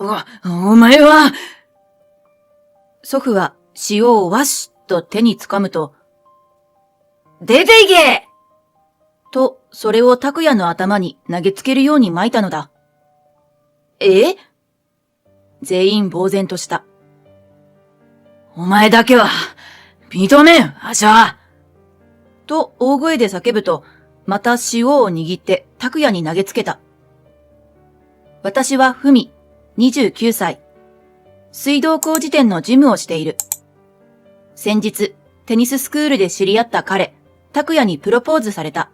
お前は…祖父は塩をわしと手につかむと、出て行けと、それを拓也の頭に投げつけるように撒いたのだ。え？全員呆然とした。お前だけは、認めん、わしは。と大声で叫ぶと、また塩を握って拓也に投げつけた。私はふみ、29歳。水道工事店の事務をしている。先日、テニススクールで知り合った彼、拓也にプロポーズされた。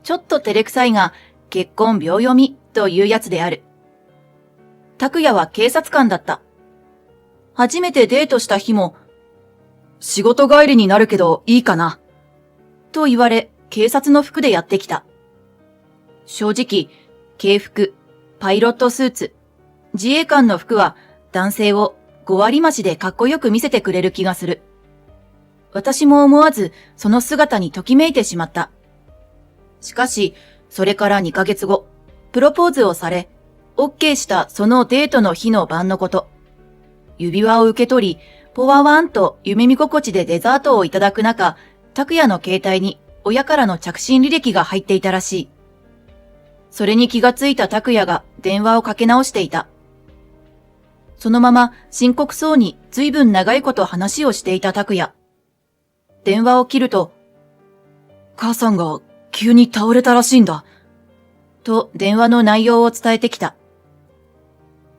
ちょっと照れくさいが、結婚秒読みというやつである。拓也は警察官だった。初めてデートした日も、仕事帰りになるけどいいかなと言われ、警察の服でやってきた。正直、警服、パイロットスーツ、自衛官の服は男性を5割増しでかっこよく見せてくれる気がする。私も思わずその姿にときめいてしまった。しかし、それから2ヶ月後、プロポーズをされ、OK したそのデートの日の晩のこと。指輪を受け取り、ポワワンと夢見心地でデザートをいただく中、拓也の携帯に親からの着信履歴が入っていたらしい。それに気がついた拓也が電話をかけ直していた。そのまま深刻そうに随分長いこと話をしていた拓也。電話を切ると、母さんが急に倒れたらしいんだ。と電話の内容を伝えてきた。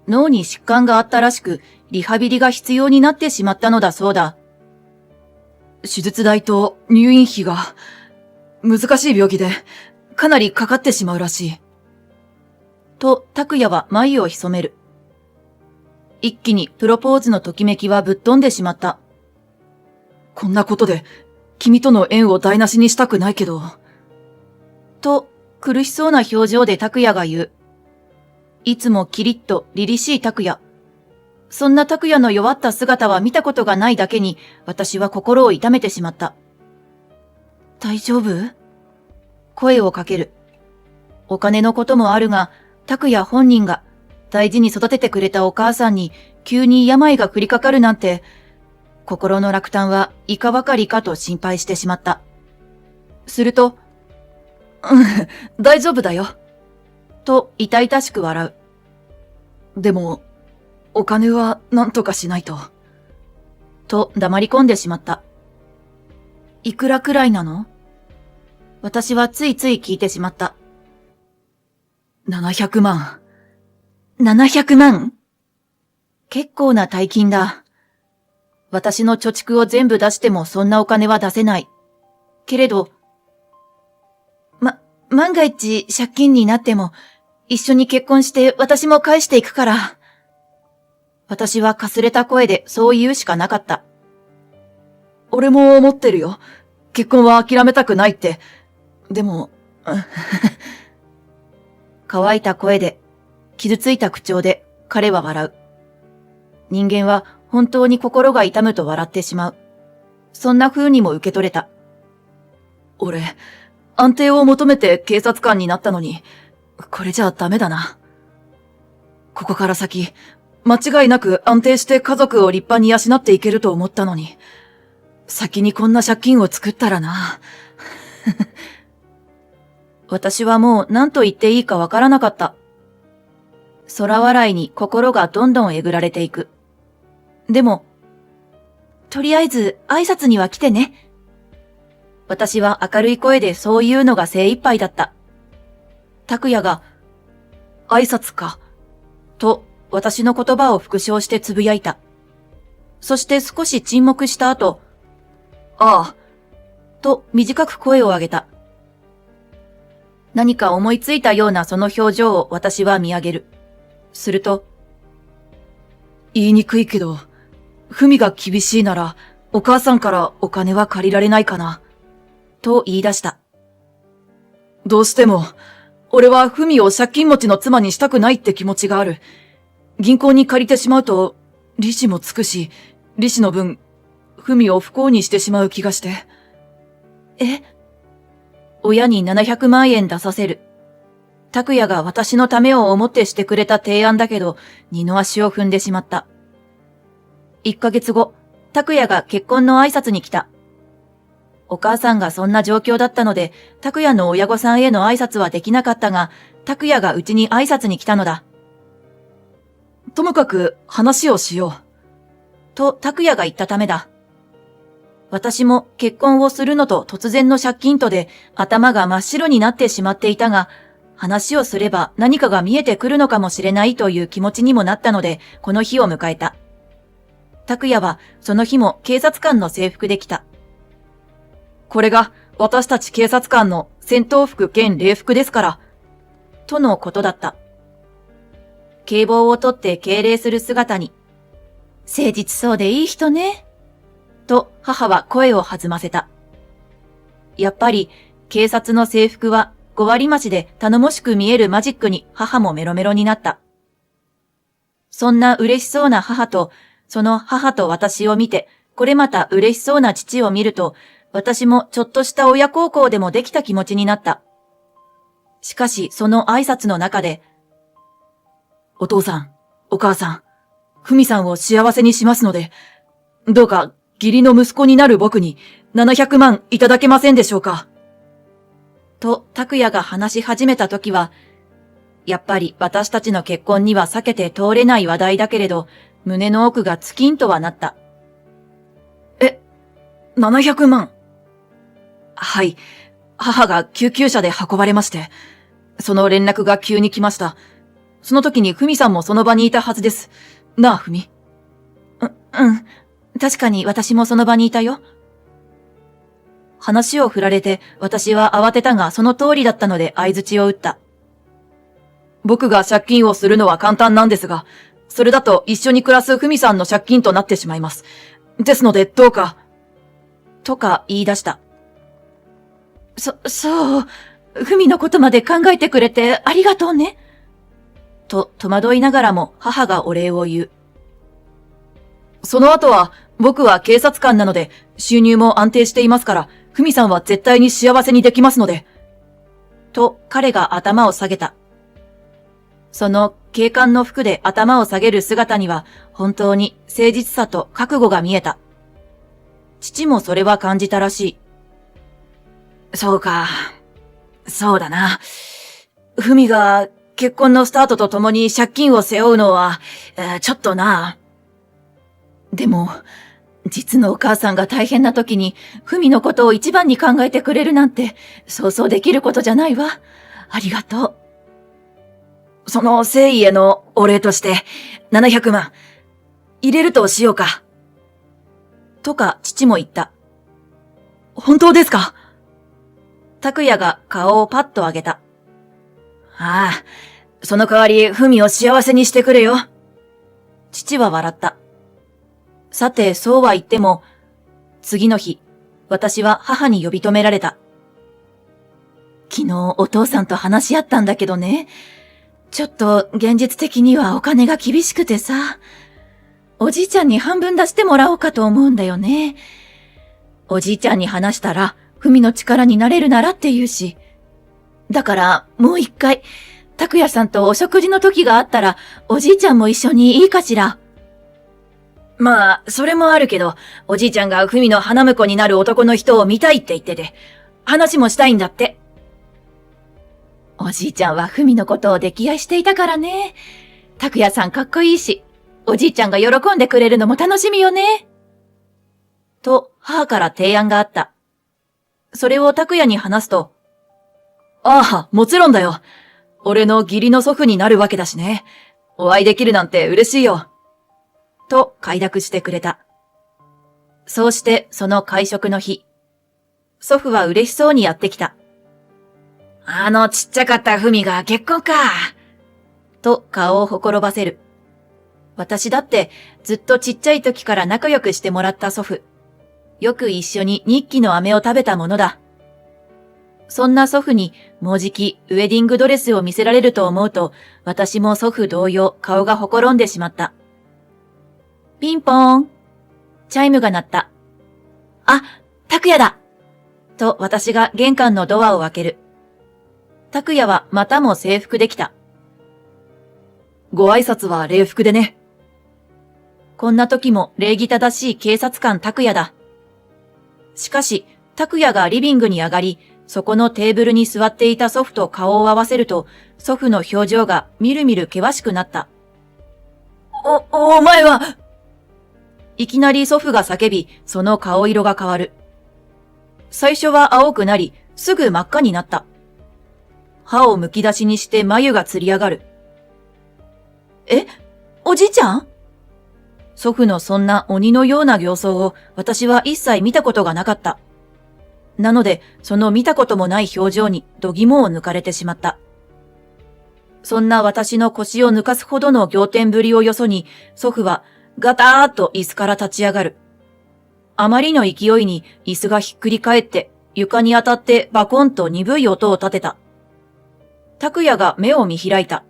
脳に疾患があったらしく、リハビリが必要になってしまったのだそうだ。手術代と入院費が難しい病気でかなりかかってしまうらしい。と拓也は眉を潜める。一気にプロポーズのときめきはぶっ飛んでしまった。こんなことで君との縁を台無しにしたくないけど。と苦しそうな表情で拓也が言う。いつもキリッと凛々しい拓也。そんな拓也の弱った姿は見たことがないだけに、私は心を痛めてしまった。大丈夫？声をかける。お金のこともあるが、拓也本人が大事に育ててくれたお母さんに急に病が降りかかるなんて、心の落胆はいかばかりかと心配してしまった。すると、大丈夫だよ。と痛々しく笑う。でも、お金は何とかしないと。と黙り込んでしまった。いくらくらいなの？私はついつい聞いてしまった。700万。700万？結構な大金だ。私の貯蓄を全部出してもそんなお金は出せない。けれど、万が一借金になっても、一緒に結婚して私も返していくから。私はかすれた声でそう言うしかなかった。俺も思ってるよ。結婚は諦めたくないって。でも、乾いた声で、傷ついた口調で彼は笑う。人間は本当に心が痛むと笑ってしまう。そんな風にも受け取れた。俺、安定を求めて警察官になったのに、これじゃダメだな。ここから先、間違いなく安定して家族を立派に養っていけると思ったのに、先にこんな借金を作ったらな。私はもう何と言っていいかわからなかった。空笑いに心がどんどんえぐられていく。でも、とりあえず挨拶には来てね。私は明るい声でそう言うのが精一杯だった。拓也が、挨拶か、と私の言葉を復唱してつぶやいた。そして少し沈黙した後、ああ、と短く声を上げた。何か思いついたようなその表情を私は見上げる。すると、言いにくいけど、ふみが厳しいなら、お母さんからお金は借りられないかな、と言い出した。どうしても、俺はふみを借金持ちの妻にしたくないって気持ちがある。銀行に借りてしまうと、利子もつくし、利子の分、ふみを不幸にしてしまう気がして。え？親に700万円出させる。拓也が私のためを思ってしてくれた提案だけど、二の足を踏んでしまった。1ヶ月後、拓也が結婚の挨拶に来た。お母さんがそんな状況だったので、拓也の親御さんへの挨拶はできなかったが、拓也がうちに挨拶に来たのだ。ともかく話をしよう。と拓也が言ったためだ。私も結婚をするのと突然の借金とで頭が真っ白になってしまっていたが、話をすれば何かが見えてくるのかもしれないという気持ちにもなったので、この日を迎えた。拓也はその日も警察官の制服で来た。これが私たち警察官の戦闘服兼礼服ですから、とのことだった。警棒を取って敬礼する姿に、誠実そうでいい人ね。と母は声を弾ませた。やっぱり警察の制服は5割増しで頼もしく見えるマジックに母もメロメロになった。そんな嬉しそうな母と、その母と私を見て、これまた嬉しそうな父を見ると、私もちょっとした親孝行でもできた気持ちになった。しかしその挨拶の中で、お父さん、お母さん、ふみさんを幸せにしますので、どうか義理の息子になる僕に700万いただけませんでしょうか。と拓也が話し始めたときは、やっぱり私たちの結婚には避けて通れない話題だけれど、胸の奥がツキンとはなった。700万。はい。母が救急車で運ばれまして、その連絡が急に来ました。その時にふみさんもその場にいたはずです。なあ、ふみ。うん。確かに私もその場にいたよ。話を振られて私は慌てたがその通りだったので相槌を打った。僕が借金をするのは簡単なんですが、それだと一緒に暮らすふみさんの借金となってしまいます。ですのでどうか。とか言い出した。そう。ふみのことまで考えてくれてありがとうね。と戸惑いながらも母がお礼を言う。その後は僕は警察官なので収入も安定していますから、ふみさんは絶対に幸せにできますので。と彼が頭を下げた。その警官の服で頭を下げる姿には本当に誠実さと覚悟が見えた。父もそれは感じたらしい。そうか。そうだな。ふみが結婚のスタートとともに借金を背負うのは、ちょっとな。でも、実のお母さんが大変な時に、ふみのことを一番に考えてくれるなんて、そうそうできることじゃないわ。ありがとう。その誠意へのお礼として、700万、入れるとしようか。とか父も言った。本当ですか？拓也が顔をパッと上げた。ああ、その代わりふみを幸せにしてくれよ。父は笑った。さて、そうは言っても、次の日、私は母に呼び止められた。昨日お父さんと話し合ったんだけどね、ちょっと現実的にはお金が厳しくてさ、おじいちゃんに半分出してもらおうかと思うんだよね。おじいちゃんに話したら、ふみの力になれるならって言うし。だからもう一回、拓也さんとお食事の時があったら、おじいちゃんも一緒にいいかしら。まあ、それもあるけど、おじいちゃんがふみの花婿になる男の人を見たいって言ってて、話もしたいんだって。おじいちゃんはふみのことを溺愛していたからね。拓也さんかっこいいし、おじいちゃんが喜んでくれるのも楽しみよね。と、母から提案があった。それを拓也に話すと、ああ、もちろんだよ。俺の義理の祖父になるわけだしね。お会いできるなんて嬉しいよ。と快諾してくれた。そうしてその会食の日、祖父は嬉しそうにやってきた。あのちっちゃかったふみが結婚か。と顔をほころばせる。私だってずっとちっちゃい時から仲良くしてもらった祖父。よく一緒に日記の飴を食べたものだ。そんな祖父にもうじきウェディングドレスを見せられると思うと、私も祖父同様顔がほころんでしまった。ピンポーン。チャイムが鳴った。あ、拓也だと私が玄関のドアを開ける。拓也はまたも制服できた。ご挨拶は礼服でね。こんな時も礼儀正しい警察官拓也だ。しかし、拓也がリビングに上がり、そこのテーブルに座っていた祖父と顔を合わせると、祖父の表情がみるみる険しくなった。お前は。いきなり祖父が叫び、その顔色が変わる。最初は青くなり、すぐ真っ赤になった。歯をむき出しにして眉がつり上がる。おじいちゃん？祖父のそんな鬼のような形相を私は一切見たことがなかった。なので、その見たこともない表情に度肝を抜かれてしまった。そんな私の腰を抜かすほどの仰天ぶりをよそに、祖父はガターッと椅子から立ち上がる。あまりの勢いに椅子がひっくり返って床に当たってバコンと鈍い音を立てた。拓也が目を見開いた。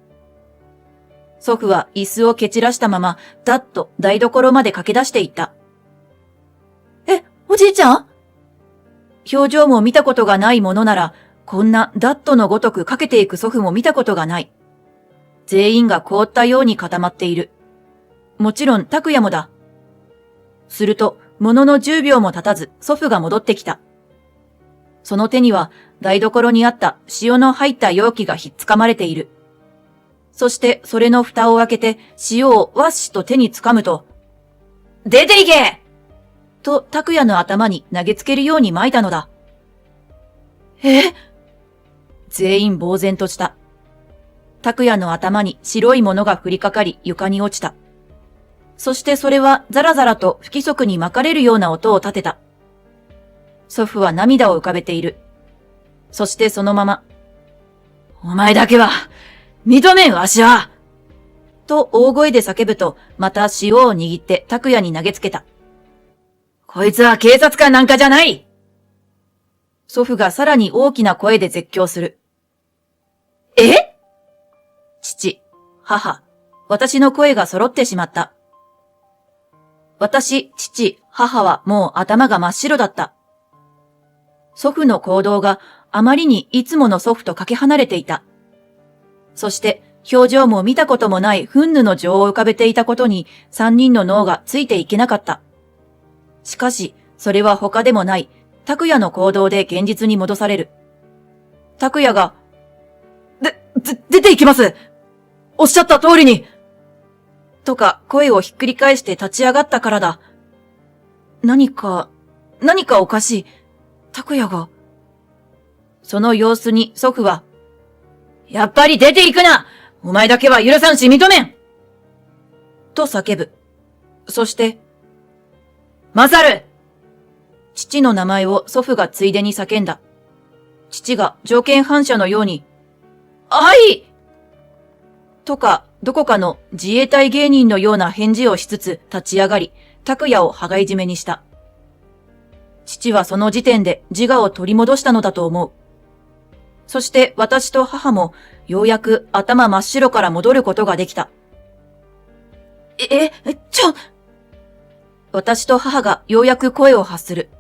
祖父は椅子を蹴散らしたまま、だっと台所まで駆け出していった。おじいちゃん？表情も見たことがないものなら、こんなダットのごとく駆けていく祖父も見たことがない。全員が凍ったように固まっている。もちろん拓也もだ。すると、ものの10秒も経たず祖父が戻ってきた。その手には台所にあった塩の入った容器がひっつかまれている。そしてそれの蓋を開けて塩をわっしと手に掴むと、出て行け！と拓也の頭に投げつけるように撒いたのだ。全員呆然とした。拓也の頭に白いものが降りかかり床に落ちた。そしてそれはザラザラと不規則に巻かれるような音を立てた。祖父は涙を浮かべている。そしてそのまま、お前だけは、認めんわしはと大声で叫ぶと、また塩を握って拓也に投げつけた。こいつは警察官なんかじゃない！祖父がさらに大きな声で絶叫する。父、母、私の声が揃ってしまった。私、父、母はもう頭が真っ白だった。祖父の行動があまりにいつもの祖父とかけ離れていた。そして表情も見たこともない憤怒の情を浮かべていたことに三人の脳がついていけなかった。しかし、それは他でもない、拓也の行動で現実に戻される。拓也が、出て行きます！おっしゃった通りに！とか声をひっくり返して立ち上がったからだ。何かおかしい。拓也が。その様子に祖父は、やっぱり出て行くな！お前だけは許さんし認めん！と叫ぶ。そして、マサル！父の名前を祖父がついでに叫んだ。父が条件反射のように、はいとか、どこかの自衛隊芸人のような返事をしつつ立ち上がり、拓也を羽交い締めにした。父はその時点で自我を取り戻したのだと思う。そして私と母もようやく頭真っ白から戻ることができた。私と母がようやく声を発する。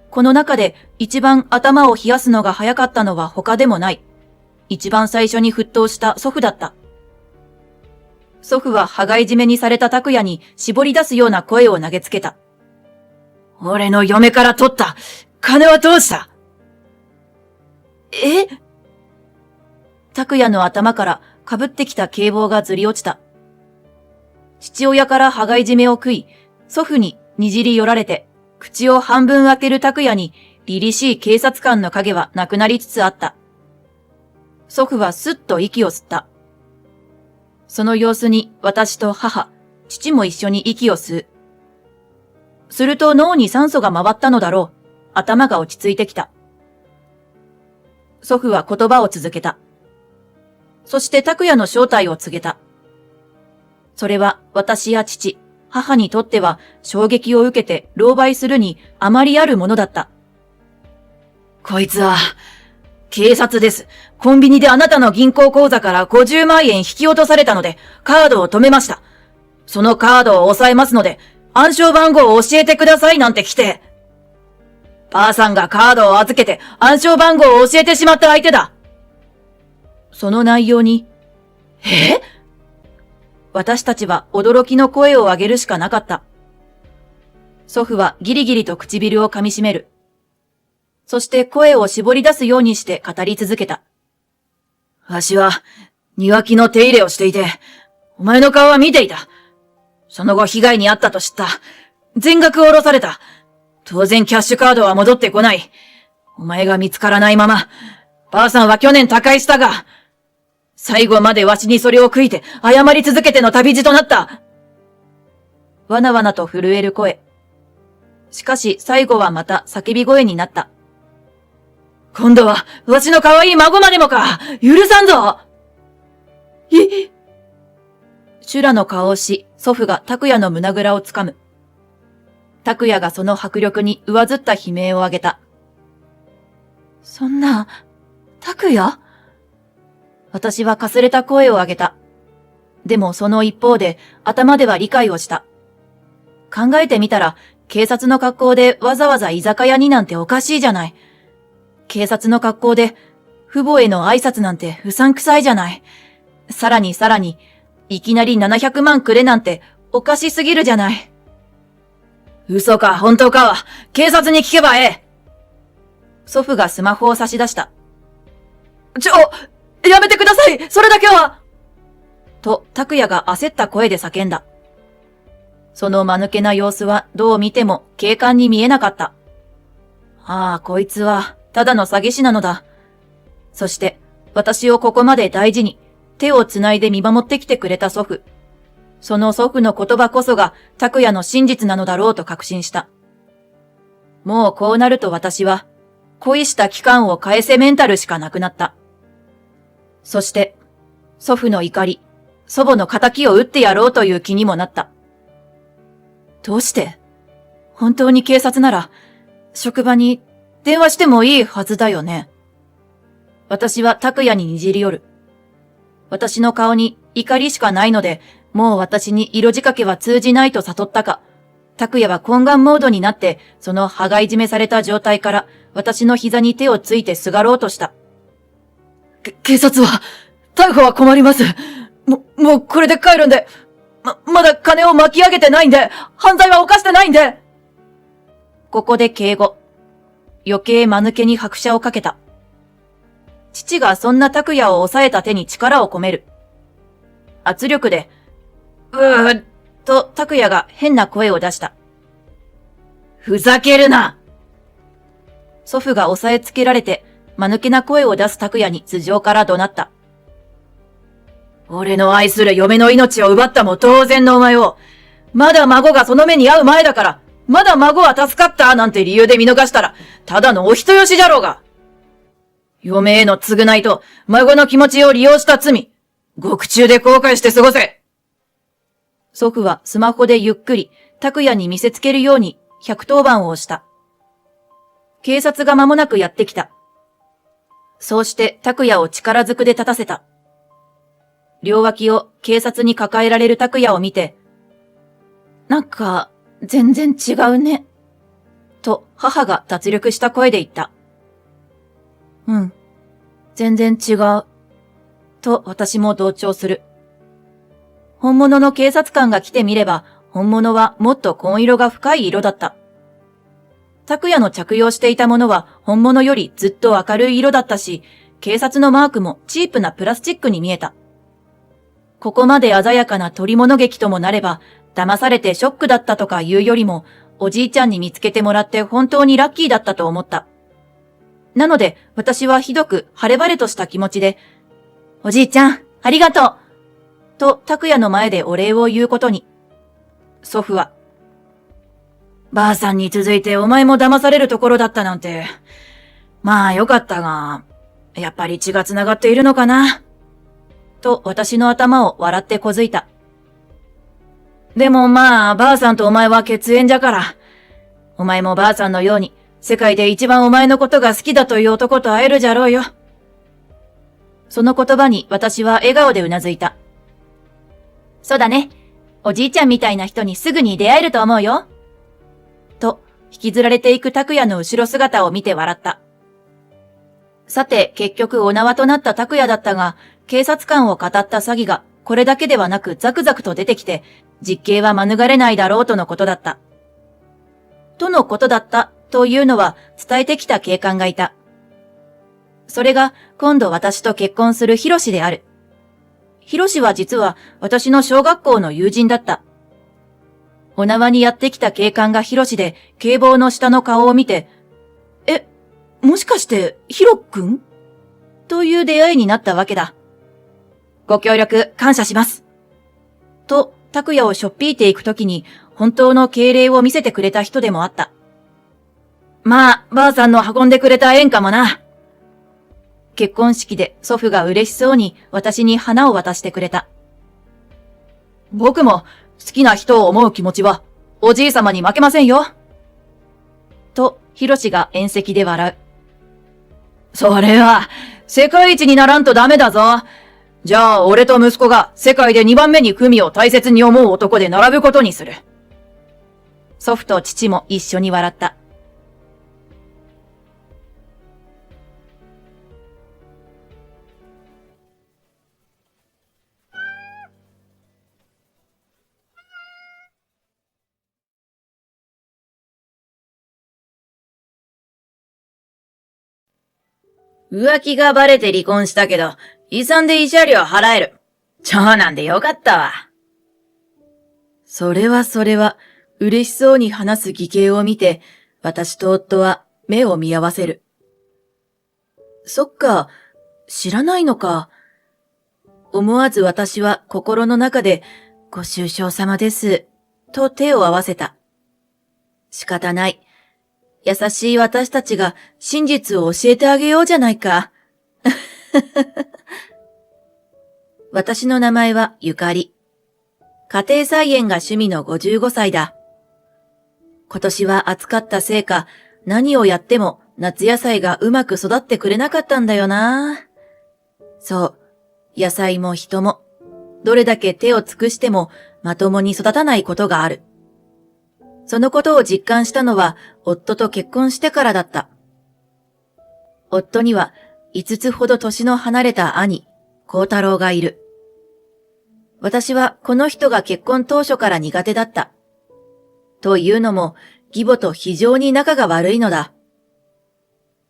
この中で一番頭を冷やすのが早かったのは他でもない。一番最初に沸騰した祖父だった。祖父は羽交い締めにされた拓也に絞り出すような声を投げつけた。俺の嫁から取った金はどうした？拓也の頭から被ってきた警棒がずり落ちた。父親から羽交い締めを食い、祖父ににじり寄られて、口を半分開ける拓也に凛々しい警察官の影はなくなりつつあった。祖父はすっと息を吸った。その様子に私と母、父も一緒に息を吸う。すると脳に酸素が回ったのだろう。頭が落ち着いてきた。祖父は言葉を続けた。そして拓也の正体を告げた。それは私や父、母にとっては衝撃を受けて狼狽するにあまりあるものだった。こいつは、警察です。コンビニであなたの銀行口座から50万円引き落とされたので、カードを止めました。そのカードを押さえますので、暗証番号を教えてくださいなんて来て。ばあさんがカードを預けて暗証番号を教えてしまった相手だ。その内容に、私たちは驚きの声を上げるしかなかった。祖父はギリギリと唇を噛み締める。そして声を絞り出すようにして語り続けた。わしは庭木の手入れをしていて、お前の顔は見ていた。その後被害に遭ったと知った。全額下ろされた。当然キャッシュカードは戻ってこない。お前が見つからないまま、ばあさんは去年他界したが、最後までわしにそれを悔いて謝り続けての旅路となった。わなわなと震える声。しかし最後はまた叫び声になった。今度はわしの可愛い孫までもか。許さんぞ。修羅の顔をし、祖父が拓也の胸ぐらをつかむ。拓也がその迫力に上ずった悲鳴を上げた。そんな、拓也？私はかすれた声を上げた。でもその一方で頭では理解をした。考えてみたら警察の格好でわざわざ居酒屋になんておかしいじゃない。警察の格好で父母への挨拶なんてうさんくさいじゃない。さらにいきなり700万くれなんておかしすぎるじゃない。嘘か本当かは警察に聞けばええ。祖父がスマホを差し出した。やめてください！それだけは！と、拓也が焦った声で叫んだ。その間抜けな様子はどう見ても警官に見えなかった。ああ、こいつはただの詐欺師なのだ。そして、私をここまで大事に手をつないで見守ってきてくれた祖父。その祖父の言葉こそが拓也の真実なのだろうと確信した。もうこうなると私は、恋した期間を返せメンタルしかなくなった。そして、祖父の怒り、祖母の仇を撃ってやろうという気にもなった。どうして？本当に警察なら、職場に電話してもいいはずだよね。私は拓也ににじり寄る。私の顔に怒りしかないので、もう私に色仕掛けは通じないと悟ったか、拓也は懇願モードになって、その羽交い締めされた状態から、私の膝に手をついてすがろうとした。警察は、逮捕は困ります。もうこれで帰るんで、まだ金を巻き上げてないんで、犯罪は犯してないんで。ここで敬語。余計間抜けに拍車をかけた。父がそんな拓也を抑えた手に力を込める。圧力で、と拓也が変な声を出した。ふざけるな！祖父が押さえつけられて、間抜けな声を出す拓也に頭上から怒鳴った。俺の愛する嫁の命を奪ったも同然のお前を、まだ孫がその目に遭う前だから、まだ孫は助かったなんて理由で見逃したら、ただのお人よしじゃろうが。嫁への償いと孫の気持ちを利用した罪、獄中で後悔して過ごせ。祖父はスマホでゆっくり、拓也に見せつけるように110番を押した。警察が間もなくやってきた。そうして拓也を力ずくで立たせた。両脇を警察に抱えられる拓也を見て、なんか、全然違うね。と母が脱力した声で言った。うん、全然違う。と私も同調する。本物の警察官が来てみれば、本物はもっと紺色が深い色だった。拓也の着用していたものは本物よりずっと明るい色だったし、警察のマークもチープなプラスチックに見えた。ここまで鮮やかな捕り物劇ともなれば、騙されてショックだったとか言うよりも、おじいちゃんに見つけてもらって本当にラッキーだったと思った。なので、私はひどく晴れ晴れとした気持ちで、おじいちゃん、ありがとうと拓也の前でお礼を言うことに。祖父は、ばあさんに続いてお前も騙されるところだったなんて、まあよかったが、やっぱり血が繋がっているのかな。と私の頭を笑ってこづいた。でもまあ、ばあさんとお前は血縁じゃから、お前もばあさんのように、世界で一番お前のことが好きだという男と会えるじゃろうよ。その言葉に私は笑顔でうなずいた。そうだね。おじいちゃんみたいな人にすぐに出会えると思うよ。と、引きずられていく拓也の後ろ姿を見て笑った。さて、結局お縄となった拓也だったが、警察官を語った詐欺がこれだけではなくザクザクと出てきて、実刑は免れないだろうとのことだった。とのことだったというのは伝えてきた警官がいた。それが今度私と結婚するヒロシである。ヒロシは実は私の小学校の友人だった。お縄にやってきた警官がヒロシで警棒の下の顔を見て、もしかしてヒロ君という出会いになったわけだ。ご協力感謝します。と、拓也をしょっぴいていくときに本当の敬礼を見せてくれた人でもあった。まあ、ばあさんの運んでくれた縁かもな。結婚式で祖父が嬉しそうに私に花を渡してくれた。僕も好きな人を思う気持ちはおじいさまに負けませんよ。と、ヒロシが宴席で笑う。それは、世界一にならんとダメだぞ。じゃあ、俺と息子が世界で2番目に文を大切に思う男で並ぶことにする。祖父と父も一緒に笑った。浮気がバレて離婚したけど、遺産で慰謝料払える。長男でよかったわ。それは、嬉しそうに話す義兄を見て、私と夫は目を見合わせる。そっか、知らないのか。思わず私は心の中で、ご愁傷様です、と手を合わせた。仕方ない。優しい私たちが真実を教えてあげようじゃないか。私の名前はゆかり。家庭菜園が趣味の55歳だ。今年は暑かったせいか、何をやっても夏野菜がうまく育ってくれなかったんだよな。そう、野菜も人も、どれだけ手を尽くしてもまともに育たないことがある。そのことを実感したのは夫と結婚してからだった。夫には5つほど年の離れた兄、幸太郎がいる。私はこの人が結婚当初から苦手だった。というのも、義母と非常に仲が悪いのだ。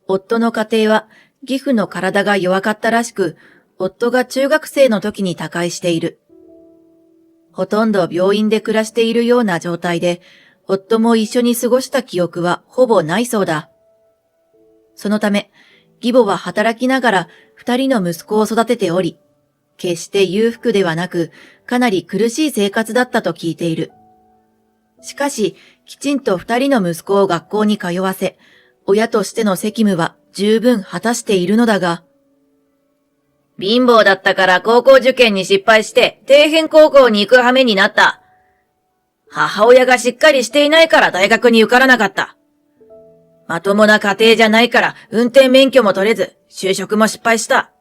夫の家庭は義父の体が弱かったらしく、夫が中学生の時に他界している。ほとんど病院で暮らしているような状態で、夫も一緒に過ごした記憶はほぼないそうだ。そのため、義母は働きながら2人の息子を育てており、決して裕福ではなく、かなり苦しい生活だったと聞いている。しかし、きちんと2人の息子を学校に通わせ、親としての責務は十分果たしているのだが、貧乏だったから高校受験に失敗して底辺高校に行く羽目になった。母親がしっかりしていないから大学に受からなかった。まともな家庭じゃないから運転免許も取れず、就職も失敗した。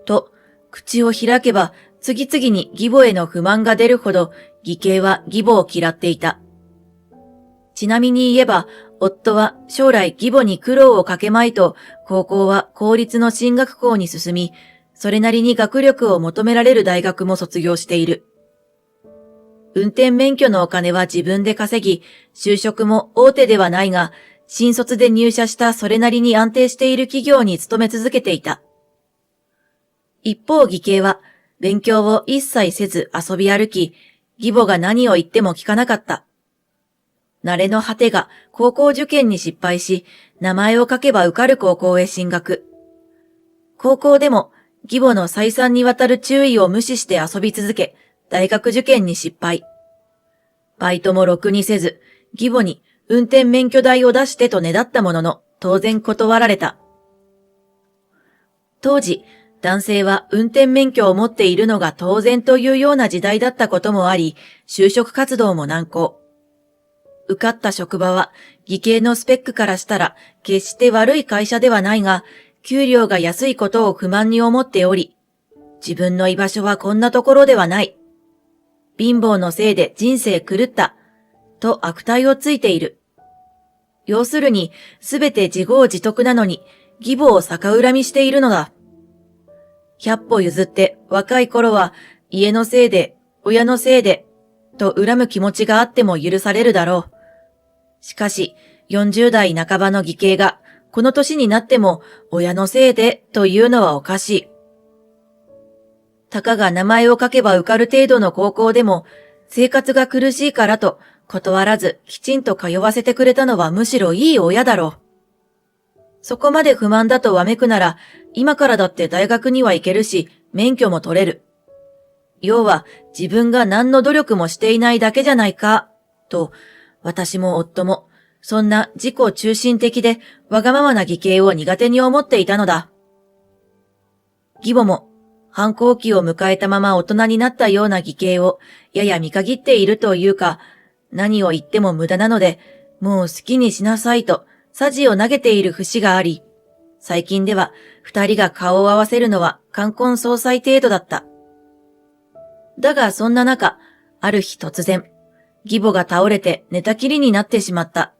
と、口を開けば次々に義母への不満が出るほど義兄は義母を嫌っていた。ちなみに言えば、夫は将来義母に苦労をかけまいと、高校は公立の進学校に進み、それなりに学力を求められる大学も卒業している。運転免許のお金は自分で稼ぎ、就職も大手ではないが、新卒で入社したそれなりに安定している企業に勤め続けていた。一方義兄は、勉強を一切せず遊び歩き、義母が何を言っても聞かなかった。慣れの果てが高校受験に失敗し、名前を書けば受かる高校へ進学。高校でも義母の再三にわたる注意を無視して遊び続け、大学受験に失敗。バイトもろくにせず、義母に運転免許代を出してとねだったものの、当然断られた。当時、男性は運転免許を持っているのが当然というような時代だったこともあり、就職活動も難航。受かった職場は、義兄のスペックからしたら、決して悪い会社ではないが、給料が安いことを不満に思っており、自分の居場所はこんなところではない。貧乏のせいで人生狂った、と悪態をついている。要するに、すべて自業自得なのに、義母を逆恨みしているのだ。100歩譲って若い頃は家のせいで、親のせいで、と恨む気持ちがあっても許されるだろう。しかし、40代半ばの義兄がこの年になっても親のせいでというのはおかしい。たかが名前を書けば受かる程度の高校でも生活が苦しいからと断らずきちんと通わせてくれたのはむしろいい親だろう。そこまで不満だとわめくなら今からだって大学には行けるし免許も取れる。要は自分が何の努力もしていないだけじゃないか、と私も夫もそんな自己中心的でわがままな義兄を苦手に思っていたのだ。義母も反抗期を迎えたまま大人になったような義兄をやや見限っているというか、何を言っても無駄なので、もう好きにしなさいとさじを投げている節があり、最近では二人が顔を合わせるのは冠婚葬祭程度だった。だがそんな中、ある日突然、義母が倒れて寝たきりになってしまった。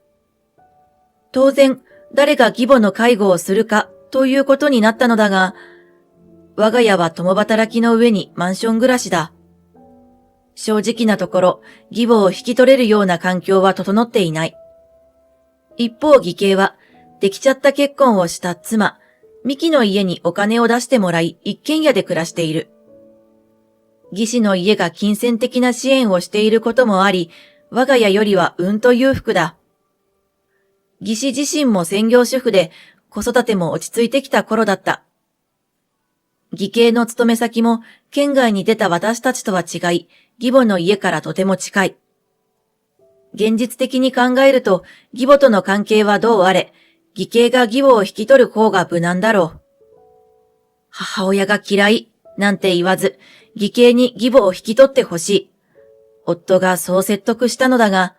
当然、誰が義母の介護をするかということになったのだが、我が家は共働きの上にマンション暮らしだ。正直なところ、義母を引き取れるような環境は整っていない。一方義兄は、できちゃった結婚をした妻、ミキの家にお金を出してもらい一軒家で暮らしている。義士の家が金銭的な支援をしていることもあり、我が家よりはうんと裕福だ。義士自身も専業主婦で子育ても落ち着いてきた頃だった。義兄の勤め先も県外に出た私たちとは違い、義母の家からとても近い。現実的に考えると、義母との関係はどうあれ、義兄が義母を引き取る方が無難だろう。母親が嫌い、なんて言わず、義兄に義母を引き取ってほしい。夫がそう説得したのだが、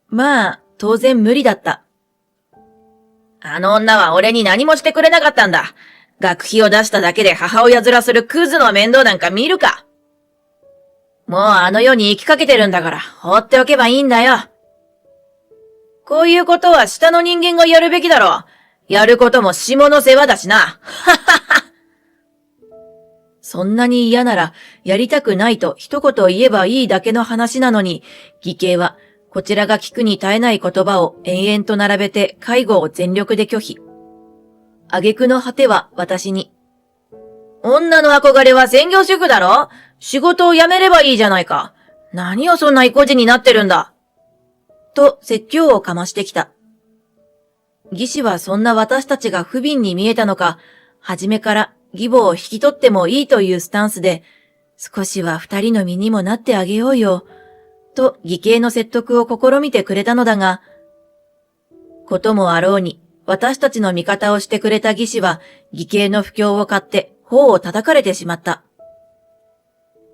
まあ、当然無理だった。あの女は俺に何もしてくれなかったんだ。学費を出しただけで母親面するクズの面倒なんか見るか。もうあの世に生きかけてるんだから放っておけばいいんだよ。こういうことは下の人間がやるべきだろう。やることも下の世話だしな。ははは。そんなに嫌ならやりたくないと一言言えばいいだけの話なのに、義兄はこちらが聞くに耐えない言葉を延々と並べて介護を全力で拒否。挙句の果ては私に、女の憧れは専業主婦だろ？仕事を辞めればいいじゃないか。何をそんな意固地になってるんだ。と説教をかましてきた。義士はそんな私たちが不憫に見えたのか、初めから義母を引き取ってもいいというスタンスで、少しは二人の身にもなってあげようよ、と義兄の説得を試みてくれたのだが、こともあろうに、私たちの味方をしてくれた義士は、義兄の不況を買って頬を叩かれてしまった。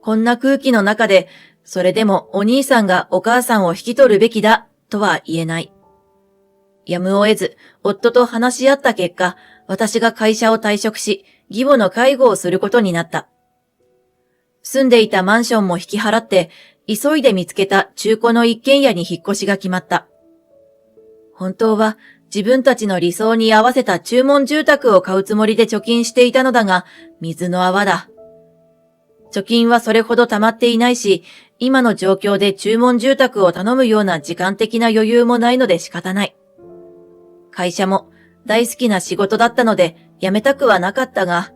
こんな空気の中で、それでもお兄さんがお母さんを引き取るべきだ、とは言えない。やむを得ず、夫と話し合った結果、私が会社を退職し、義母の介護をすることになった。住んでいたマンションも引き払って、急いで見つけた中古の一軒家に引っ越しが決まった。本当は自分たちの理想に合わせた注文住宅を買うつもりで貯金していたのだが、水の泡だ。貯金はそれほど溜まっていないし、今の状況で注文住宅を頼むような時間的な余裕もないので仕方ない。会社も大好きな仕事だったので辞めたくはなかったが、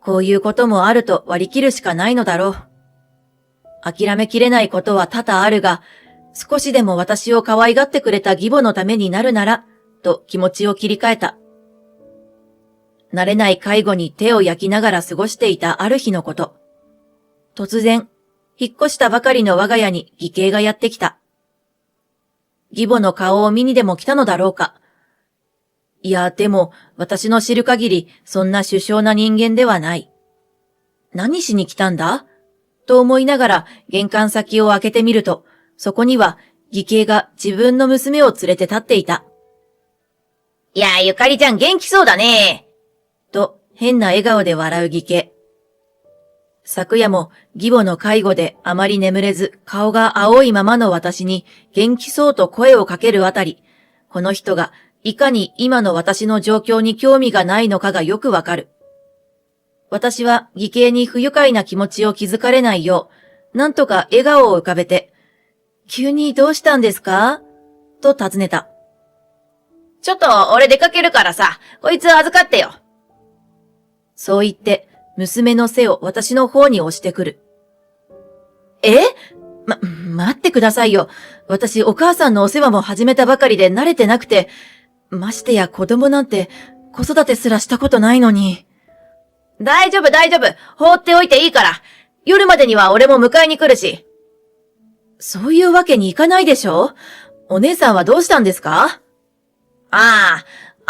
こういうこともあると割り切るしかないのだろう。諦めきれないことは多々あるが、少しでも私を可愛がってくれた義母のためになるなら、と気持ちを切り替えた。慣れない介護に手を焼きながら過ごしていたある日のこと。突然、引っ越したばかりの我が家に義兄がやってきた。義母の顔を見にでも来たのだろうか。いや、でも私の知る限りそんな殊勝な人間ではない。何しに来たんだと思いながら玄関先を開けてみると、そこには義兄が自分の娘を連れて立っていた。いや、ゆかりちゃん元気そうだね。と変な笑顔で笑う義兄。昨夜も義母の介護であまり眠れず顔が青いままの私に元気そうと声をかけるあたり、この人がいかに今の私の状況に興味がないのかがよくわかる。私は義兄に不愉快な気持ちを気づかれないよう、なんとか笑顔を浮かべて、急にどうしたんですかと尋ねた。ちょっと俺出かけるからさ、こいつ預かってよ。そう言って、娘の背を私の方に押してくる。待ってくださいよ。私、お母さんのお世話も始めたばかりで慣れてなくて、ましてや子供なんて子育てすらしたことないのに。大丈夫。放っておいていいから。夜までには俺も迎えに来るし。そういうわけにいかないでしょ？お姉さんはどうしたんですか？あ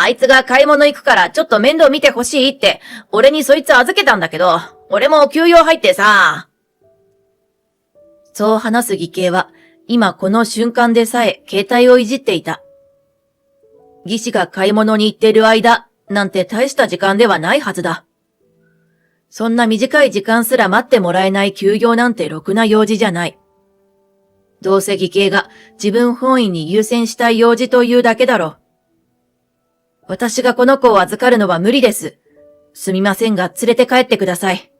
いつが買い物行くからちょっと面倒見てほしいって、俺にそいつ預けたんだけど、俺も休養入ってさ。そう話す義兄は、今この瞬間でさえ携帯をいじっていた。義士が買い物に行ってる間、なんて大した時間ではないはずだ。そんな短い時間すら待ってもらえない休業なんてろくな用事じゃない。どうせ義兄が自分本位に優先したい用事というだけだろう。私がこの子を預かるのは無理です。すみませんが連れて帰ってください。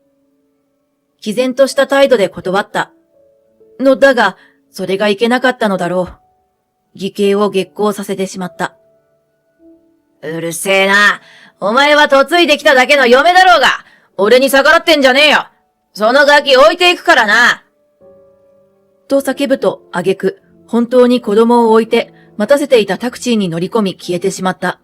毅然とした態度で断った。だが、それがいけなかったのだろう。義兄を激高させてしまった。うるせえな。お前は嫁いできただけの嫁だろうが、俺に逆らってんじゃねえよ。そのガキ置いていくからな。と叫ぶと挙句、本当に子供を置いて待たせていたタクシーに乗り込み消えてしまった。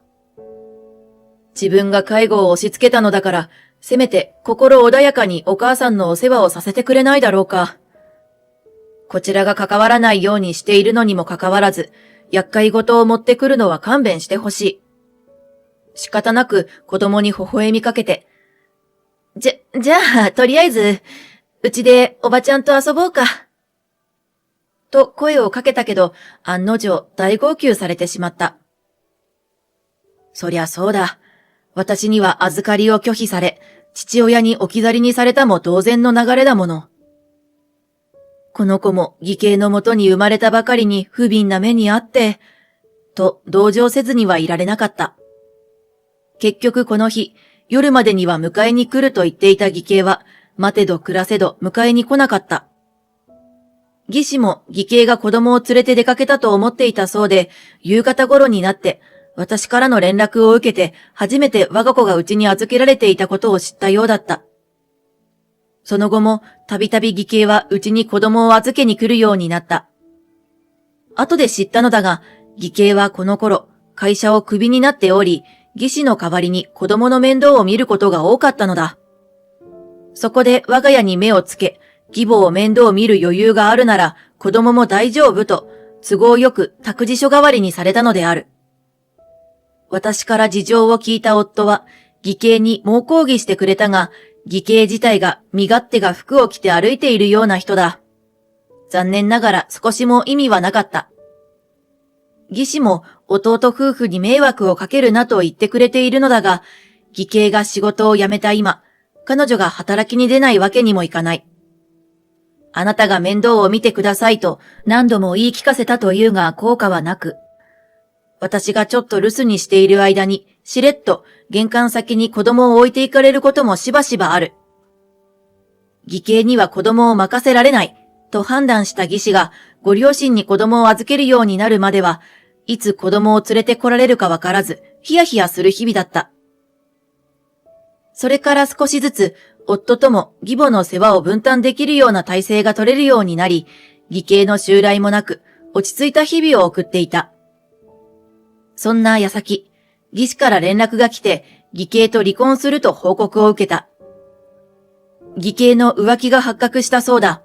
自分が介護を押し付けたのだから、せめて心穏やかにお母さんのお世話をさせてくれないだろうか。こちらが関わらないようにしているのにもかかわらず、厄介事を持ってくるのは勘弁してほしい。仕方なく子供に微笑みかけて、じゃあ、とりあえず、うちでおばちゃんと遊ぼうか。と声をかけたけど、案の定大号泣されてしまった。そりゃそうだ。私には預かりを拒否され、父親に置き去りにされたも同然の流れだもの。この子も義兄のもとに生まれたばかりに不憫な目にあって、と同情せずにはいられなかった。結局この日、夜までには迎えに来ると言っていた義兄は、待てど暮らせど迎えに来なかった。義士も義兄が子供を連れて出かけたと思っていたそうで、夕方頃になって、私からの連絡を受けて、初めて我が子がうちに預けられていたことを知ったようだった。その後も、たびたび義兄はうちに子供を預けに来るようになった。後で知ったのだが、義兄はこの頃、会社をクビになっており、義士の代わりに子供の面倒を見ることが多かったのだ。そこで我が家に目をつけ、義母を面倒を見る余裕があるなら、子供も大丈夫と、都合よく託児所代わりにされたのである。私から事情を聞いた夫は、義兄に猛抗議してくれたが、義兄自体が身勝手が服を着て歩いているような人だ。残念ながら少しも意味はなかった。義士も弟夫婦に迷惑をかけるなと言ってくれているのだが、義兄が仕事を辞めた今、彼女が働きに出ないわけにもいかない。あなたが面倒を見てくださいと何度も言い聞かせたというが効果はなく、私がちょっと留守にしている間にしれっと玄関先に子供を置いていかれることもしばしばある。義兄には子供を任せられないと判断した義士がご両親に子供を預けるようになるまでは、いつ子供を連れて来られるかわからず、ヒヤヒヤする日々だった。それから少しずつ、夫とも義母の世話を分担できるような体制が取れるようになり、義兄の襲来もなく、落ち着いた日々を送っていた。そんな矢先、義士から連絡が来て、義兄と離婚すると報告を受けた。義兄の浮気が発覚したそうだ。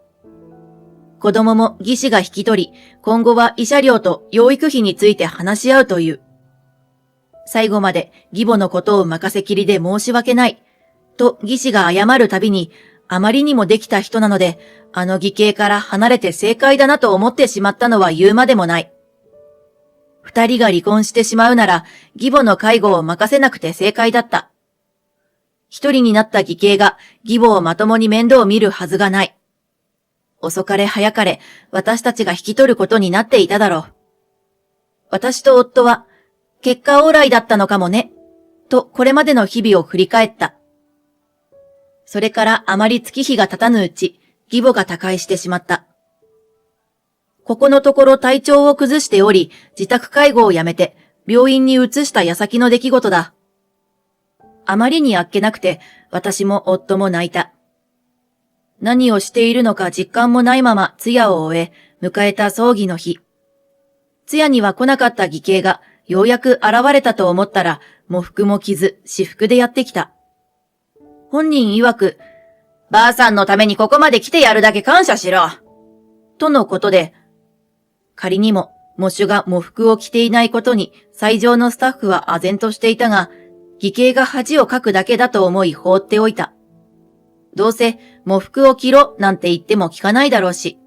子供も義士が引き取り、今後は慰謝料と養育費について話し合うという。最後まで義母のことを任せきりで申し訳ない、と義士が謝るたびに、あまりにもできた人なので、あの義兄から離れて正解だなと思ってしまったのは言うまでもない。二人が離婚してしまうなら、義母の介護を任せなくて正解だった。一人になった義兄が義母をまともに面倒を見るはずがない。遅かれ早かれ、私たちが引き取ることになっていただろう。私と夫は、結果オーライだったのかもね、とこれまでの日々を振り返った。それからあまり月日が経たぬうち、義母が他界してしまった。ここのところ体調を崩しており、自宅介護をやめて、病院に移した矢先の出来事だ。あまりにあっけなくて、私も夫も泣いた。何をしているのか実感もないまま通夜を終え、迎えた葬儀の日。通夜には来なかった義兄が、ようやく現れたと思ったら、喪服も着ず、私服でやってきた。本人曰く、ばあさんのためにここまで来てやるだけ感謝しろ。とのことで、仮にも、喪主が喪服を着ていないことに、斎場のスタッフは唖然としていたが、義兄が恥をかくだけだと思い放っておいた。どうせ、喪服を着ろなんて言っても聞かないだろうし。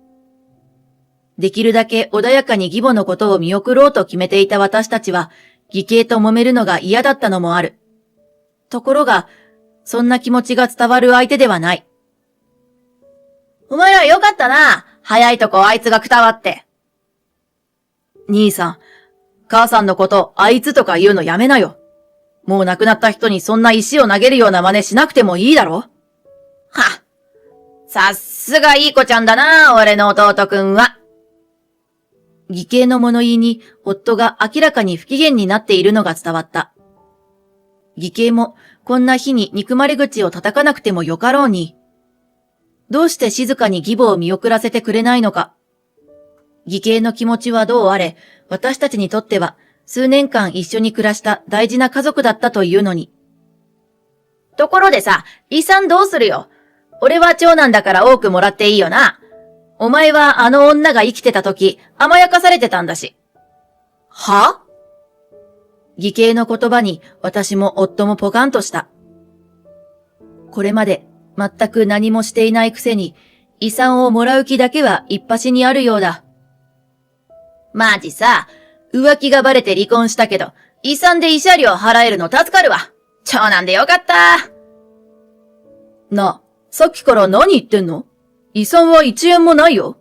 できるだけ穏やかに義母のことを見送ろうと決めていた私たちは、義兄と揉めるのが嫌だったのもある。ところが、そんな気持ちが伝わる相手ではない。お前らよかったな。早いとこあいつがくたわって。兄さん、母さんのことあいつとか言うのやめなよ。もう亡くなった人にそんな石を投げるような真似しなくてもいいだろ。は、さすがいい子ちゃんだな、俺の弟くんは。義兄の物言いに夫が明らかに不機嫌になっているのが伝わった。義兄もこんな日に憎まれ口を叩かなくてもよかろうに。どうして静かに義母を見送らせてくれないのか。義兄の気持ちはどうあれ、私たちにとっては数年間一緒に暮らした大事な家族だったというのに。ところでさ、遺産どうするよ。俺は長男だから多くもらっていいよな。お前はあの女が生きてた時、甘やかされてたんだし。は？義兄の言葉に私も夫もポカンとした。これまで全く何もしていないくせに、遺産をもらう気だけは一発にあるようだ。マジさ、浮気がバレて離婚したけど、遺産で慰謝料払えるの助かるわ。長男でよかった。なあ、さっきから何言ってんの？遺産は1円もないよ。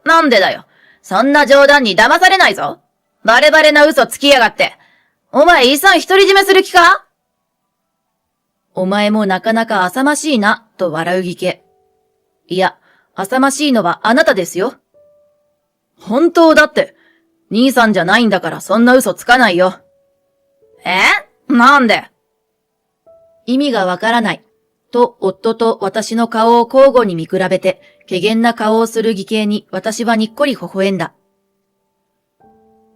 なんでだよ。そんな冗談に騙されないぞ。バレバレな嘘つきやがって。お前遺産独り占めする気か？お前もなかなか浅ましいな、と笑う義兄。いや、浅ましいのはあなたですよ。本当だって、兄さんじゃないんだからそんな嘘つかないよ。なんで？意味がわからない。と、夫と私の顔を交互に見比べて、怪訝な顔をする義兄に私はにっこり微笑んだ。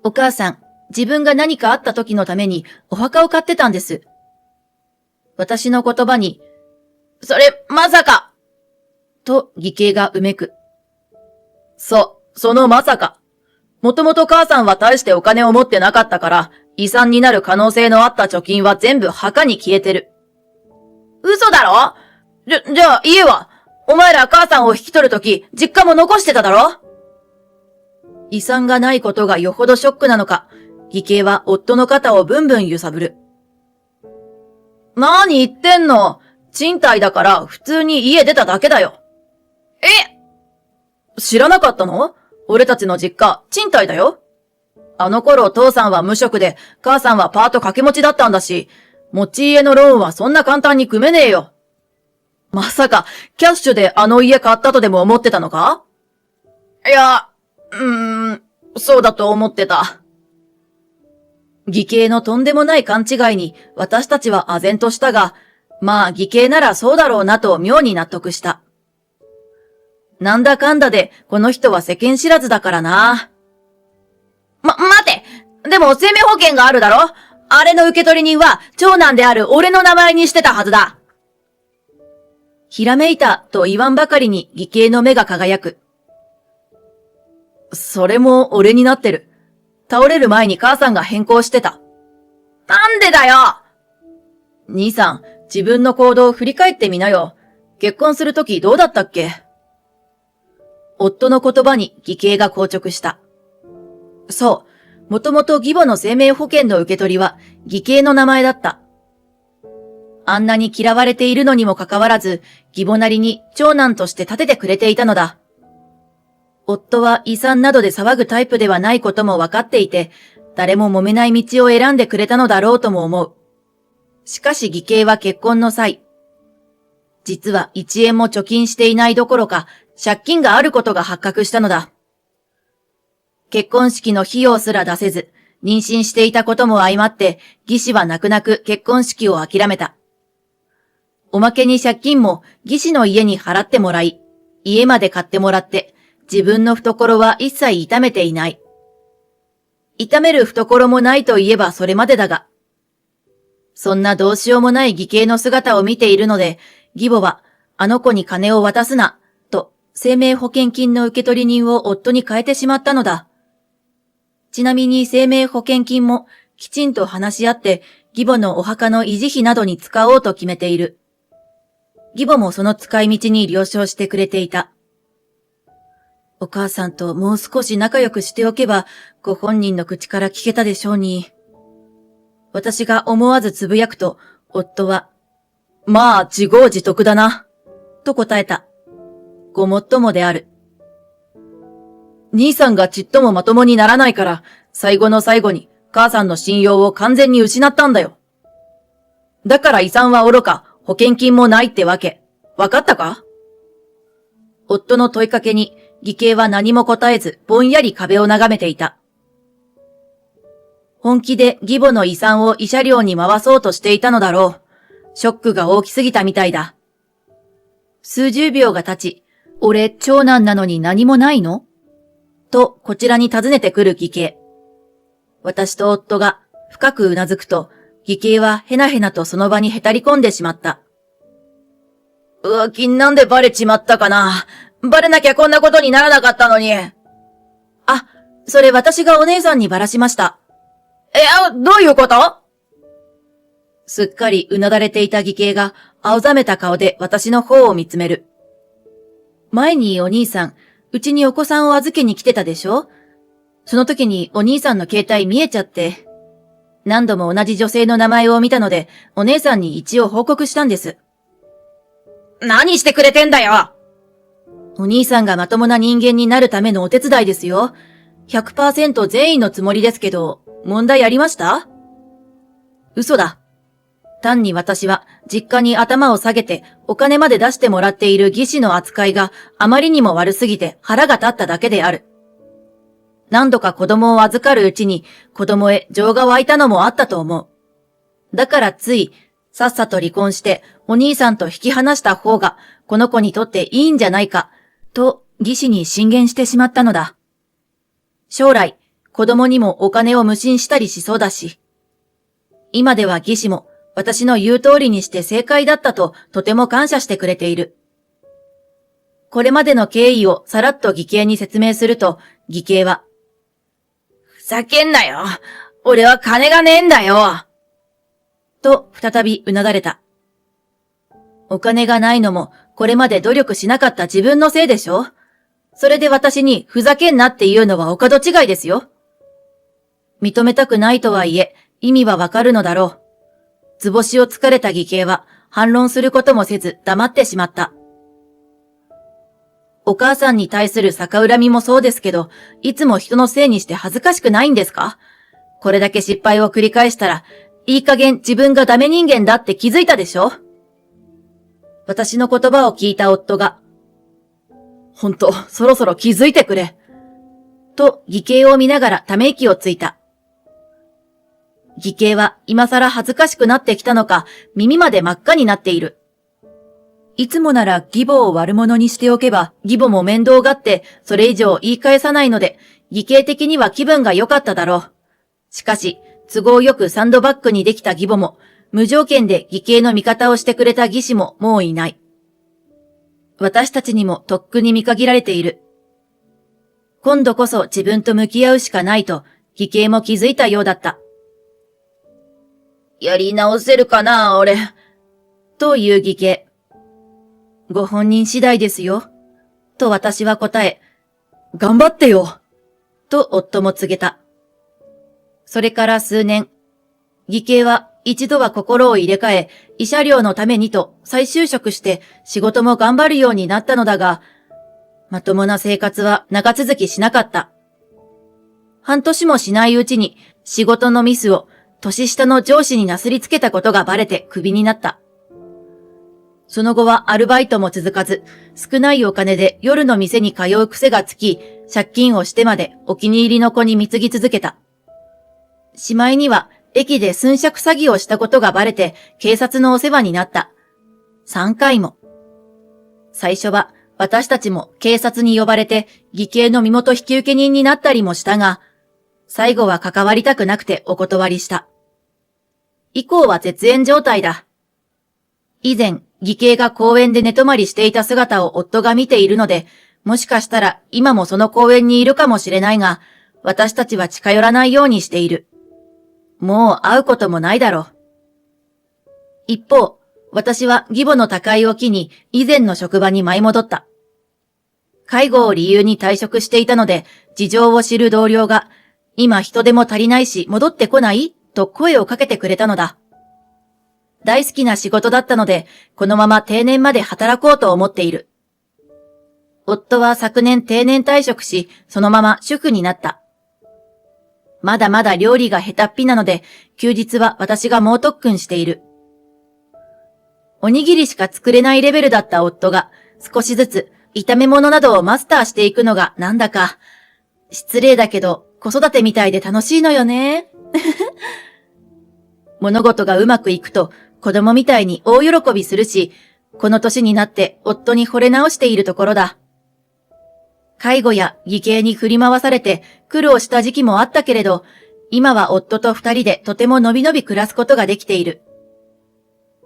お母さん、自分が何かあった時のためにお墓を買ってたんです。私の言葉に、それ、まさかと義兄がうめく。そのまさか。もともと母さんは大してお金を持ってなかったから、遺産になる可能性のあった貯金は全部墓に消えてる。嘘だろ？じゃあ家は？お前ら母さんを引き取るとき、実家も残してただろ？遺産がないことがよほどショックなのか、義兄は夫の肩をブンブン揺さぶる。何言ってんの？賃貸だから普通に家出ただけだよ。知らなかったの？俺たちの実家、賃貸だよ。あの頃父さんは無職で、母さんはパート掛け持ちだったんだし、持ち家のローンはそんな簡単に組めねえよ。まさか、キャッシュであの家買ったとでも思ってたのか？いや、そうだと思ってた。義兄のとんでもない勘違いに私たちは唖然としたが、まあ義兄ならそうだろうなと妙に納得した。なんだかんだでこの人は世間知らずだからな。待て！でも生命保険があるだろ？あれの受取人は長男である俺の名前にしてたはずだ。ひらめいたと言わんばかりに義兄の目が輝く。それも俺になってる。倒れる前に母さんが変更してた。なんでだよ！兄さん、自分の行動を振り返ってみなよ。結婚するときどうだったっけ？夫の言葉に義兄が硬直した。そう、もともと義母の生命保険の受け取りは義兄の名前だった。あんなに嫌われているのにもかかわらず、義母なりに長男として立ててくれていたのだ。夫は遺産などで騒ぐタイプではないことも分かっていて、誰も揉めない道を選んでくれたのだろうとも思う。しかし義兄は結婚の際、実は1円も貯金していないどころか、借金があることが発覚したのだ。結婚式の費用すら出せず、妊娠していたことも相まって、義士は泣く泣く結婚式を諦めた。おまけに借金も義士の家に払ってもらい、家まで買ってもらって、自分の懐は一切痛めていない。痛める懐もないと言えばそれまでだが、そんなどうしようもない義兄の姿を見ているので、義母は、あの子に金を渡すな、と生命保険金の受取人を夫に変えてしまったのだ。ちなみに生命保険金もきちんと話し合って義母のお墓の維持費などに使おうと決めている。義母もその使い道に了承してくれていた。お母さんともう少し仲良くしておけばご本人の口から聞けたでしょうに。私が思わずつぶやくと夫は、まあ自業自得だな、と答えた。ごもっともである。兄さんがちっともまともにならないから、最後の最後に母さんの信用を完全に失ったんだよ。だから遺産は愚か、保険金もないってわけ。わかったか？夫の問いかけに、義兄は何も答えず、ぼんやり壁を眺めていた。本気で義母の遺産を慰謝料に回そうとしていたのだろう。ショックが大きすぎたみたいだ。数十秒が経ち、俺長男なのに何もないの？とこちらに尋ねてくる義兄。私と夫が深くうなずくと、義兄はへなへなとその場にへたり込んでしまった。浮気なんでバレちまったかな。バレなきゃこんなことにならなかったのに。あ、それ私がお姉さんにばらしました。どういうこと？すっかりうなだれていた義兄が青ざめた顔で私の方を見つめる。前にお兄さん、うちにお子さんを預けに来てたでしょ？その時にお兄さんの携帯見えちゃって、何度も同じ女性の名前を見たので、お姉さんに一応報告したんです。何してくれてんだよ！お兄さんがまともな人間になるためのお手伝いですよ。100% 善意のつもりですけど、問題ありました？嘘だ。単に私は実家に頭を下げてお金まで出してもらっている義士の扱いがあまりにも悪すぎて腹が立っただけである。何度か子供を預かるうちに子供へ情が湧いたのもあったと思う。だからついさっさと離婚してお兄さんと引き離した方がこの子にとっていいんじゃないかと義士に進言してしまったのだ。将来子供にもお金を無心したりしそうだし。今では義士も私の言う通りにして正解だったととても感謝してくれている。これまでの経緯をさらっと義兄に説明すると、義兄は、ふざけんなよ。俺は金がねえんだよ。と再びうなだれた。お金がないのもこれまで努力しなかった自分のせいでしょ？それで私にふざけんなっていうのはお門違いですよ。認めたくないとはいえ、意味はわかるのだろう。図星をつかれた義兄は反論することもせず黙ってしまった。お母さんに対する逆恨みもそうですけど、いつも人のせいにして恥ずかしくないんですか？これだけ失敗を繰り返したら、いい加減自分がダメ人間だって気づいたでしょ？私の言葉を聞いた夫が、ほんと、そろそろ気づいてくれ。と義兄を見ながらため息をついた。義兄は今更恥ずかしくなってきたのか、耳まで真っ赤になっている。いつもなら義母を悪者にしておけば、義母も面倒がってそれ以上言い返さないので、義兄的には気分が良かっただろう。しかし、都合よくサンドバッグにできた義母も、無条件で義兄の味方をしてくれた義士ももういない。私たちにもとっくに見限られている。今度こそ自分と向き合うしかないと、義兄も気づいたようだった。やり直せるかな、俺。という義兄。ご本人次第ですよ。と私は答え、頑張ってよ。と夫も告げた。それから数年、義兄は一度は心を入れ替え、慰謝料のためにと再就職して仕事も頑張るようになったのだが、まともな生活は長続きしなかった。半年もしないうちに仕事のミスを年下の上司になすりつけたことがバレてクビになった。その後はアルバイトも続かず、少ないお金で夜の店に通う癖がつき、借金をしてまでお気に入りの子に貢ぎ続けた。しまいには駅で寸借詐欺をしたことがバレて警察のお世話になった。3回も。最初は私たちも警察に呼ばれて偽計の身元引受人になったりもしたが、最後は関わりたくなくてお断りした。以降は絶縁状態だ。以前、偽計が公園で寝泊まりしていた姿を夫が見ているので、もしかしたら今もその公園にいるかもしれないが、私たちは近寄らないようにしている。もう会うこともないだろう。一方、私は義母の他界を機に以前の職場に舞い戻った。介護を理由に退職していたので、事情を知る同僚が、今人手も足りないし戻ってこない?と声をかけてくれたのだ。大好きな仕事だったので、このまま定年まで働こうと思っている。夫は昨年定年退職し、そのまま主婦になった。まだまだ料理が下手っぴなので、休日は私が猛特訓している。おにぎりしか作れないレベルだった夫が、少しずつ炒め物などをマスターしていくのがなんだか、失礼だけど子育てみたいで楽しいのよね。物事がうまくいくと子供みたいに大喜びするし、この年になって夫に惚れ直しているところだ。介護や義兄に振り回されて苦労した時期もあったけれど、今は夫と2人でとてものびのび暮らすことができている。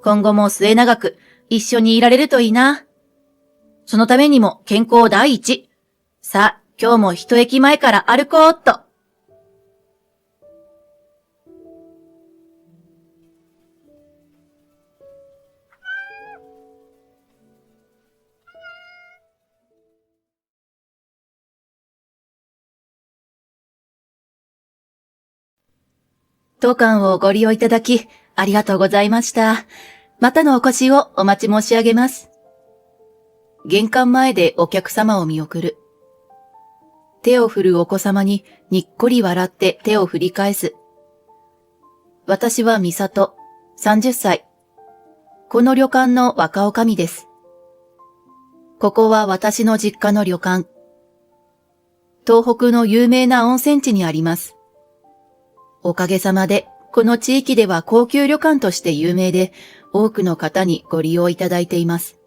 今後も末永く一緒にいられるといいな。そのためにも健康第一。さあ、今日も一駅前から歩こうっと。当館をご利用いただき、ありがとうございました。またのお越しをお待ち申し上げます。玄関前でお客様を見送る。手を振るお子様ににっこり笑って手を振り返す。私は美里、30歳。この旅館の若女将です。ここは私の実家の旅館。東北の有名な温泉地にあります。おかげさまで、この地域では高級旅館として有名で、多くの方にご利用いただいています。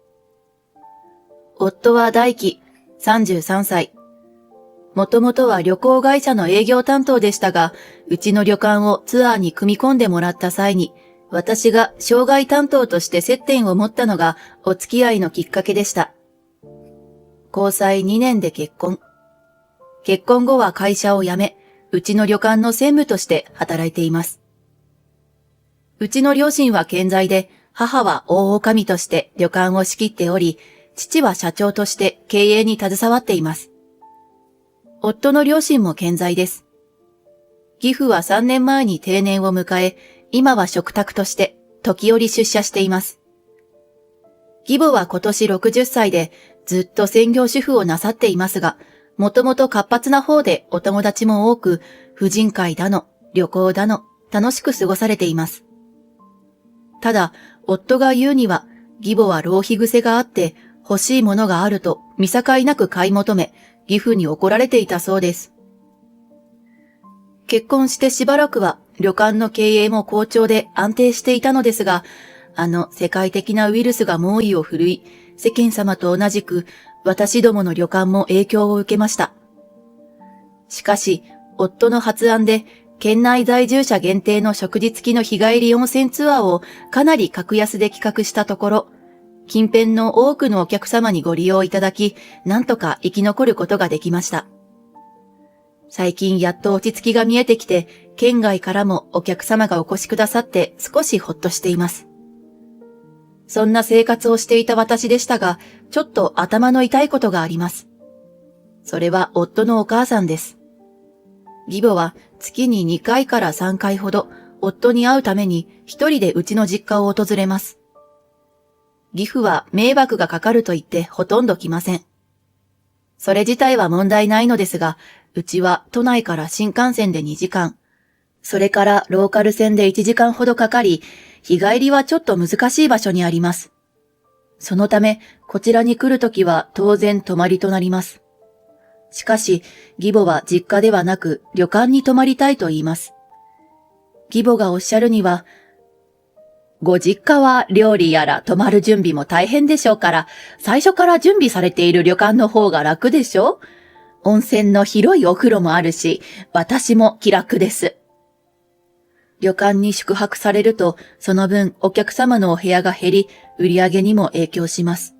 夫は大輝、33歳。もともとは旅行会社の営業担当でしたが、うちの旅館をツアーに組み込んでもらった際に、私が障害担当として接点を持ったのがお付き合いのきっかけでした。交際2年で結婚。結婚後は会社を辞め、うちの旅館の専務として働いています。うちの両親は健在で、母は大女将として旅館を仕切っており、父は社長として経営に携わっています。夫の両親も健在です。義父は3年前に定年を迎え、今は嘱託として時折出社しています。義母は今年60歳でずっと専業主婦をなさっていますが、もともと活発な方でお友達も多く、婦人会だの、旅行だの、楽しく過ごされています。ただ、夫が言うには、義母は浪費癖があって、欲しいものがあると見境なく買い求め、義父に怒られていたそうです。結婚してしばらくは旅館の経営も好調で安定していたのですが、世界的なウイルスが猛威を振るい、世間様と同じく私どもの旅館も影響を受けました。しかし、夫の発案で、県内在住者限定の食事付きの日帰り温泉ツアーをかなり格安で企画したところ、近辺の多くのお客様にご利用いただき、なんとか生き残ることができました。最近やっと落ち着きが見えてきて、県外からもお客様がお越しくださって少しほっとしています。そんな生活をしていた私でしたが、ちょっと頭の痛いことがあります。それは夫のお母さんです。義母は月に2回から3回ほど夫に会うために一人でうちの実家を訪れます。義父は迷惑がかかると言ってほとんど来ません。それ自体は問題ないのですが、うちは都内から新幹線で2時間、それからローカル線で1時間ほどかかり、日帰りはちょっと難しい場所にあります。そのため、こちらに来るときは当然泊まりとなります。しかし、義母は実家ではなく旅館に泊まりたいと言います。義母がおっしゃるには、ご実家は料理やら泊まる準備も大変でしょうから、最初から準備されている旅館の方が楽でしょ？温泉の広いお風呂もあるし、私も気楽です。旅館に宿泊されると、その分お客様のお部屋が減り、売り上げにも影響します。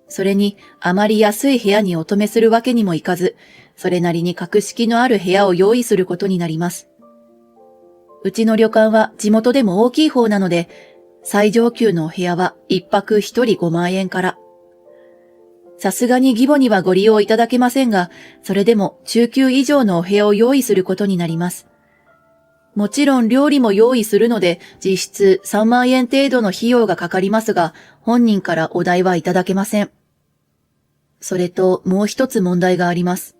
それに、あまり安い部屋にお泊めするわけにもいかず、それなりに格式のある部屋を用意することになります。うちの旅館は地元でも大きい方なので、最上級のお部屋は一泊一人5万円から。さすがに義母にはご利用いただけませんが、それでも中級以上のお部屋を用意することになります。もちろん料理も用意するので、実質3万円程度の費用がかかりますが、本人からお代はいただけません。それともう一つ問題があります。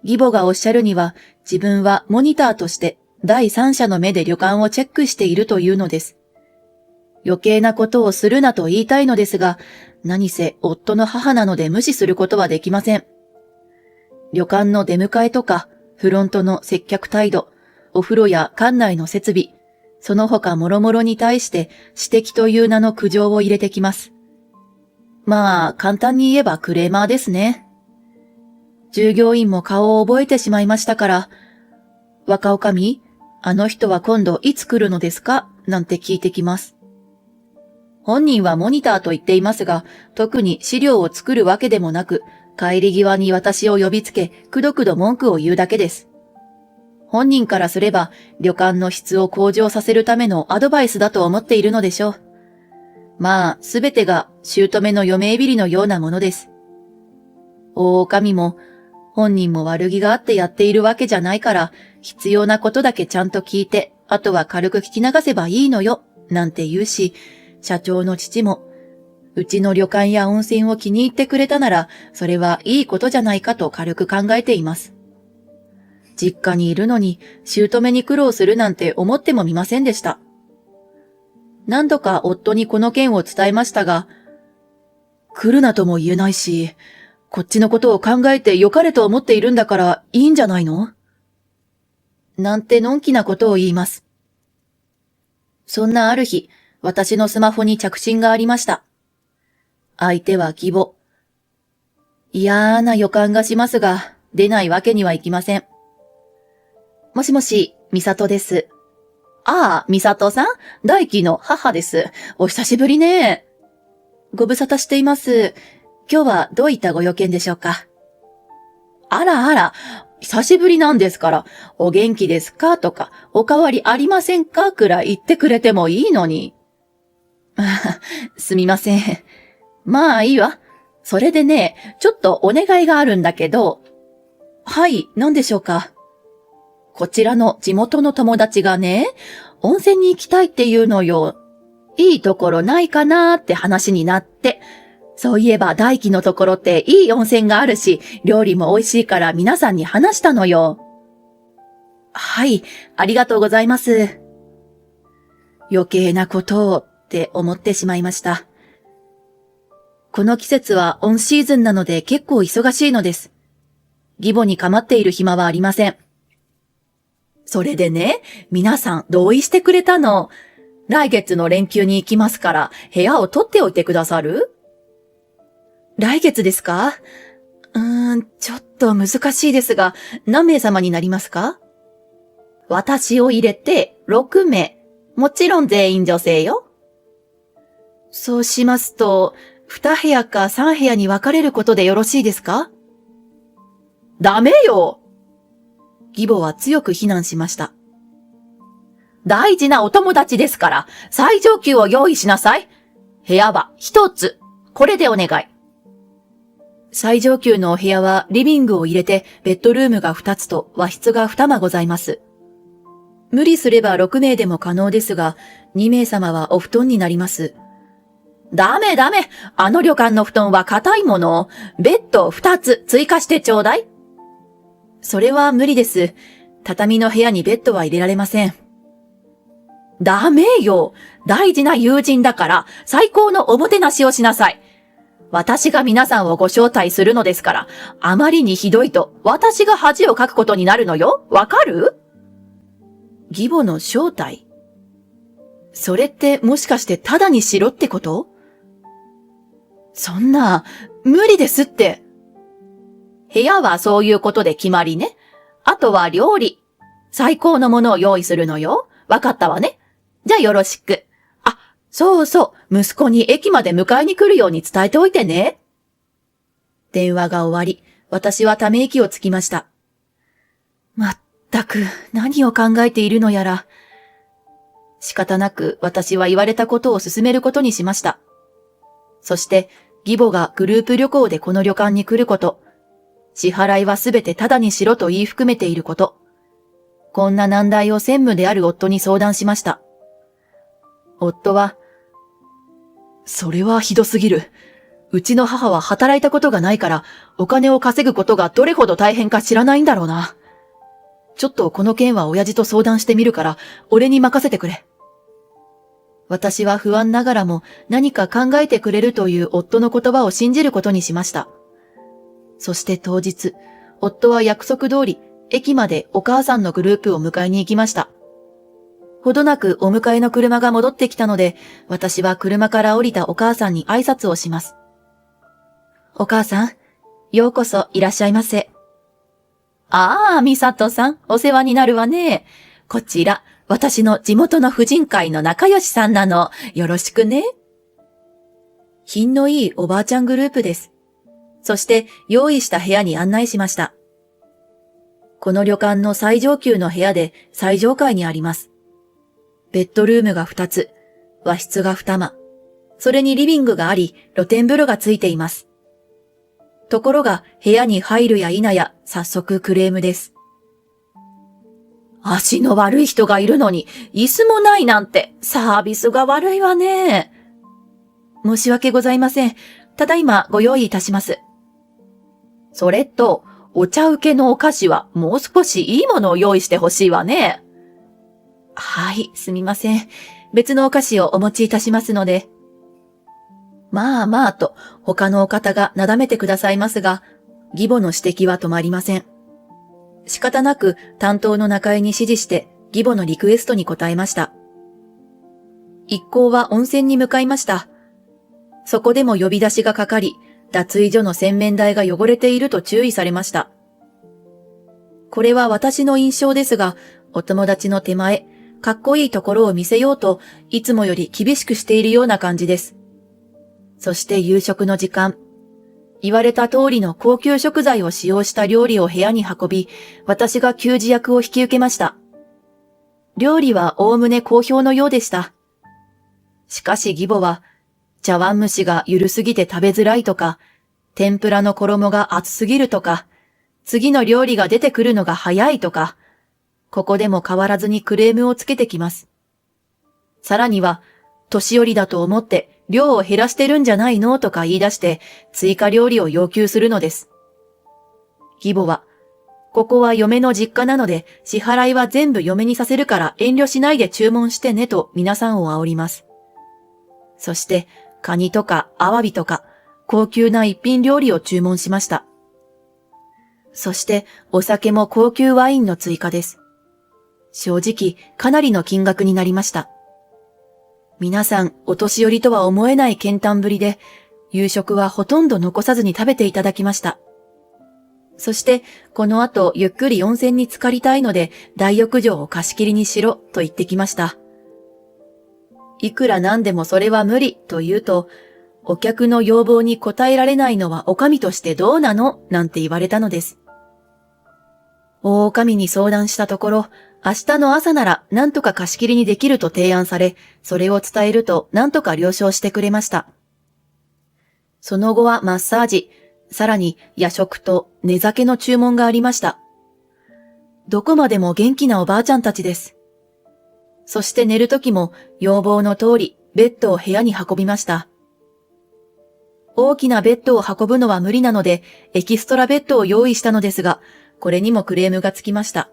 義母がおっしゃるには、自分はモニターとして第三者の目で旅館をチェックしているというのです。余計なことをするなと言いたいのですが、何せ夫の母なので無視することはできません。旅館の出迎えとか、フロントの接客態度、お風呂や館内の設備、その他諸々に対して指摘という名の苦情を入れてきます。まあ、簡単に言えばクレーマーですね。従業員も顔を覚えてしまいましたから、若女将、あの人は今度いつ来るのですかなんて聞いてきます。本人はモニターと言っていますが、特に資料を作るわけでもなく、帰り際に私を呼びつけ、くどくど文句を言うだけです。本人からすれば、旅館の質を向上させるためのアドバイスだと思っているのでしょう。まあ、すべてが姑の嫁いびりのようなものです。大女将も、本人も悪気があってやっているわけじゃないから、必要なことだけちゃんと聞いて、あとは軽く聞き流せばいいのよ、なんて言うし、社長の父も、うちの旅館や温泉を気に入ってくれたなら、それはいいことじゃないかと軽く考えています。実家にいるのに、姑に苦労するなんて思ってもみませんでした。何度か夫にこの件を伝えましたが、来るなとも言えないし、こっちのことを考えて良かれと思っているんだからいいんじゃないの？なんてのんきなことを言います。そんなある日、私のスマホに着信がありました。相手は義母。嫌な予感がしますが、出ないわけにはいきません。もしもし、美里です。ああ、美里さん？大輝の母です。お久しぶりね。ご無沙汰しています。今日はどういったご用件でしょうか？あらあら、久しぶりなんですから、お元気ですかとか、おかわりありませんかくらい言ってくれてもいいのに。すみません。まあいいわ。それでね、ちょっとお願いがあるんだけど。はい、何でしょうか？こちらの地元の友達がね、温泉に行きたいっていうのよ。いいところないかなーって話になって。そういえば大輝のところっていい温泉があるし、料理も美味しいから皆さんに話したのよ。はい、ありがとうございます。余計なことをって思ってしまいました。この季節はオンシーズンなので結構忙しいのです。義母に構っている暇はありません。それでね、皆さん同意してくれたの。来月の連休に行きますから、部屋を取っておいてくださる？来月ですか？ちょっと難しいですが、何名様になりますか？私を入れて6名。もちろん全員女性よ。そうしますと、2部屋か3部屋に分かれることでよろしいですか？ダメよ！義母は強く非難しました。大事なお友達ですから、最上級を用意しなさい。部屋は1つ。これでお願い。最上級のお部屋はリビングを入れてベッドルームが2つと和室が2間ございます。無理すれば6名でも可能ですが、2名様はお布団になります。ダメ。あの旅館の布団は硬いもの。ベッド2つ追加してちょうだい。それは無理です。畳の部屋にベッドは入れられません。ダメよ。大事な友人だから最高のおもてなしをしなさい。私が皆さんをご招待するのですから、あまりにひどいと私が恥をかくことになるのよ。わかる？義母の招待？それってもしかしてただにしろってこと？そんな、無理ですって。部屋はそういうことで決まりね。あとは料理。最高のものを用意するのよ。わかったわね。じゃあよろしく。あ、そうそう。息子に駅まで迎えに来るように伝えておいてね。電話が終わり、私はため息をつきました。まったく、何を考えているのやら。仕方なく私は言われたことを進めることにしました。そして、義母がグループ旅行でこの旅館に来ること、支払いはすべてタダにしろと言い含めていること、こんな難題を専務である夫に相談しました。夫は、それはひどすぎる。うちの母は働いたことがないから、お金を稼ぐことがどれほど大変か知らないんだろうな。ちょっとこの件は親父と相談してみるから、俺に任せてくれ。私は不安ながらも何か考えてくれるという夫の言葉を信じることにしました。そして当日、夫は約束通り、駅までお母さんのグループを迎えに行きました。ほどなくお迎えの車が戻ってきたので、私は車から降りたお母さんに挨拶をします。お母さん、ようこそいらっしゃいませ。ああ、美里さん、お世話になるわね。こちら、私の地元の婦人会の仲良しさんなの。よろしくね。品のいいおばあちゃんグループです。そして用意した部屋に案内しました。この旅館の最上級の部屋で最上階にあります。ベッドルームが2つ、和室が2間、それにリビングがあり、露天風呂がついています。ところが部屋に入るや否や早速クレームです。足の悪い人がいるのに椅子もないなんてサービスが悪いわね。申し訳ございません。ただいまご用意いたします。それと、お茶受けのお菓子はもう少しいいものを用意してほしいわね。はい、すみません。別のお菓子をお持ちいたしますので。まあまあと他のお方がなだめてくださいますが、義母の指摘は止まりません。仕方なく担当の中井に指示して義母のリクエストに応えました。一行は温泉に向かいました。そこでも呼び出しがかかり、脱衣所の洗面台が汚れていると注意されました。これは私の印象ですが、お友達の手前、かっこいいところを見せようといつもより厳しくしているような感じです。そして夕食の時間。言われた通りの高級食材を使用した料理を部屋に運び、私が給仕役を引き受けました。料理はおおむね好評のようでした。しかし義母は、茶碗蒸しがゆるすぎて食べづらいとか、天ぷらの衣が厚すぎるとか、次の料理が出てくるのが早いとか、ここでも変わらずにクレームをつけてきます。さらには、年寄りだと思って量を減らしてるんじゃないのとか言い出して追加料理を要求するのです。義母は、ここは嫁の実家なので支払いは全部嫁にさせるから遠慮しないで注文してねと皆さんを煽ります。そして、カニとかアワビとか高級な一品料理を注文しました。そしてお酒も高級ワインの追加です。正直かなりの金額になりました。皆さんお年寄りとは思えない健談ぶりで、夕食はほとんど残さずに食べていただきました。そしてこの後ゆっくり温泉に浸かりたいので大浴場を貸し切りにしろと言ってきました。いくらなんでもそれは無理と言うと、お客の要望に応えられないのはお上としてどうなのなんて言われたのです。大女将に相談したところ、明日の朝なら何とか貸し切りにできると提案され、それを伝えると何とか了承してくれました。その後はマッサージ、さらに夜食と寝酒の注文がありました。どこまでも元気なおばあちゃんたちです。そして寝るときも要望の通りベッドを部屋に運びました。大きなベッドを運ぶのは無理なので、エキストラベッドを用意したのですが、これにもクレームがつきました。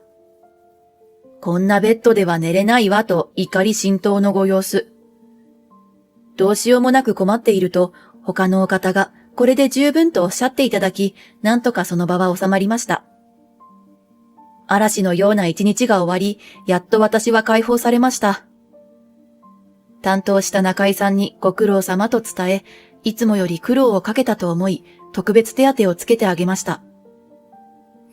こんなベッドでは寝れないわと怒り心頭のご様子。どうしようもなく困っていると、他のお方がこれで十分とおっしゃっていただき、なんとかその場は収まりました。嵐のような一日が終わり、やっと私は解放されました。担当した中井さんにご苦労様と伝え、いつもより苦労をかけたと思い、特別手当をつけてあげました。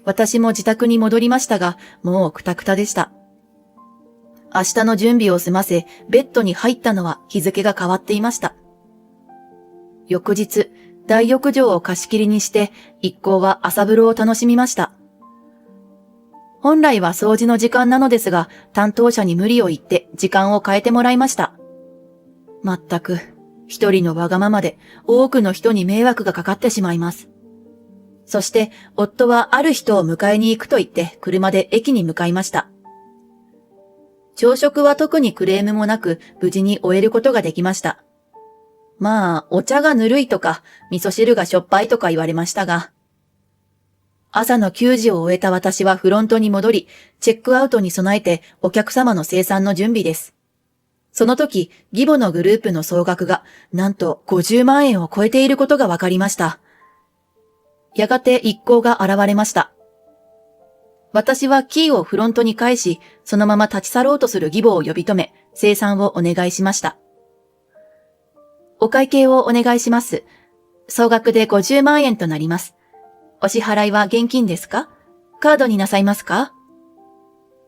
私も自宅に戻りましたが、もうくたくたでした。明日の準備を済ませ、ベッドに入ったのは日付が変わっていました。翌日、大浴場を貸し切りにして、一行は朝風呂を楽しみました。本来は掃除の時間なのですが、担当者に無理を言って時間を変えてもらいました。まったく、一人のわがままで多くの人に迷惑がかかってしまいます。そして、夫はある人を迎えに行くと言って車で駅に向かいました。朝食は特にクレームもなく無事に終えることができました。まあ、お茶がぬるいとか、味噌汁がしょっぱいとか言われましたが、朝の給仕を終えた私はフロントに戻り、チェックアウトに備えてお客様の精算の準備です。その時、義母のグループの総額が、なんと50万円を超えていることが分かりました。やがて一行が現れました。私はキーをフロントに返し、そのまま立ち去ろうとする義母を呼び止め、精算をお願いしました。お会計をお願いします。総額で50万円となります。お支払いは現金ですか？カードになさいますか？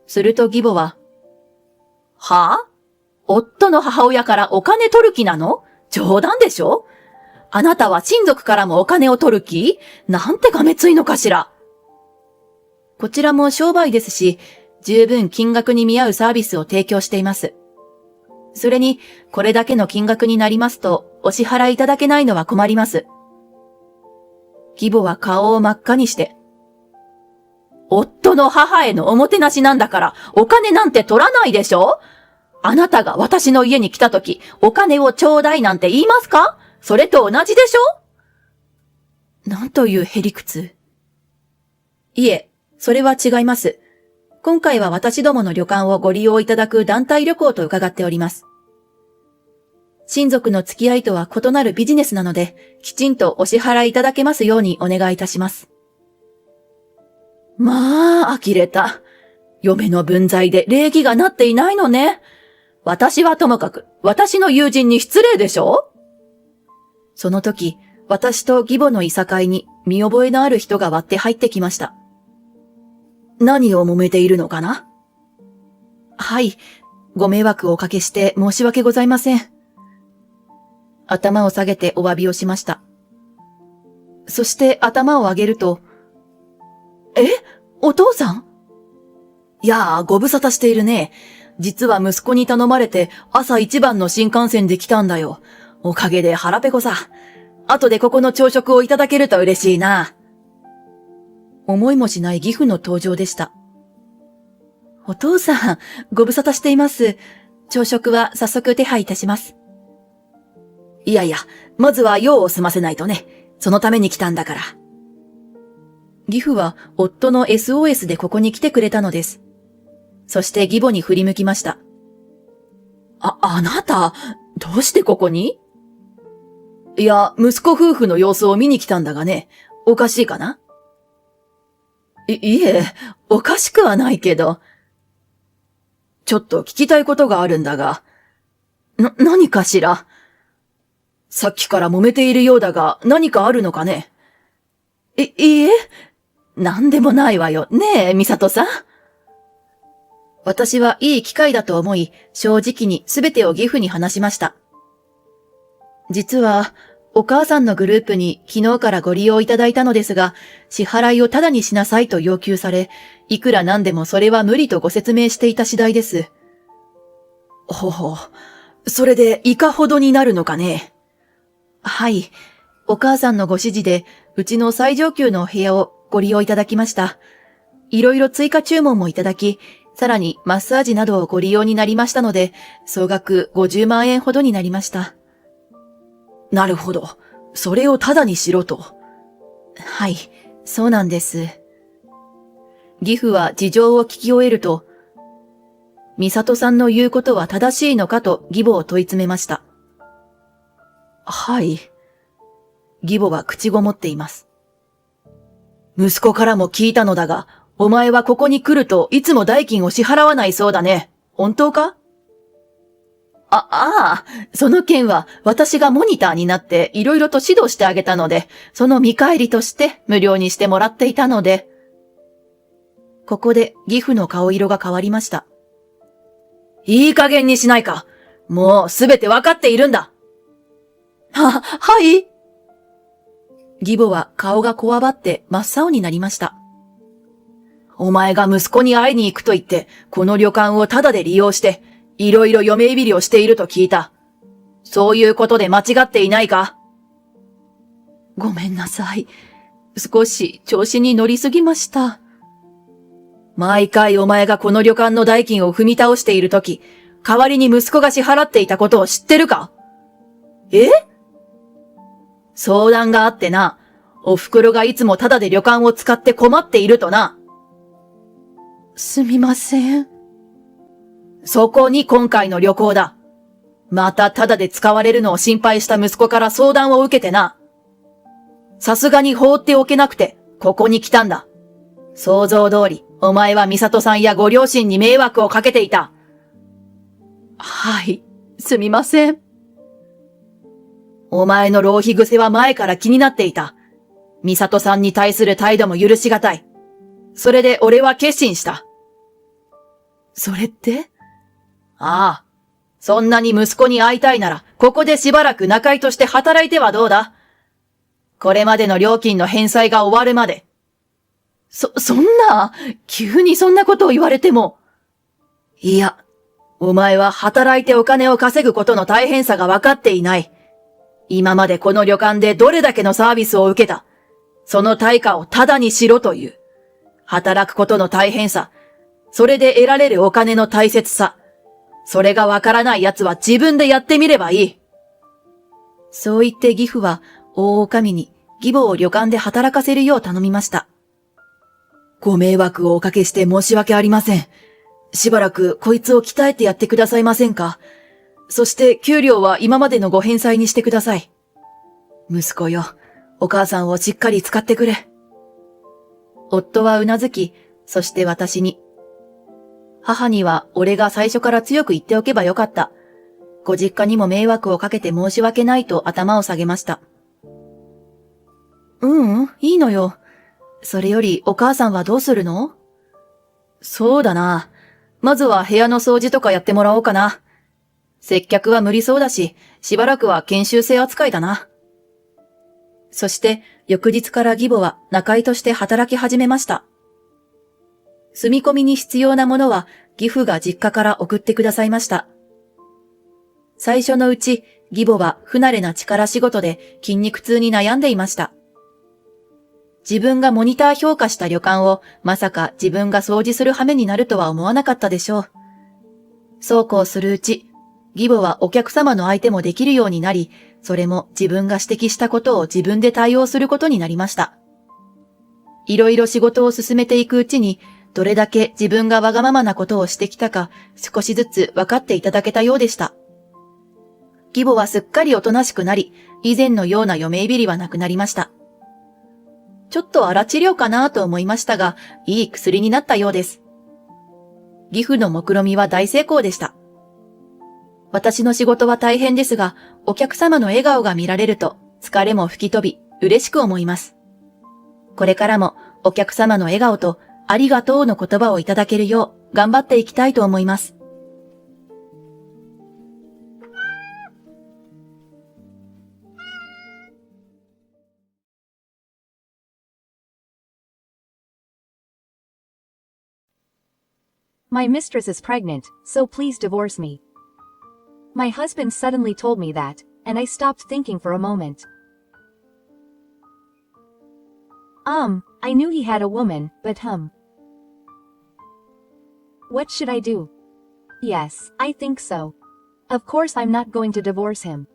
すると義母は、はぁ？夫の母親からお金取る気なの？冗談でしょ？あなたは親族からもお金を取る気？なんてがめついのかしら。こちらも商売ですし、十分金額に見合うサービスを提供しています。それに、これだけの金額になりますと、お支払いいただけないのは困ります。義母は顔を真っ赤にして、夫の母へのおもてなしなんだから、お金なんて取らないでしょ？あなたが私の家に来たとき、お金をちょうだいなんて言いますか？それと同じでしょ？なんというへりくつ。いえ、それは違います。今回は私どもの旅館をご利用いただく団体旅行と伺っております。親族の付き合いとは異なるビジネスなので、きちんとお支払いいただけますようにお願いいたします。まあ、呆れた。嫁の分際で礼儀がなっていないのね。私はともかく、私の友人に失礼でしょ？その時、私と義母のいさかいに見覚えのある人が割って入ってきました。何を揉めているのかな？はい、ご迷惑をおかけして申し訳ございません。頭を下げてお詫びをしました。そして頭を上げると、お父さん？いやあ、ご無沙汰しているね。実は息子に頼まれて朝一番の新幹線で来たんだよ。おかげで腹ペコさ。後でここの朝食をいただけると嬉しいな。思いもしない義父の登場でした。お父さん、ご無沙汰しています。朝食は早速手配いたします。いやいや、まずは用を済ませないとね。そのために来たんだから。義父は夫の SOS でここに来てくれたのです。そして義母に振り向きました。あなた、どうしてここに？いや、息子夫婦の様子を見に来たんだがね、おかしいかな？いえ、おかしくはないけど。ちょっと聞きたいことがあるんだが。何かしら？さっきから揉めているようだが、何かあるのかね？いいえ、なんでもないわよ。ねえ、美里さん。私はいい機会だと思い、正直にすべてを義父に話しました。実は、お母さんのグループに昨日からご利用いただいたのですが、支払いをタダにしなさいと要求され、いくらなんでもそれは無理とご説明していた次第です。ほう、それでいかほどになるのかね。はい、お母さんのご指示で、うちの最上級のお部屋をご利用いただきました。いろいろ追加注文もいただき、さらにマッサージなどをご利用になりましたので、総額50万円ほどになりました。なるほど。それをタダにしろと。はい、そうなんです。義父は事情を聞き終えると、美里さんの言うことは正しいのかと義母を問い詰めました。はい。義母は口ごもっています。息子からも聞いたのだが、お前はここに来るといつも代金を支払わないそうだね。本当か？その件は私がモニターになっていろいろと指導してあげたので、その見返りとして無料にしてもらっていたので。ここで義父の顔色が変わりました。いい加減にしないか。もうすべてわかっているんだ。はい。義母は顔がこわばって真っ青になりました。お前が息子に会いに行くと言って、この旅館をタダで利用して、いろいろ嫁いびりをしていると聞いた。そういうことで間違っていないか？ごめんなさい。少し調子に乗りすぎました。毎回お前がこの旅館の代金を踏み倒しているとき、代わりに息子が支払っていたことを知ってるか？相談があってな、お袋がいつもタダで旅館を使って困っているとな。すみません。そこに今回の旅行だ。またタダで使われるのを心配した息子から相談を受けてな。さすがに放っておけなくて、ここに来たんだ。想像通り、お前は美里さんやご両親に迷惑をかけていた。はい、すみません。お前の浪費癖は前から気になっていた。美里さんに対する態度も許しがたい。それで俺は決心した。それって？ああ。そんなに息子に会いたいなら、ここでしばらく仲居として働いてはどうだ？これまでの料金の返済が終わるまで。そんな、急にそんなことを言われても。いや、お前は働いてお金を稼ぐことの大変さが分かっていない。今までこの旅館でどれだけのサービスを受けた。その対価をタダにしろという。働くことの大変さ。それで得られるお金の大切さ。それがわからない奴は自分でやってみればいい。そう言って義父は大女将に義母を旅館で働かせるよう頼みました。ご迷惑をおかけして申し訳ありません。しばらくこいつを鍛えてやってくださいませんか？そして給料は今までのご返済にしてください。息子よ、お母さんをしっかり使ってくれ。夫はうなずき、そして私に。母には俺が最初から強く言っておけばよかった。ご実家にも迷惑をかけて申し訳ないと頭を下げました。いいのよ。それよりお母さんはどうするの？そうだな。まずは部屋の掃除とかやってもらおうかな。接客は無理そうだし、しばらくは研修生扱いだな。そして翌日から義母は仲居として働き始めました。住み込みに必要なものは義父が実家から送ってくださいました。最初のうち義母は不慣れな力仕事で筋肉痛に悩んでいました。自分がモニター評価した旅館をまさか自分が掃除する羽目になるとは思わなかったでしょう。そうこうするうち、義母はお客様の相手もできるようになり、それも自分が指摘したことを自分で対応することになりました。いろいろ仕事を進めていくうちに、どれだけ自分がわがままなことをしてきたか少しずつ分かっていただけたようでした。義母はすっかりおとなしくなり、以前のような嫁いびりはなくなりました。ちょっと荒治療かなと思いましたが、いい薬になったようです。義父の目論見は大成功でした。私の仕事は大変ですが、お客様の笑顔が見られると疲れも吹き飛び、嬉しく思います。これからもお客様の笑顔とありがとうの言葉をいただけるよう頑張っていきたいと思います。My mistress is pregnant, so please divorce me. My husband suddenly told me that, and I stopped thinking for a moment. I knew he had a woman, but What should I do? Yes, I think so. Of course I'm not going to divorce him.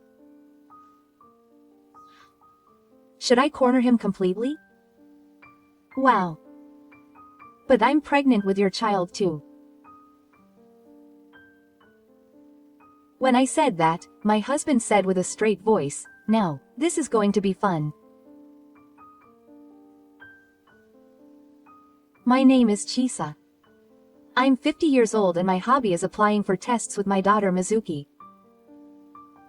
Should I corner him completely? Wow. But I'm pregnant with your child too. When I said that, my husband said with a straight voice, "Now, this is going to be fun. My name is Chisa. I'm 50 years old and my hobby is applying for tests with my daughter Mizuki.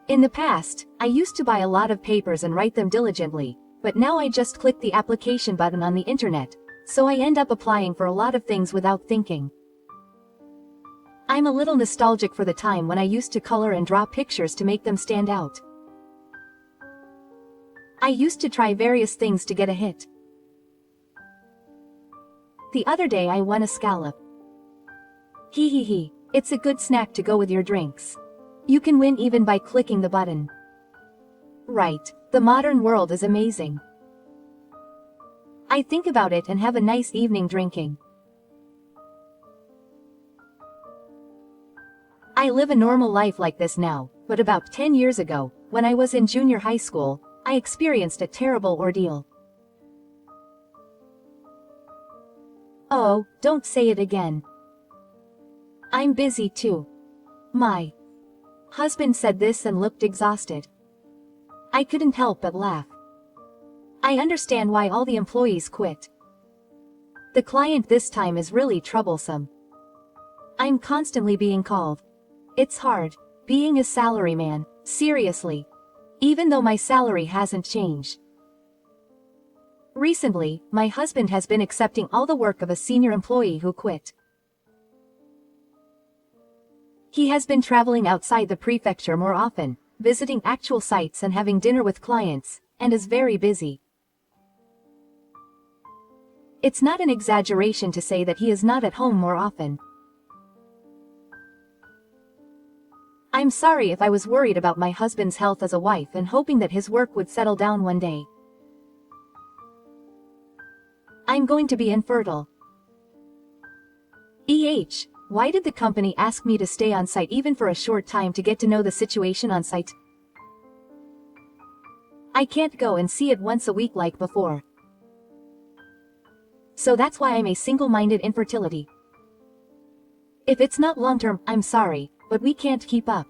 In the past, I used to buy a lot of papers and write them diligently, but now I just click the application button on the internet, so I end up applying for a lot of things without thinking. I'm a little nostalgic for the time when I used to color and draw pictures to make them stand out. I used to try various things to get a hit. The other day I won a scallop. Hee hee hee, it's a good snack to go with your drinks. You can win even by clicking the button. Right, the modern world is amazing. I think about it and have a nice evening drinking. I live a normal life like this now, but about 10 years ago, when I was in junior high school, I experienced a terrible ordeal. Oh, don't say it again. I'm busy too. My husband said this and looked exhausted. I couldn't help but laugh. I understand why all the employees quit. The client this time is really troublesome. I'm constantly being called. It's hard, being a salaryman, seriously. Even though my salary hasn't changed. Recently, my husband has been accepting all the work of a senior employee who quit. He has been traveling outside the prefecture more often, visiting actual sites and having dinner with clients, and is very busy. It's not an exaggeration to say that he is not at home more often. I'm sorry if I was worried about my husband's health as a wife and hoping that his work would settle down one day. I'm going to be infertile. Why did the company ask me to stay on site even for a short time to get to know the situation on site? I can't go and see it once a week like before. So that's why I'm a single-minded infertility. If it's not long-term, I'm sorry, but we can't keep up.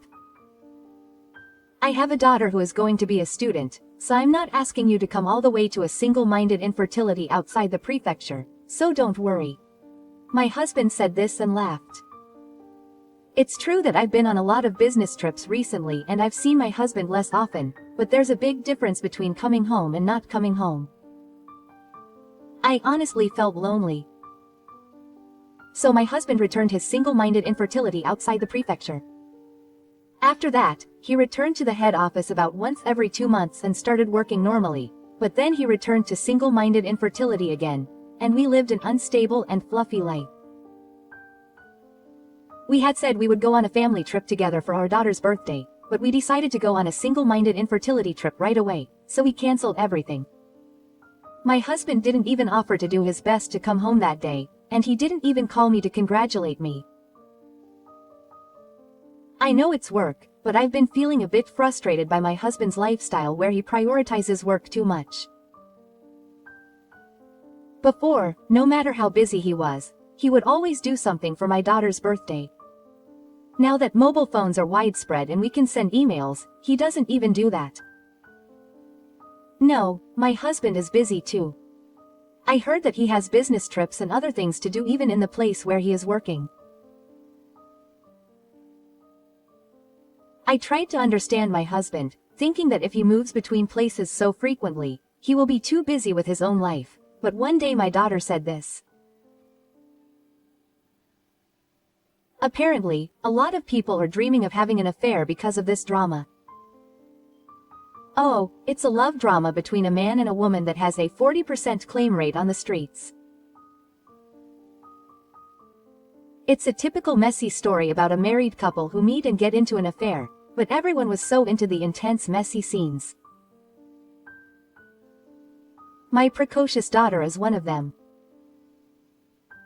I have a daughter who is going to be a student, so I'm not asking you to come all the way to a single-minded infertility outside the prefecture, so don't worry. My husband said this and laughed. It's true that I've been on a lot of business trips recently and I've seen my husband less often, but there's a big difference between coming home and not coming home. I honestly felt lonely. So my husband returned his single-minded infertility outside the prefecture. After that, he returned to the head office about once every 2 months and started working normally, but then he returned to single-minded infertility again, and we lived an unstable and fluffy life. We had said we would go on a family trip together for our daughter's birthday, but we decided to go on a single-minded infertility trip right away, so we canceled everything. My husband didn't even offer to do his best to come home that day, and he didn't even call me to congratulate me. I know it's work, but I've been feeling a bit frustrated by my husband's lifestyle where he prioritizes work too much. Before, no matter how busy he was, he would always do something for my daughter's birthday. Now that mobile phones are widespread and we can send emails, he doesn't even do that. No, my husband is busy too. I heard that he has business trips and other things to do even in the place where he is working. I tried to understand my husband, thinking that if he moves between places so frequently, he will be too busy with his own life, but one day my daughter said this. Apparently, a lot of people are dreaming of having an affair because of this drama. Oh, it's a love drama between a man and a woman that has a 40% claim rate on the streets. It's a typical messy story about a married couple who meet and get into an affair, but everyone was so into the intense messy scenes. My precocious daughter is one of them.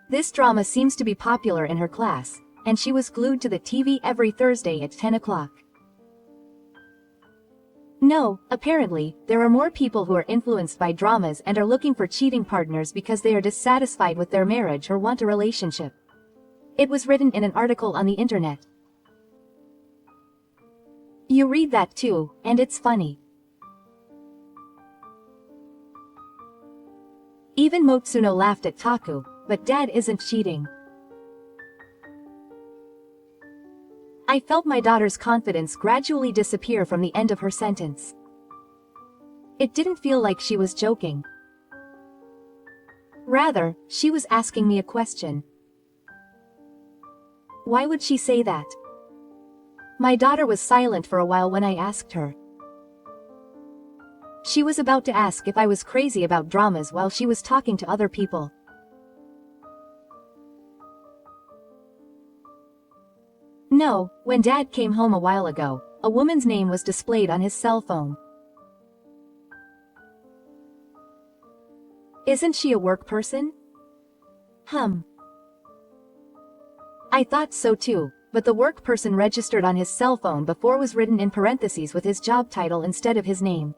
This drama seems to be popular in her class, and she was glued to the TV every Thursday at 10 o'clock. No, apparently, there are more people who are influenced by dramas and are looking for cheating partners because they are dissatisfied with their marriage or want a relationship. It was written in an article on the internet. You read that too, and it's funny. Even Motsuno laughed at Taku, but Dad isn't cheating. I felt my daughter's confidence gradually disappear from the end of her sentence. It didn't feel like she was joking. Rather, she was asking me a question. Why would she say that? My daughter was silent for a while when I asked her. She was about to ask if I was crazy about dramas while she was talking to other people. No, when Dad came home a while ago, a woman's name was displayed on his cell phone. Isn't she a work person? I thought so too, but the work person registered on his cell phone before was written in parentheses with his job title instead of his name.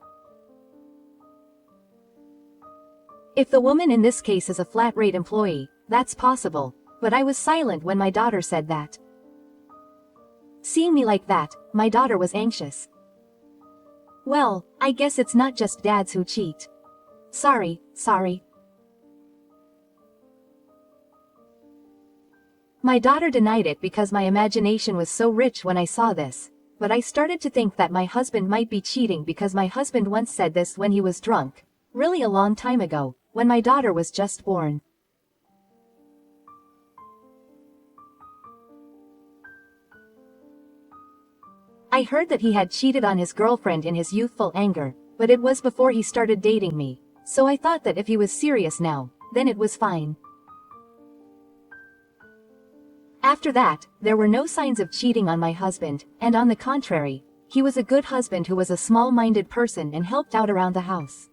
If the woman in this case is a flat-rate employee, that's possible, but I was silent when my daughter said that. Seeing me like that, my daughter was anxious. Well, I guess it's not just dads who cheat. Sorry. My daughter denied it because my imagination was so rich when I saw this, but I started to think that my husband might be cheating because my husband once said this when he was drunk, really a long time ago, when my daughter was just born. I heard that he had cheated on his girlfriend in his youthful anger, but it was before he started dating me, so I thought that if he was serious now, then it was fine. After that, there were no signs of cheating on my husband, and on the contrary, he was a good husband who was a small-minded person and helped out around the house.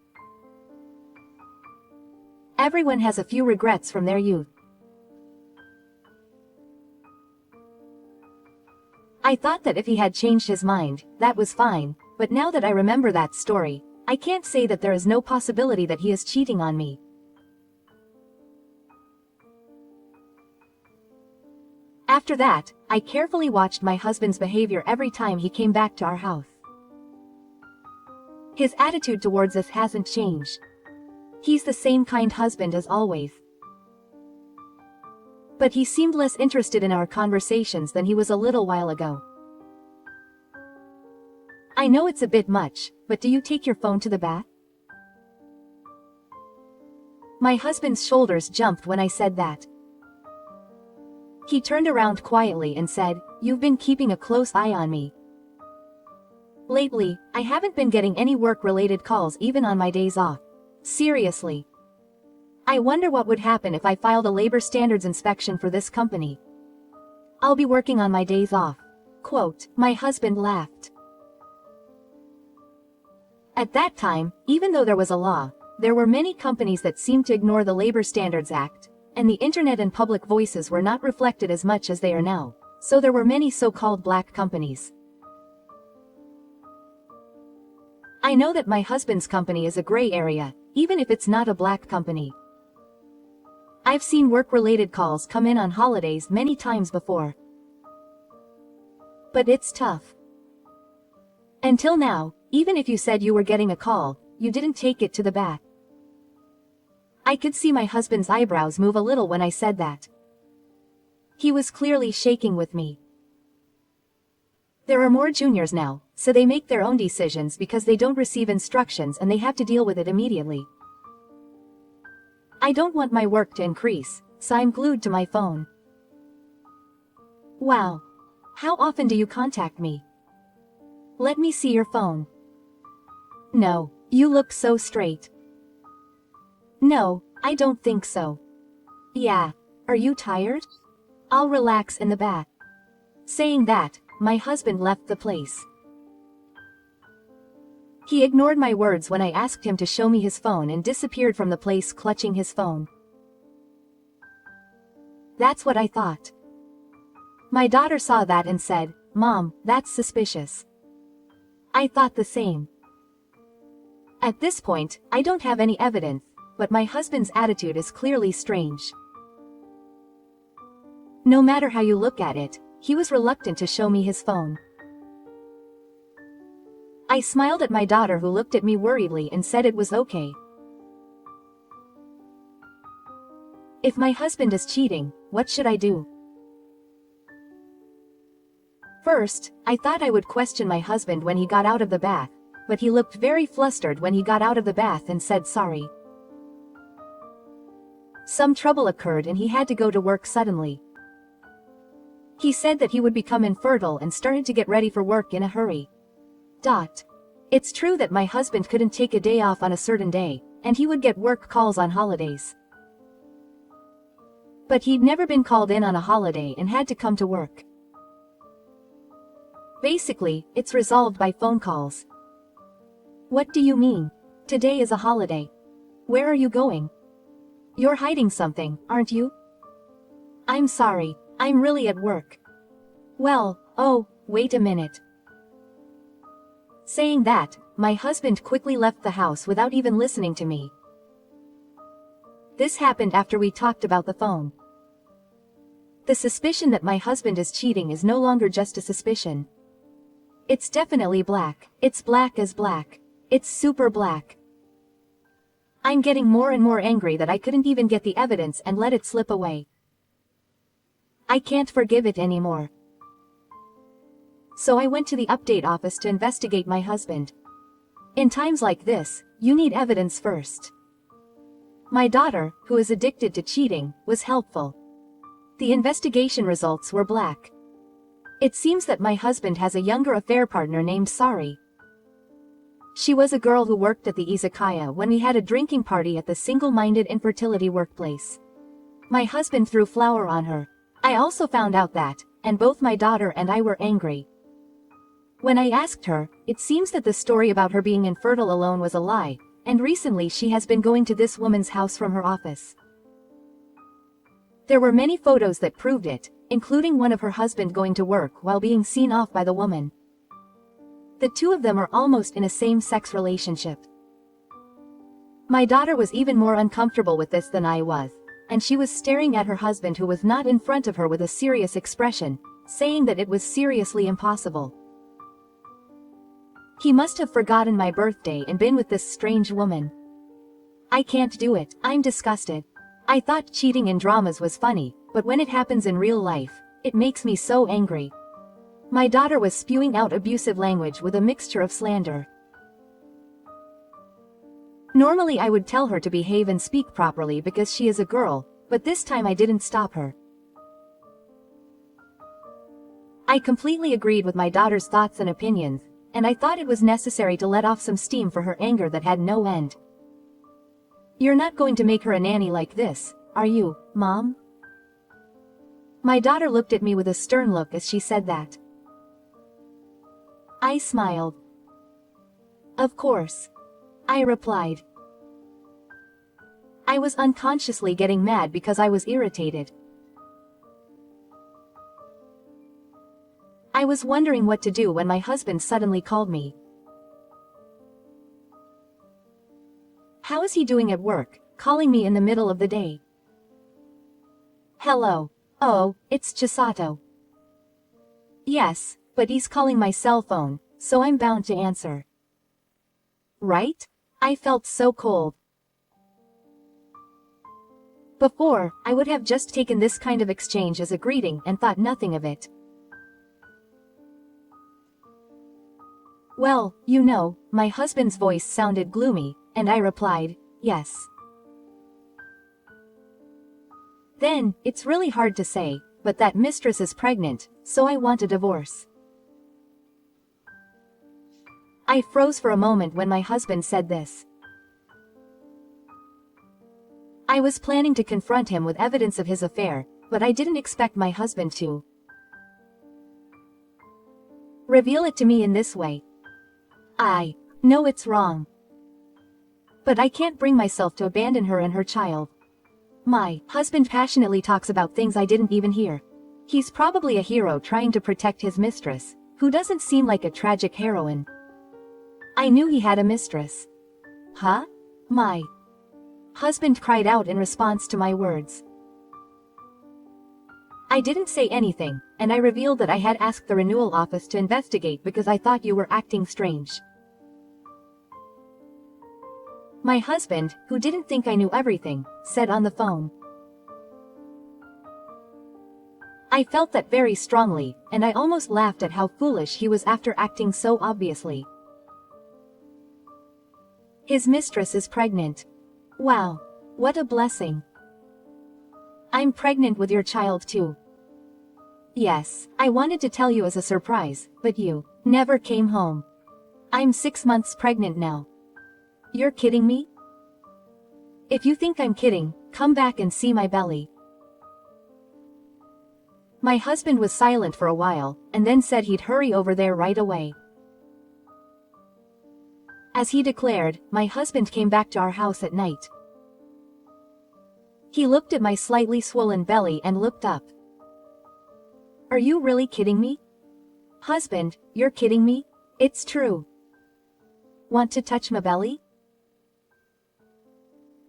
Everyone has a few regrets from their youth. I thought that if he had changed his mind, that was fine, but now that I remember that story, I can't say that there is no possibility that he is cheating on me. After that, I carefully watched my husband's behavior every time he came back to our house. His attitude towards us hasn't changed. He's the same kind husband as always. But he seemed less interested in our conversations than he was a little while ago. I know it's a bit much, but do you take your phone to the bath? My husband's shoulders jumped when I said that. He turned around quietly and said, "You've been keeping a close eye on me. Lately, I haven't been getting any work-related calls even on my days off. Seriously. I wonder what would happen if I filed a labor standards inspection for this company. I'll be working on my days off." Quote, my husband laughed. At that time, even though there was a law, there were many companies that seemed to ignore the Labor Standards Act, and the internet and public voices were not reflected as much as they are now, so there were many so-called black companies. I know that my husband's company is a gray area, even if it's not a black company. I've seen work-related calls come in on holidays many times before. But it's tough. Until now, even if you said you were getting a call, you didn't take it to the back. I could see my husband's eyebrows move a little when I said that. He was clearly shaking with me. There are more juniors now, so they make their own decisions because they don't receive instructions and they have to deal with it immediately. I don't want my work to increase, so I'm glued to my phone. Wow. How often do you contact me? Let me see your phone. No, you look so straight. No, I don't think so. Yeah, are you tired? I'll relax in the bath. Saying that, my husband left the place. He ignored my words when I asked him to show me his phone and disappeared from the place clutching his phone. That's what I thought. My daughter saw that and said, "Mom, that's suspicious." I thought the same. At this point, I don't have any evidence, but my husband's attitude is clearly strange. No matter how you look at it, he was reluctant to show me his phone. I smiled at my daughter, who looked at me worriedly and said it was okay. If my husband is cheating, what should I do? First, I thought I would question my husband when he got out of the bath, but he looked very flustered when he got out of the bath and said sorry. Some trouble occurred and he had to go to work suddenly. He said that he would become infertile and started to get ready for work in a hurry. It's true that my husband couldn't take a day off on a certain day, and he would get work calls on holidays. But he'd never been called in on a holiday and had to come to work. Basically, it's resolved by phone calls. What do you mean? Today is a holiday. Where are you going? You're hiding something, aren't you? I'm sorry, I'm really at work. Well, oh, wait a minute. Saying that, my husband quickly left the house without even listening to me. This happened after we talked about the phone. The suspicion that my husband is cheating is no longer just a suspicion. It's definitely black. It's black as black. It's super black. I'm getting more and more angry that I couldn't even get the evidence and let it slip away. I can't forgive it anymore. So I went to the update office to investigate my husband. In times like this, you need evidence first. My daughter, who is addicted to cheating, was helpful. The investigation results were black. It seems that my husband has a younger affair partner named Sari. She was a girl who worked at the izakaya when we had a drinking party at the single-minded infertility workplace. My husband threw flour on her. I also found out that, and both my daughter and I were angry. When I asked her, it seems that the story about her being infertile alone was a lie, and recently she has been going to this woman's house from her office. There were many photos that proved it, including one of her husband going to work while being seen off by the woman. The two of them are almost in a same-sex relationship. My daughter was even more uncomfortable with this than I was, and she was staring at her husband, who was not in front of her, with a serious expression, saying that it was seriously impossible. He must have forgotten my birthday and been with this strange woman. I can't do it, I'm disgusted. I thought cheating in dramas was funny, but when it happens in real life, it makes me so angry. My daughter was spewing out abusive language with a mixture of slander. Normally I would tell her to behave and speak properly because she is a girl, but this time I didn't stop her. I completely agreed with my daughter's thoughts and opinions, and I thought it was necessary to let off some steam for her anger that had no end. You're not going to make her a nanny like this, are you, Mom? My daughter looked at me with a stern look as she said that. I smiled. Of course. I replied. I was unconsciously getting mad because I was irritated. I was wondering what to do when my husband suddenly called me. How is he doing at work, calling me in the middle of the day? Hello. Oh, it's Chisato. Yes, but he's calling my cell phone, so I'm bound to answer. Right? I felt so cold. Before, I would have just taken this kind of exchange as a greeting and thought nothing of it. Well, you know, my husband's voice sounded gloomy, and I replied, yes. Then, it's really hard to say, but that mistress is pregnant, so I want a divorce. I froze for a moment when my husband said this. I was planning to confront him with evidence of his affair, but I didn't expect my husband to reveal it to me in this way. I know it's wrong, but I can't bring myself to abandon her and her child. My husband passionately talks about things I didn't even hear. He's probably a hero trying to protect his mistress, who doesn't seem like a tragic heroine. I knew he had a mistress. Huh? My husband cried out in response to my words. I didn't say anything, and I revealed that I had asked the renewal office to investigate because I thought you were acting strange. My husband, who didn't think I knew everything, said on the phone. I felt that very strongly, and I almost laughed at how foolish he was after acting so obviously. His mistress is pregnant. Wow, what a blessing. I'm pregnant with your child too. Yes, I wanted to tell you as a surprise, but you never came home. I'm 6 months pregnant now. You're kidding me? If you think I'm kidding, come back and see my belly. My husband was silent for a while, and then said he'd hurry over there right away. As he declared, my husband came back to our house at night. He looked at my slightly swollen belly and looked up. Are you really kidding me? Husband, you're kidding me? It's true. Want to touch my belly?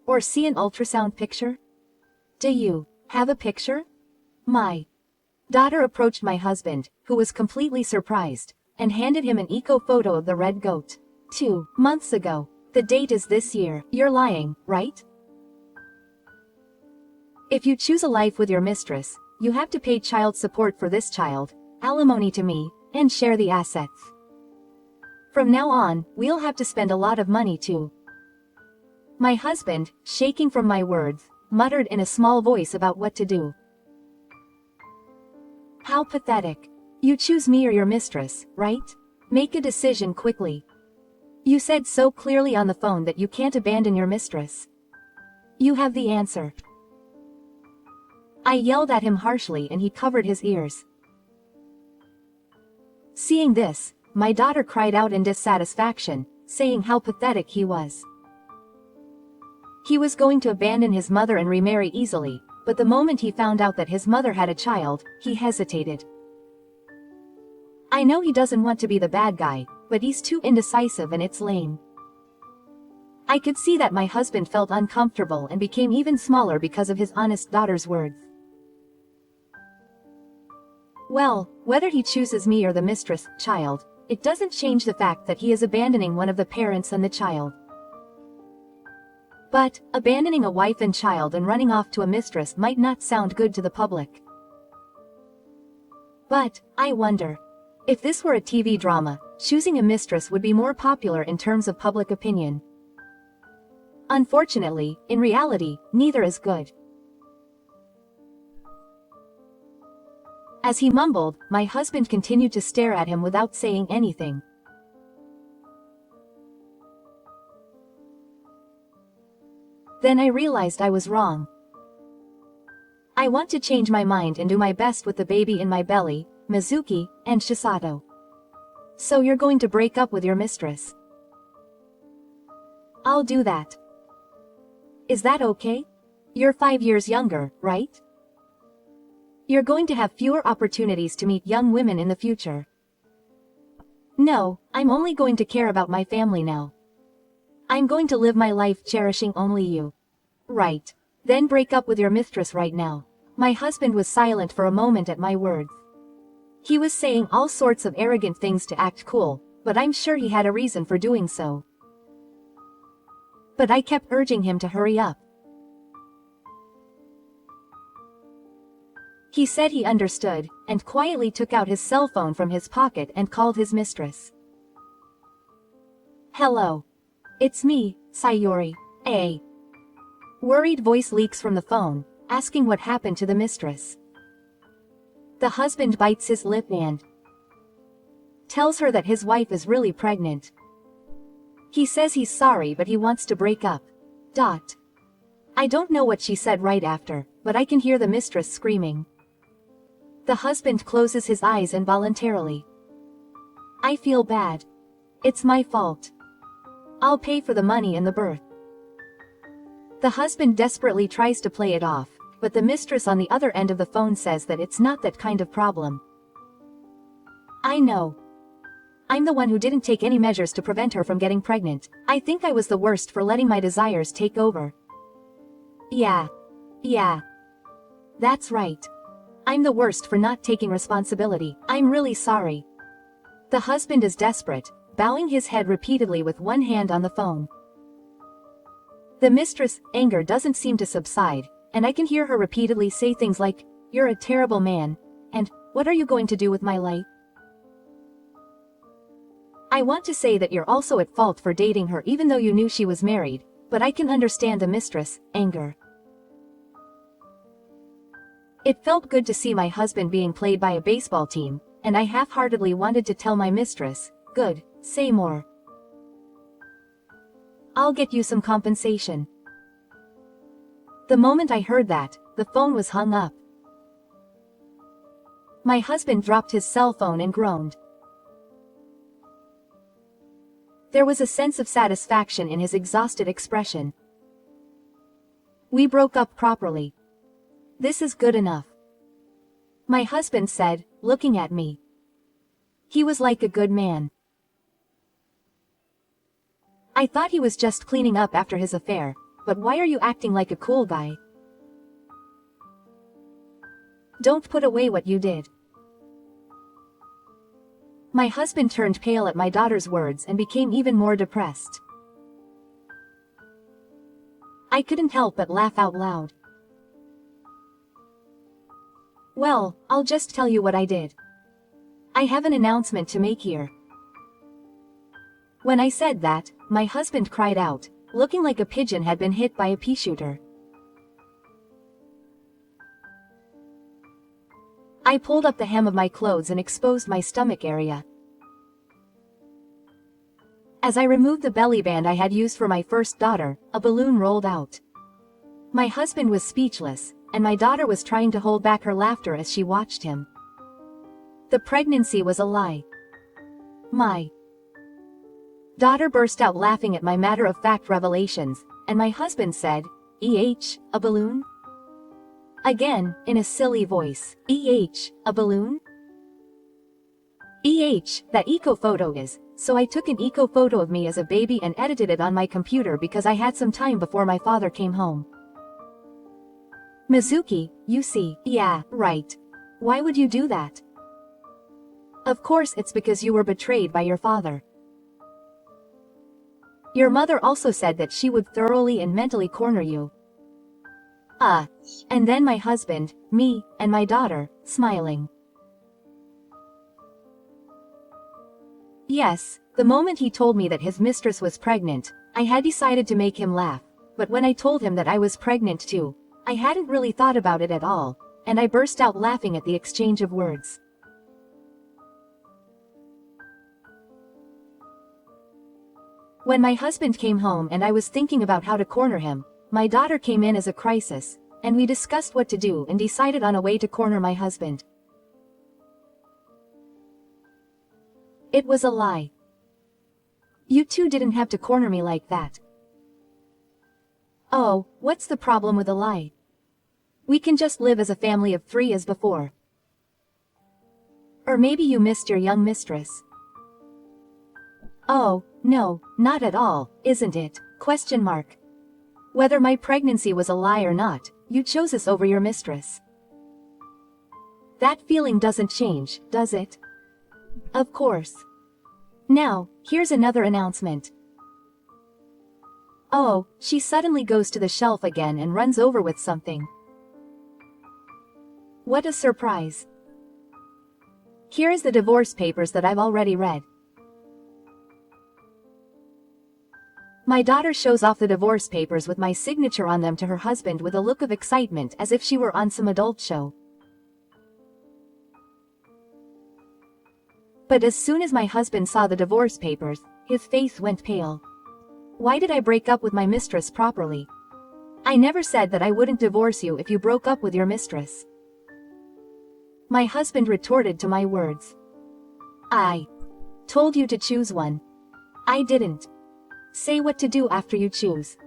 Or see an ultrasound picture? Do you have a picture? My daughter approached my husband, who was completely surprised, and handed him an eco photo of the red goat. 2 months ago. The date is this year. You're lying, right? If you choose a life with your mistress, you have to pay child support for this child, alimony to me, and share the assets. From now on, we'll have to spend a lot of money too. My husband, shaking from my words, muttered in a small voice about what to do. How pathetic. You choose me or your mistress, right? Make a decision quickly. You said so clearly on the phone that you can't abandon your mistress. You have the answer. I yelled at him harshly and he covered his ears. Seeing this, my daughter cried out in dissatisfaction, saying how pathetic he was. He was going to abandon his mother and remarry easily, but the moment he found out that his mother had a child, he hesitated. I know he doesn't want to be the bad guy, but he's too indecisive and it's lame. I could see that my husband felt uncomfortable and became even smaller because of his honest daughter's words. Well, whether he chooses me or the mistress, child, it doesn't change the fact that he is abandoning one of the parents and the child. But, abandoning a wife and child and running off to a mistress might not sound good to the public. But, I wonder, if this were a TV drama, choosing a mistress would be more popular in terms of public opinion. Unfortunately, in reality, neither is good. As he mumbled, my husband continued to stare at him without saying anything. Then I realized I was wrong. I want to change my mind and do my best with the baby in my belly, Mizuki, and Shisato. So you're going to break up with your mistress? I'll do that. Is that okay? You're 5 years younger, right? You're going to have fewer opportunities to meet young women in the future. No, I'm only going to care about my family now. I'm going to live my life cherishing only you. Right. Then break up with your mistress right now. My husband was silent for a moment at my words. He was saying all sorts of arrogant things to act cool, but I'm sure he had a reason for doing so. But I kept urging him to hurry up. He said he understood, and quietly took out his cell phone from his pocket and called his mistress. Hello. It's me, Sayori. A worried voice leaks from the phone, asking what happened to the mistress. The husband bites his lip and tells her that his wife is really pregnant. He says he's sorry but he wants to break up. I don't know what she said right after, but I can hear the mistress screaming. The husband closes his eyes involuntarily. I feel bad. It's my fault. I'll pay for the money and the birth. The husband desperately tries to play it off, but the mistress on the other end of the phone says that it's not that kind of problem. I know. I'm the one who didn't take any measures to prevent her from getting pregnant. I think I was the worst for letting my desires take over. Yeah. That's right. I'm the worst for not taking responsibility. I'm really sorry. The husband is desperate, bowing his head repeatedly with one hand on the phone. The mistress' anger doesn't seem to subside, and I can hear her repeatedly say things like, "You're a terrible man," and "What are you going to do with my life?" I want to say that you're also at fault for dating her even though you knew she was married, but I can understand the mistress' anger. It felt good to see my husband being played by a baseball team, and I half-heartedly wanted to tell my mistress, "Good, say more. I'll get you some compensation." The moment I heard that, the phone was hung up. My husband dropped his cell phone and groaned. There was a sense of satisfaction in his exhausted expression. "We broke up properly. This is good enough," my husband said, looking at me. He was like a good man. I thought he was just cleaning up after his affair, but why are you acting like a cool guy? Don't put away what you did. My husband turned pale at my daughter's words and became even more depressed. I couldn't help but laugh out loud. "Well, I'll just tell you what I did. I have an announcement to make here." When I said that, my husband cried out, looking like a pigeon had been hit by a pea shooter. I pulled up the hem of my clothes and exposed my stomach area. As I removed the belly band I had used for my first daughter, a balloon rolled out. My husband was speechless, and my daughter was trying to hold back her laughter as she watched him. The pregnancy was a lie. My daughter burst out laughing at my matter-of-fact revelations, and my husband said, a balloon?" Again, in a silly voice, a balloon? That eco photo is, so I took an eco photo of me as a baby and edited it on my computer because I had some time before my father came home. "Mizuki, you see, yeah, right. Why would you do that?" "Of course it's because you were betrayed by your father. Your mother also said that she would thoroughly and mentally corner you." And then my husband, me, and my daughter, smiling. Yes, the moment he told me that his mistress was pregnant, I had decided to make him laugh, but when I told him that I was pregnant too, I hadn't really thought about it at all, and I burst out laughing at the exchange of words. When my husband came home and I was thinking about how to corner him, my daughter came in as a crisis, and we discussed what to do and decided on a way to corner my husband. It was a lie. You two didn't have to corner me like that. Oh, what's the problem with a lie? We can just live as a family of 3 as before. Or maybe you missed your young mistress. Oh, no, not at all, isn't it? ? Whether my pregnancy was a lie or not, you chose us over your mistress. That feeling doesn't change, does it? Of course. Now, here's another announcement. Oh, she suddenly goes to the shelf again and runs over with something. What a surprise. Here is the divorce papers that I've already read. My daughter shows off the divorce papers with my signature on them to her husband with a look of excitement as if she were on some adult show. But as soon as my husband saw the divorce papers, his face went pale. Why did I break up with my mistress properly? I never said that I wouldn't divorce you if you broke up with your mistress. My husband retorted to my words. I told you to choose one. I didn't. Say what to do after you choose.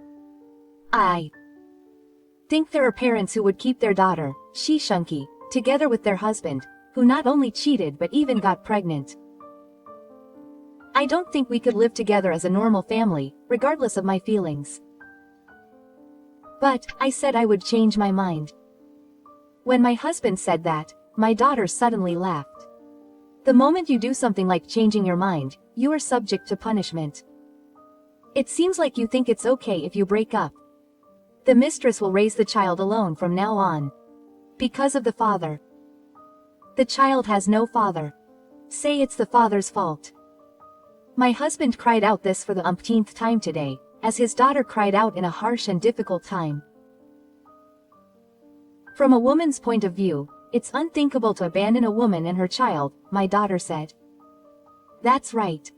I think there are parents who would keep their daughter, Shishunki, together with their husband, who not only cheated but even got pregnant. I don't think we could live together as a normal family, regardless of my feelings. But, I said I would change my mind. When my husband said that, my daughter suddenly laughed. The moment you do something like changing your mind, you are subject to punishment. It seems like you think it's okay if you break up. The mistress will raise the child alone from now on. Because of the father. The child has no father. Say it's the father's fault. My husband cried out this for the umpteenth time today, as his daughter cried out in a harsh and difficult time. From a woman's point of view, it's unthinkable to abandon a woman and her child, my daughter said. That's right.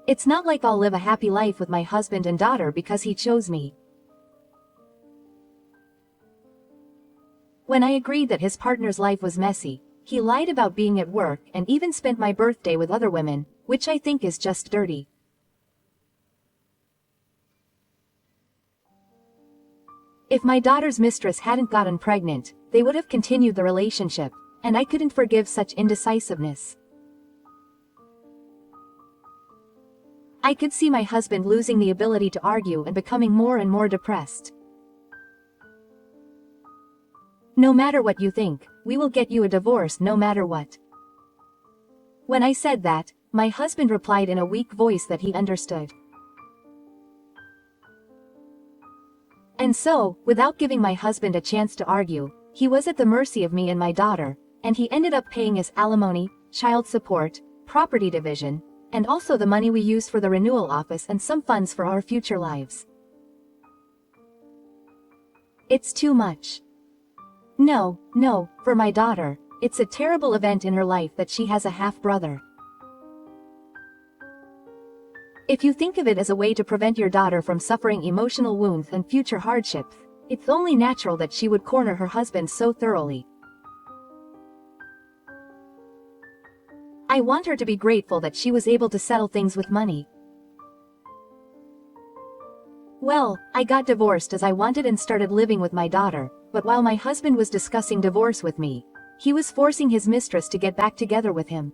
It's not like I'll live a happy life with my husband and daughter because he chose me. When I agreed that his partner's life was messy, he lied about being at work and even spent my birthday with other women, which I think is just dirty. If my daughter's mistress hadn't gotten pregnant, they would have continued the relationship, and I couldn't forgive such indecisiveness. I could see my husband losing the ability to argue and becoming more and more depressed. No matter what you think, we will get you a divorce no matter what. When I said that, my husband replied in a weak voice that he understood. And so, without giving my husband a chance to argue, he was at the mercy of me and my daughter, and he ended up paying his alimony, child support, property division, and also the money we used for the renewal office and some funds for our future lives. It's too much. No, for my daughter, it's a terrible event in her life that she has a half-brother. If you think of it as a way to prevent your daughter from suffering emotional wounds and future hardships, it's only natural that she would corner her husband so thoroughly. I want her to be grateful that she was able to settle things with money. Well, I got divorced as I wanted and started living with my daughter, but while my husband was discussing divorce with me, he was forcing his mistress to get back together with him.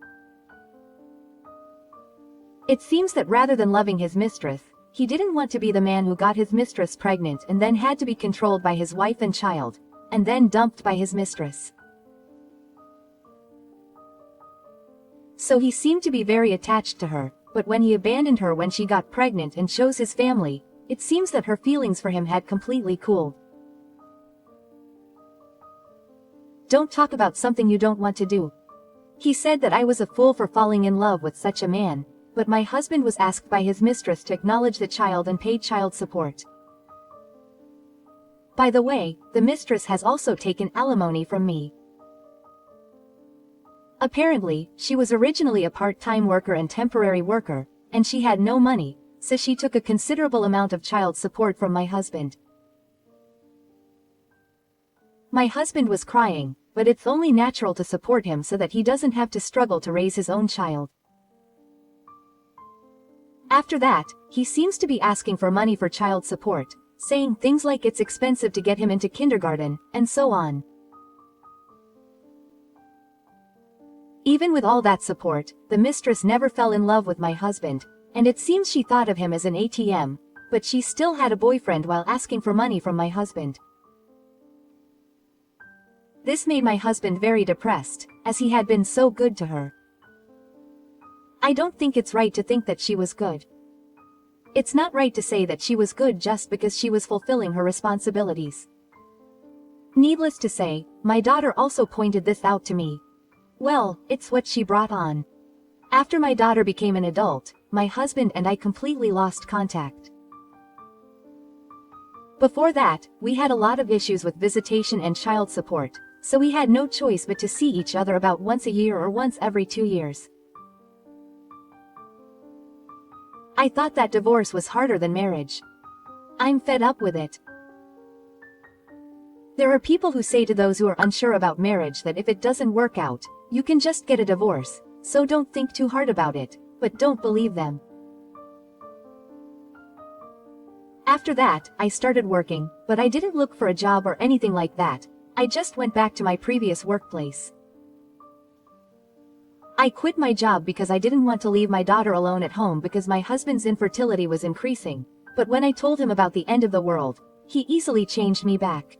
It seems that rather than loving his mistress, he didn't want to be the man who got his mistress pregnant and then had to be controlled by his wife and child, and then dumped by his mistress. So he seemed to be very attached to her, but when he abandoned her when she got pregnant and chose his family, it seems that her feelings for him had completely cooled. Don't talk about something you don't want to do. He said that I was a fool for falling in love with such a man, but my husband was asked by his mistress to acknowledge the child and pay child support. By the way, the mistress has also taken alimony from me. Apparently, she was originally a part-time worker and temporary worker, and she had no money, so she took a considerable amount of child support from my husband. My husband was crying, but it's only natural to support him so that he doesn't have to struggle to raise his own child. After that, he seems to be asking for money for child support, saying things like it's expensive to get him into kindergarten, and so on. Even with all that support, the mistress never fell in love with my husband, and it seems she thought of him as an ATM, but she still had a boyfriend while asking for money from my husband. This made my husband very depressed, as he had been so good to her. I don't think it's right to think that she was good. It's not right to say that she was good just because she was fulfilling her responsibilities. Needless to say, my daughter also pointed this out to me. Well, it's what she brought on. After my daughter became an adult, my husband and I completely lost contact. Before that, we had a lot of issues with visitation and child support, so we had no choice but to see each other about once a year or once every 2 years. I thought that divorce was harder than marriage. I'm fed up with it. There are people who say to those who are unsure about marriage that if it doesn't work out, you can just get a divorce, so don't think too hard about it, but don't believe them. After that, I started working, but I didn't look for a job or anything like that. I just went back to my previous workplace. I quit my job because I didn't want to leave my daughter alone at home because my husband's infertility was increasing, but when I told him about the end of the world, he easily changed me back.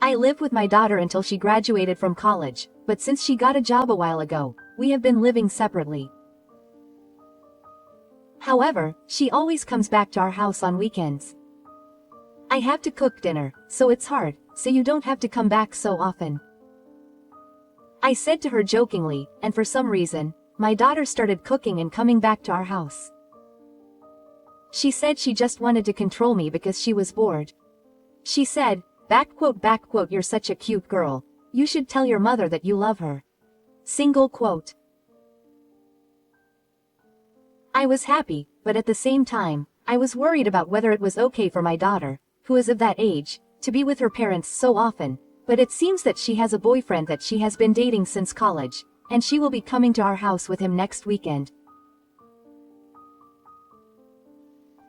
I lived with my daughter until she graduated from college, but since she got a job a while ago, we have been living separately. However, she always comes back to our house on weekends. I have to cook dinner, so it's hard, so you don't have to come back so often. I said to her jokingly, and for some reason, my daughter started cooking and coming back to our house. She said she just wanted to control me because she was bored. She said, backquote, you're such a cute girl. You should tell your mother that you love her. Single quote. I was happy, but at the same time, I was worried about whether it was okay for my daughter, who is of that age, to be with her parents so often, but it seems that she has a boyfriend that she has been dating since college, and she will be coming to our house with him next weekend.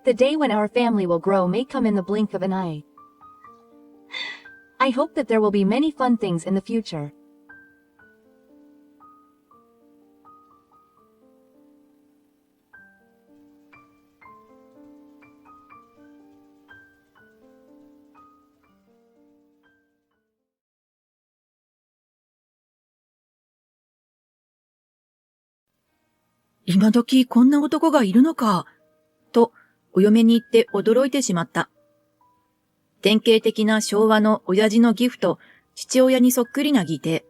The day when our family will grow may come in the blink of an eye. I hope that there will be many fun things in the future. 今時こんな男がいるのか、とお嫁に行って驚いてしまった。典型的な昭和の親父の義父と父親にそっくりな義弟。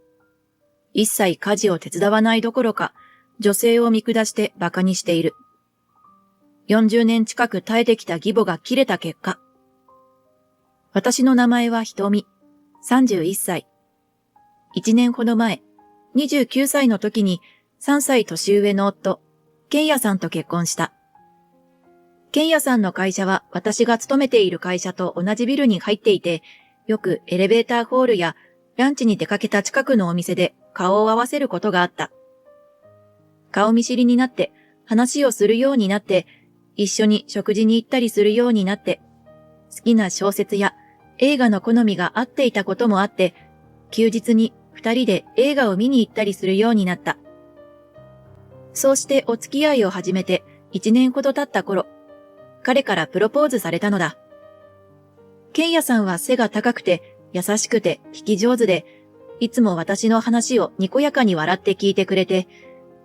一切家事を手伝わないどころか、女性を見下して馬鹿にしている。40年近く耐えてきた義母が切れた結果。私の名前はひとみ、31歳。1年ほど前、29歳の時に3歳年上の夫、健也さんと結婚した。健也さんの会社は私が勤めている会社と同じビルに入っていて、よくエレベーターホールやランチに出かけた近くのお店で顔を合わせることがあった。顔見知りになって、話をするようになって、一緒に食事に行ったりするようになって、好きな小説や映画の好みが合っていたこともあって、休日に二人で映画を見に行ったりするようになった。そうしてお付き合いを始めて1年ほど経った頃、彼からプロポーズされたのだ。健也さんは背が高くて優しくて聞き上手で、いつも私の話をにこやかに笑って聞いてくれて、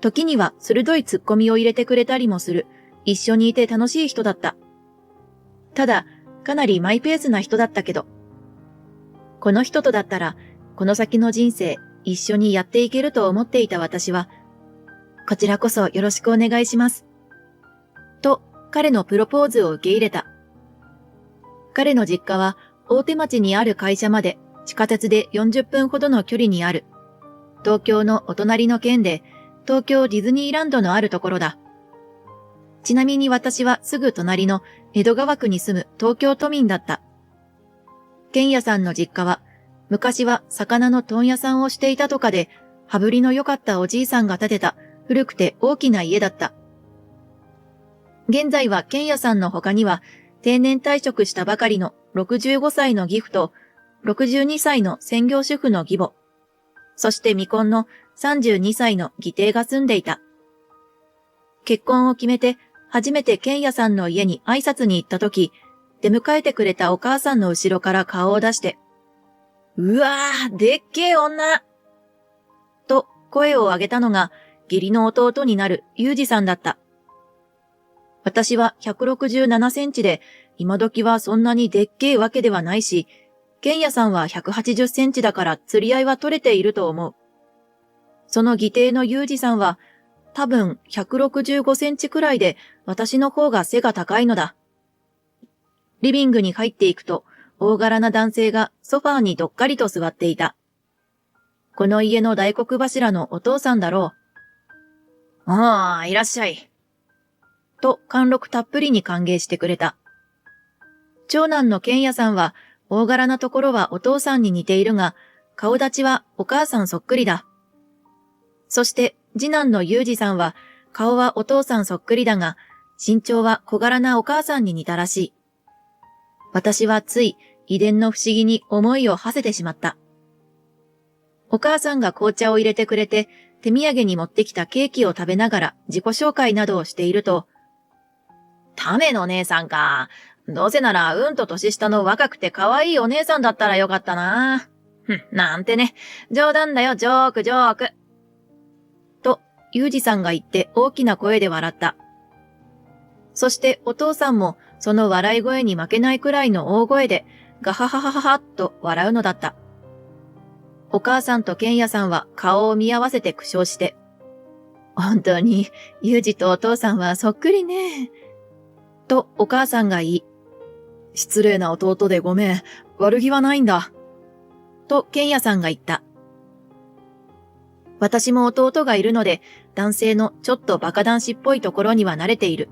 時には鋭いツッコミを入れてくれたりもする、一緒にいて楽しい人だった。ただ、かなりマイペースな人だったけど、この人とだったら、この先の人生一緒にやっていけると思っていた私は、こちらこそよろしくお願いします。と、彼のプロポーズを受け入れた。彼の実家は大手町にある会社まで地下鉄で40分ほどの距離にある。東京のお隣の県で、東京ディズニーランドのあるところだ。ちなみに私はすぐ隣の江戸川区に住む東京都民だった。健也さんの実家は、昔は魚の問屋さんをしていたとかで、羽振りの良かったおじいさんが建てた古くて大きな家だった。現在は健也さんの他には定年退職したばかりの65歳の義父と62歳の専業主婦の義母、そして未婚の32歳の義弟が住んでいた。結婚を決めて初めて健也さんの家に挨拶に行った時、出迎えてくれたお母さんの後ろから顔を出して、うわー、でっけえ女と声を上げたのが義理の弟になる裕二さんだった。私は167センチで、今時はそんなにでっけえわけではないし、健也さんは180センチだから釣り合いは取れていると思う。その義弟の裕二さんは、多分165センチくらいで私の方が背が高いのだ。リビングに入っていくと、大柄な男性がソファーにどっかりと座っていた。この家の大黒柱のお父さんだろう。ああ、いらっしゃい。と貫禄たっぷりに歓迎してくれた。長男の健也さんは大柄なところはお父さんに似ているが、顔立ちはお母さんそっくりだ。そして次男の裕二さんは顔はお父さんそっくりだが、身長は小柄なお母さんに似たらしい。私はつい遺伝の不思議に思いを馳せてしまった。お母さんが紅茶を入れてくれて、手土産に持ってきたケーキを食べながら自己紹介などをしていると、タメの姉さんか。どうせならうんと年下の若くて可愛いお姉さんだったらよかったな。なんてね。冗談だよ、ジョークジョーク。と、ユージさんが言って大きな声で笑った。そしてお父さんもその笑い声に負けないくらいの大声でガハハハハハッと笑うのだった。お母さんとケンヤさんは顔を見合わせて苦笑して、本当にユージとお父さんはそっくりね。とお母さんが言い、失礼な弟でごめん、悪気はないんだ。とケンヤさんが言った。私も弟がいるので男性のちょっとバカ男子っぽいところには慣れている。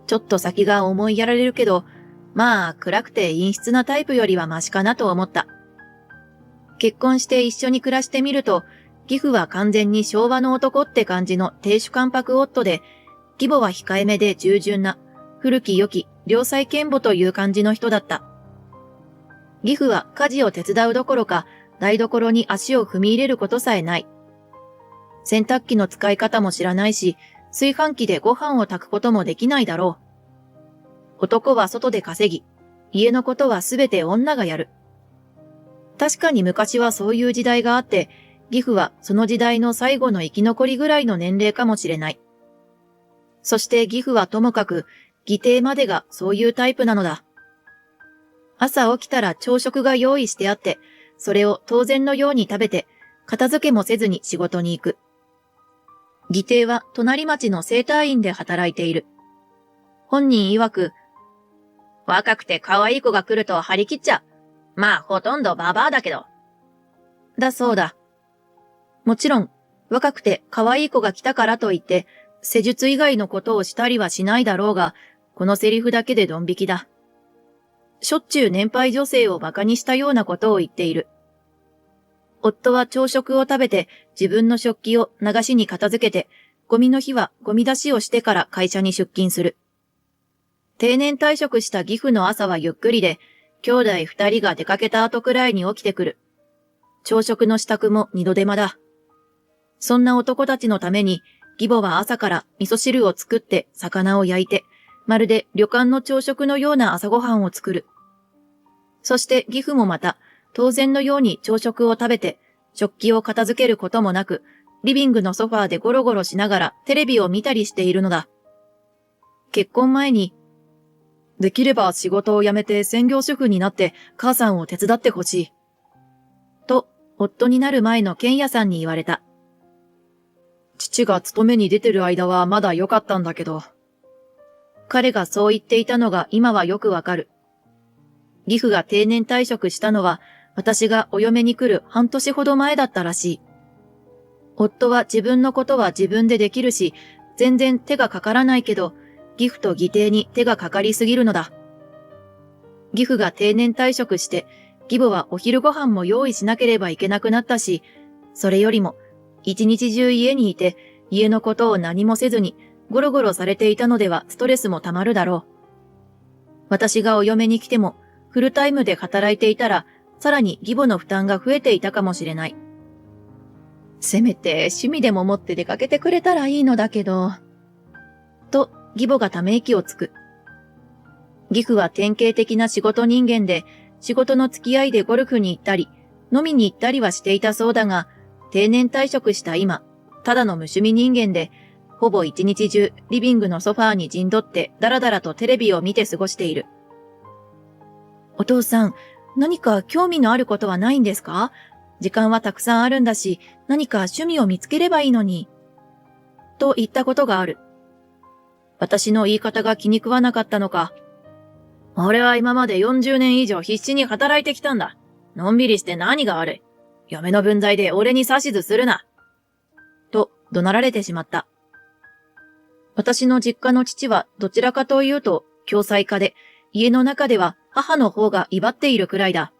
ちょっと先が思いやられるけど、まあ暗くて陰湿なタイプよりはマシかなと思った。結婚して一緒に暮らしてみると、義父は完全に昭和の男って感じの亭主関白夫で、義母は控えめで従順な、古き良き良妻賢母という感じの人だった。義父は家事を手伝うどころか、台所に足を踏み入れることさえない。洗濯機の使い方も知らないし、炊飯器でご飯を炊くこともできないだろう。男は外で稼ぎ、家のことはすべて女がやる。確かに昔はそういう時代があって、義父はその時代の最後の生き残りぐらいの年齢かもしれない。そして義父はともかく、義弟までがそういうタイプなのだ。朝起きたら朝食が用意してあって、それを当然のように食べて、片付けもせずに仕事に行く。義弟は隣町の整体院で働いている。本人曰く、若くて可愛い子が来ると張り切っちゃう。まあほとんどババアだけど。だそうだ。もちろん、若くて可愛い子が来たからといって、施術以外のことをしたりはしないだろうが、このセリフだけでドン引きだ。しょっちゅう年配女性を馬鹿にしたようなことを言っている。夫は朝食を食べて自分の食器を流しに片付けて、ゴミの日はゴミ出しをしてから会社に出勤する。定年退職した義父の朝はゆっくりで、兄弟二人が出かけた後くらいに起きてくる。朝食の支度も二度手間だ。そんな男たちのために、義母は朝から味噌汁を作って魚を焼いて、まるで旅館の朝食のような朝ごはんを作る。そして義父もまた、当然のように朝食を食べて、食器を片付けることもなく、リビングのソファーでゴロゴロしながらテレビを見たりしているのだ。結婚前に、できれば仕事を辞めて専業主婦になって母さんを手伝ってほしい。と、夫になる前のケンヤさんに言われた。父が勤めに出てる間はまだ良かったんだけど。彼がそう言っていたのが今はよくわかる。義父が定年退職したのは私がお嫁に来る半年ほど前だったらしい。夫は自分のことは自分でできるし、全然手がかからないけど、義父と義弟に手がかかりすぎるのだ。義父が定年退職して、義母はお昼ご飯も用意しなければいけなくなったし、それよりも、一日中家にいて、家のことを何もせずに、ゴロゴロされていたのではストレスもたまるだろう。私がお嫁に来ても、フルタイムで働いていたら、さらに義母の負担が増えていたかもしれない。せめて趣味でも持って出かけてくれたらいいのだけど。と、義母がため息をつく。義父は典型的な仕事人間で、仕事の付き合いでゴルフに行ったり、飲みに行ったりはしていたそうだが、定年退職した今、ただの無趣味人間で、ほぼ一日中リビングのソファーに陣取ってダラダラとテレビを見て過ごしている。お父さん、何か興味のあることはないんですか？時間はたくさんあるんだし、何か趣味を見つければいいのに。と言ったことがある。私の言い方が気に食わなかったのか。俺は今まで40年以上必死に働いてきたんだ。のんびりして何が悪い。嫁の分際で俺に指図するな。と怒鳴られてしまった。私の実家の父はどちらかというと共済家で、家の中では母の方が威張っているくらいだ。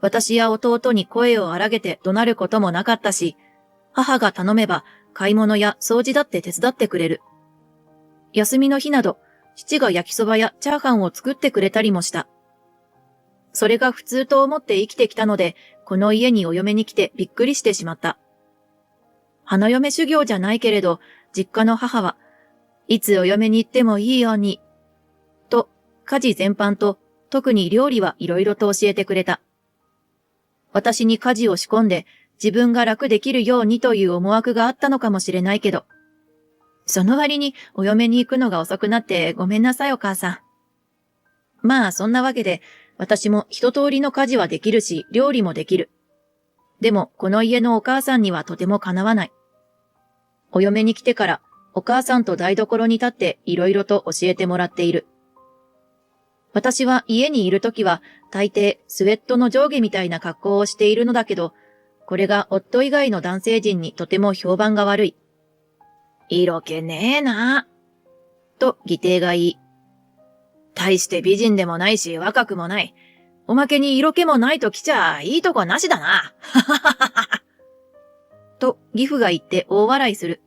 私や弟に声を荒げて怒鳴ることもなかったし、母が頼めば買い物や掃除だって手伝ってくれる。休みの日など、父が焼きそばやチャーハンを作ってくれたりもした。それが普通と思って生きてきたので、この家にお嫁に来てびっくりしてしまった。花嫁修行じゃないけれど、実家の母は、いつお嫁に行ってもいいように、と、家事全般と、特に料理はいろいろと教えてくれた。私に家事を仕込んで、自分が楽できるようにという思惑があったのかもしれないけど、その割にお嫁に行くのが遅くなってごめんなさいお母さん。まあそんなわけで、私も一通りの家事はできるし、料理もできる。でもこの家のお母さんにはとてもかなわない。お嫁に来てからお母さんと台所に立っていろいろと教えてもらっている。私は家にいるときは大抵スウェットの上下みたいな格好をしているのだけど、これが夫以外の男性陣にとても評判が悪い。色気ねえなぁ。と義弟が言い。大して美人でもないし若くもない。おまけに色気もないときちゃいいとこなしだな。ははははは。と義父が言って大笑いする。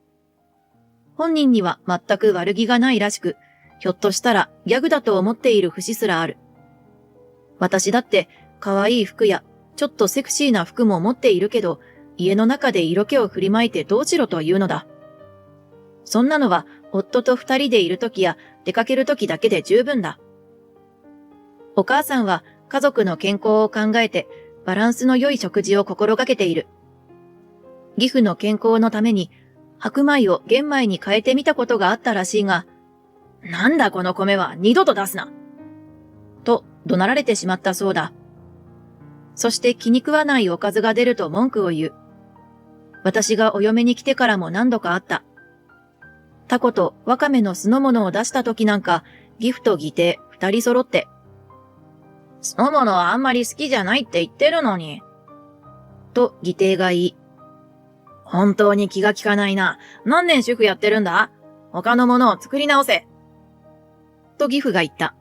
本人には全く悪気がないらしく、ひょっとしたらギャグだと思っている節すらある。私だって可愛い服やちょっとセクシーな服も持っているけど、家の中で色気を振りまいてどうしろというのだ。そんなのは夫と二人でいるときや出かけるときだけで十分だ。お母さんは家族の健康を考えてバランスの良い食事を心がけている。義父の健康のために白米を玄米に変えてみたことがあったらしいが、なんだこの米は二度と出すな。と怒鳴られてしまったそうだ。そして気に食わないおかずが出ると文句を言う。私がお嫁に来てからも何度かあった。タコとワカメの酢の物を出した時なんか、義父と義弟二人揃って、酢の物はあんまり好きじゃないって言ってるのに。と義弟が言い、本当に気が利かないな。何年主婦やってるんだ？他のものを作り直せ。と義父が言った。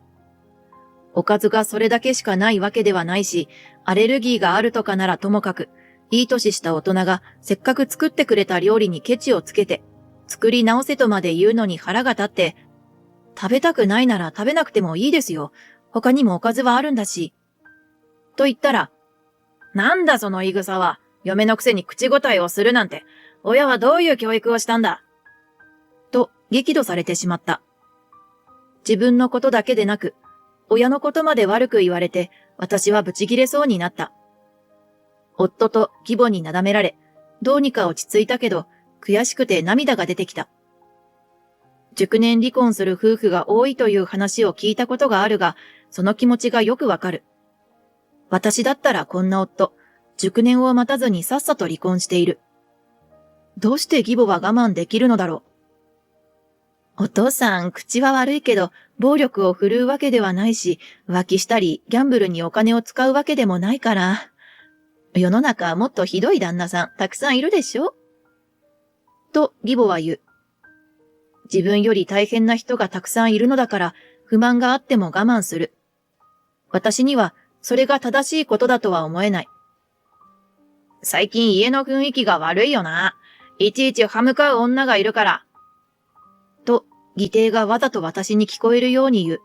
おかずがそれだけしかないわけではないし、アレルギーがあるとかならともかく、いい年した大人がせっかく作ってくれた料理にケチをつけて、作り直せとまで言うのに腹が立って、食べたくないなら食べなくてもいいですよ。他にもおかずはあるんだし。と言ったら、なんだその言い草は、嫁のくせに口答えをするなんて、親はどういう教育をしたんだ。と激怒されてしまった。自分のことだけでなく、親のことまで悪く言われて、私はブチ切れそうになった。夫と義母になだめられ、どうにか落ち着いたけど、悔しくて涙が出てきた。熟年離婚する夫婦が多いという話を聞いたことがあるが、その気持ちがよくわかる。私だったらこんな夫、熟年を待たずにさっさと離婚している。どうして義母は我慢できるのだろう。お父さん、口は悪いけど、暴力を振るうわけではないし、浮気したり、ギャンブルにお金を使うわけでもないから。世の中もっとひどい旦那さん、たくさんいるでしょ？と義母は言う。自分より大変な人がたくさんいるのだから、不満があっても我慢する。私には、それが正しいことだとは思えない。最近家の雰囲気が悪いよな。いちいち歯向かう女がいるから。と、義弟がわざと私に聞こえるように言う。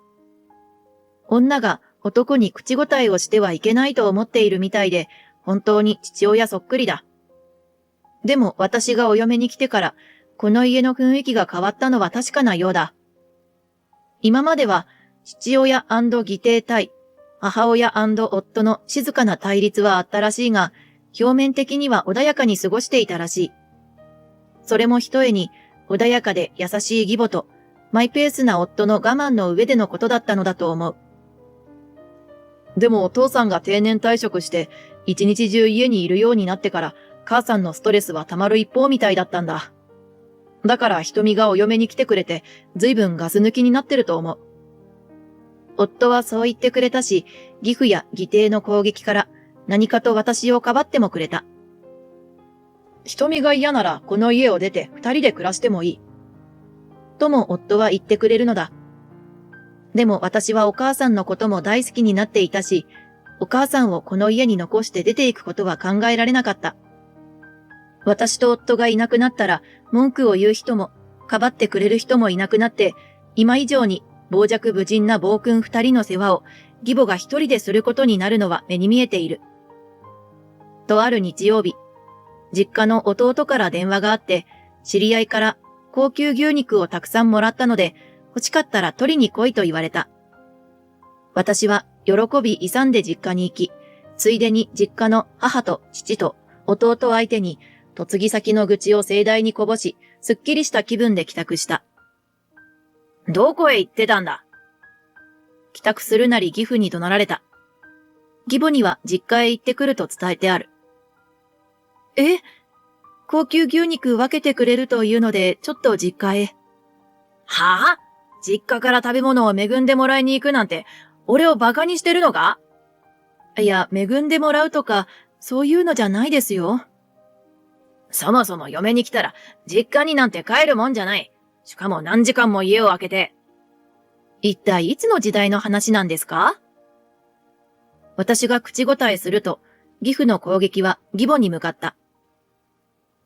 女が男に口答えをしてはいけないと思っているみたいで、本当に父親そっくりだ。でも私がお嫁に来てから、この家の雰囲気が変わったのは確かなようだ。今までは、父親&義弟対、母親&夫の静かな対立はあったらしいが、表面的には穏やかに過ごしていたらしい。それもひとえに、穏やかで優しい義母と、マイペースな夫の我慢の上でのことだったのだと思う。でもお父さんが定年退職して、一日中家にいるようになってから、母さんのストレスは溜まる一方みたいだったんだ。だから瞳がお嫁に来てくれて、ずいぶんガス抜きになってると思う。夫はそう言ってくれたし、義父や義弟の攻撃から何かと私をかばってもくれた。瞳が嫌ならこの家を出て二人で暮らしてもいい。とも夫は言ってくれるのだ。でも私はお母さんのことも大好きになっていたし、お母さんをこの家に残して出ていくことは考えられなかった。私と夫がいなくなったら文句を言う人も、かばってくれる人もいなくなって、今以上に傍若無人な暴君二人の世話を義母が一人ですることになるのは目に見えている。とある日曜日、実家の弟から電話があって、知り合いから高級牛肉をたくさんもらったので、欲しかったら取りに来いと言われた。私は喜び勇んで実家に行き、ついでに実家の母と父と弟相手に嫁ぎ先の愚痴を盛大にこぼし、すっきりした気分で帰宅した。どこへ行ってたんだ？帰宅するなり義父に怒鳴られた。義母には実家へ行ってくると伝えてある。高級牛肉分けてくれるというので、ちょっと実家へ。はぁ？実家から食べ物を恵んでもらいに行くなんて、俺を馬鹿にしてるのか？いや、恵んでもらうとか、そういうのじゃないですよ。そもそも嫁に来たら、実家になんて帰るもんじゃない。しかも何時間も家を空けて。一体いつの時代の話なんですか？私が口答えすると、義父の攻撃は義母に向かった。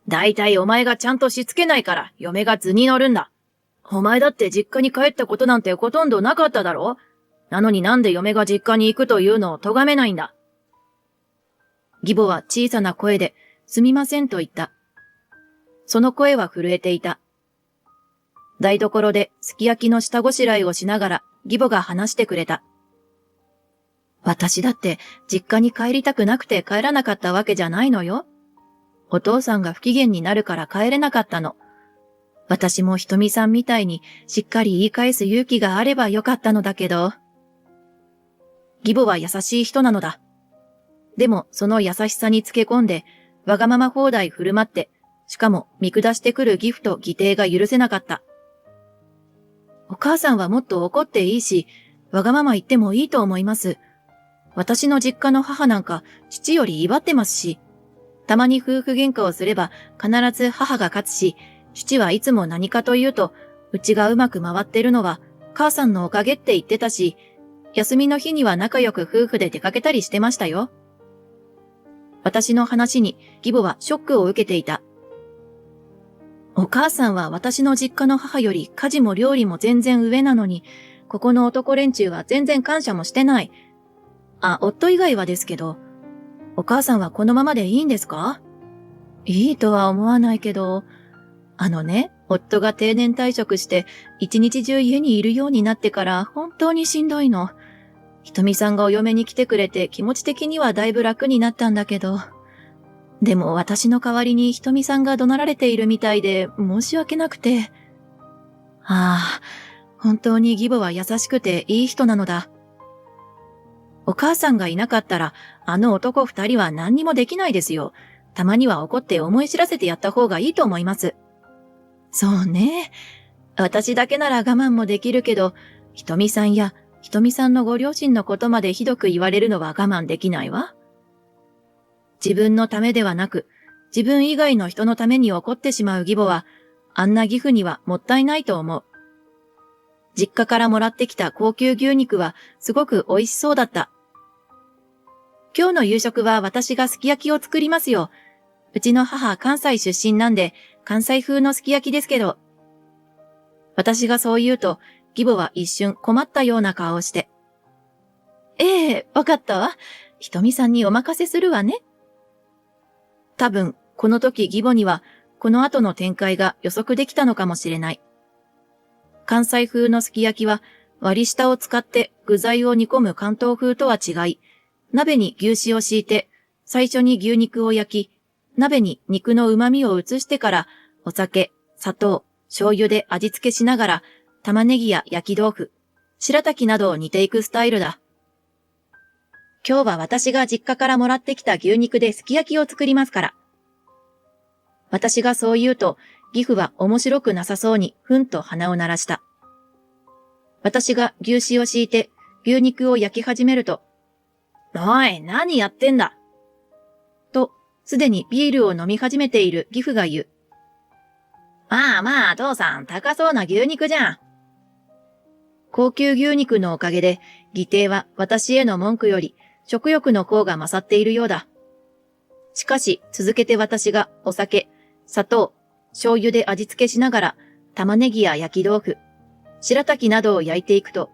だいたいお前がちゃんとしつけないから嫁が図に乗るんだ。お前だって実家に帰ったことなんてほとんどなかっただろ？なのになんで嫁が実家に行くというのを咎めないんだ。義母は小さな声で、すみませんと言った。その声は震えていた。台所ですき焼きの下ごしらえをしながら義母が話してくれた。私だって実家に帰りたくなくて帰らなかったわけじゃないのよ。お父さんが不機嫌になるから帰れなかったの。私もひとみさんみたいにしっかり言い返す勇気があればよかったのだけど。義母は優しい人なのだ。でもその優しさにつけ込んで、わがまま放題振る舞って、しかも見下してくる義父と義弟が許せなかった。お母さんはもっと怒っていいし、わがまま言ってもいいと思います。私の実家の母なんか父より威張ってますし、たまに夫婦喧嘩をすれば必ず母が勝つし、父はいつも何かというと、うちがうまく回ってるのは母さんのおかげって言ってたし、休みの日には仲良く夫婦で出かけたりしてましたよ。私の話に義母はショックを受けていた。お母さんは私の実家の母より家事も料理も全然上なのに、ここの男連中は全然感謝もしてない。夫以外はですけど、お母さんはこのままでいいんですか？いいとは思わないけど、夫が定年退職して一日中家にいるようになってから本当にしんどいの。ひとみさんがお嫁に来てくれて気持ち的にはだいぶ楽になったんだけど、でも私の代わりにひとみさんが怒鳴られているみたいで申し訳なくて。本当に義母は優しくていい人なのだ。お母さんがいなかったら、あの男二人は何にもできないですよ。たまには怒って思い知らせてやった方がいいと思います。そうね。私だけなら我慢もできるけど、ひとみさんやひとみさんのご両親のことまでひどく言われるのは我慢できないわ。自分のためではなく、自分以外の人のために怒ってしまう義母は、あんな義父にはもったいないと思う。実家からもらってきた高級牛肉はすごく美味しそうだった。今日の夕食は私がすき焼きを作りますよ。うちの母関西出身なんで関西風のすき焼きですけど。私がそう言うと、義母は一瞬困ったような顔をして。わかったわ。ひとみさんにお任せするわね。多分、この時義母には、この後の展開が予測できたのかもしれない。関西風のすき焼きは、割り下を使って具材を煮込む関東風とは違い、鍋に牛脂を敷いて、最初に牛肉を焼き、鍋に肉の旨味を移してから、お酒、砂糖、醤油で味付けしながら、玉ねぎや焼き豆腐、白滝などを煮ていくスタイルだ。今日は私が実家からもらってきた牛肉ですき焼きを作りますから。私がそう言うと、義父は面白くなさそうにふんと鼻を鳴らした。私が牛脂を敷いて牛肉を焼き始めると、おい、何やってんだと、すでにビールを飲み始めている義父が言う。まあ、父さん、高そうな牛肉じゃん。高級牛肉のおかげで、義弟は私への文句より食欲の方が勝っているようだ。しかし、続けて私がお酒、砂糖、醤油で味付けしながら、玉ねぎや焼き豆腐、白滝などを焼いていくと、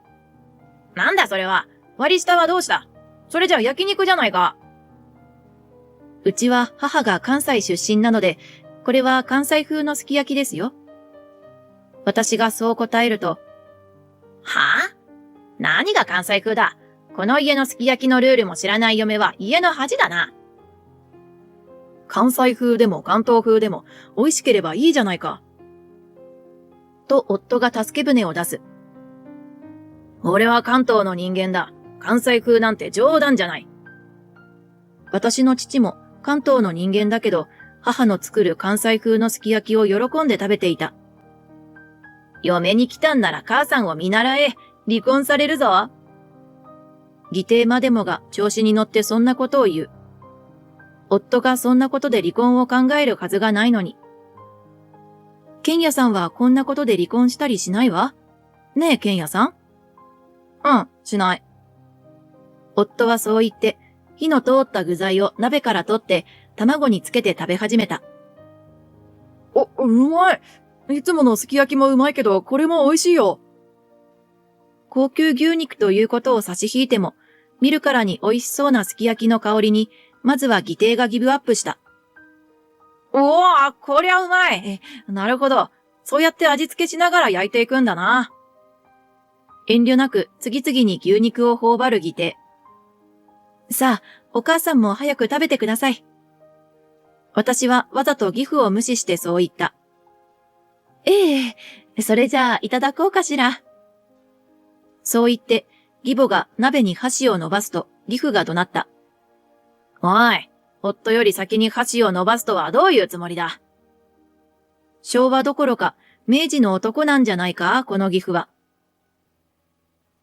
なんだそれは。割り下はどうした？それじゃ焼肉じゃないか。うちは母が関西出身なので、これは関西風のすき焼きですよ。私がそう答えると、はぁ？何が関西風だ。この家のすき焼きのルールも知らない嫁は家の恥だな。関西風でも関東風でも美味しければいいじゃないか。と夫が助け舟を出す。俺は関東の人間だ。関西風なんて冗談じゃない。私の父も関東の人間だけど、母の作る関西風のすき焼きを喜んで食べていた。嫁に来たんなら母さんを見習え。離婚されるぞ。義弟までもが調子に乗ってそんなことを言う。夫がそんなことで離婚を考えるはずがないのに。ケンヤさんはこんなことで離婚したりしないわ。ねえ、ケンヤさん？うん、しない。夫はそう言って、火の通った具材を鍋から取って、卵につけて食べ始めた。うまい。いつものすき焼きもうまいけど、これも美味しいよ。高級牛肉ということを差し引いても、見るからに美味しそうなすき焼きの香りに、まずは義弟がギブアップした。おー、こりゃうまい。なるほど。そうやって味付けしながら焼いていくんだな。遠慮なく次々に牛肉を頬張る義弟。さあ、お母さんも早く食べてください。私はわざと義父を無視してそう言った。ええ、それじゃあいただこうかしら。そう言って、義母が鍋に箸を伸ばすと義父が怒鳴った。おい、夫より先に箸を伸ばすとはどういうつもりだ。昭和どころか明治の男なんじゃないか、この義父は。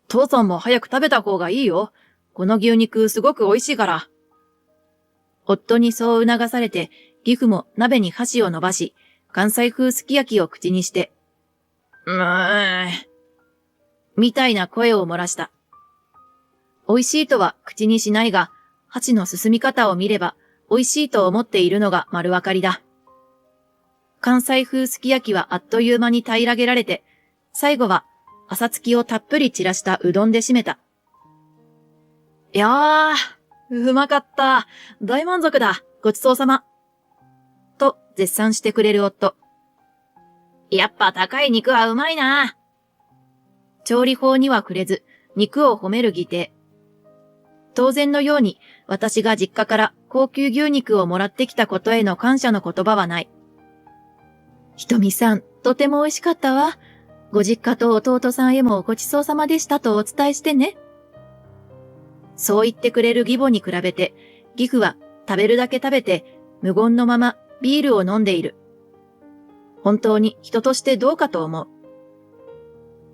父さんも早く食べた方がいいよ。この牛肉すごく美味しいから。夫にそう促されて、義父も鍋に箸を伸ばし、関西風すき焼きを口にして、みたいな声を漏らした。美味しいとは口にしないが、箸の進み方を見れば、美味しいと思っているのが丸わかりだ。関西風すき焼きはあっという間に平らげられて、最後は朝つきをたっぷり散らしたうどんで締めた。いやー、うまかった。大満足だ。ごちそうさま。と絶賛してくれる夫。やっぱ高い肉はうまいな。調理法には触れず、肉を褒める義弟。当然のように、私が実家から高級牛肉をもらってきたことへの感謝の言葉はない。ひとみさん、とても美味しかったわ。ご実家と弟さんへもごちそうさまでしたとお伝えしてね。そう言ってくれる義母に比べて、義父は食べるだけ食べて、無言のままビールを飲んでいる。本当に人としてどうかと思う。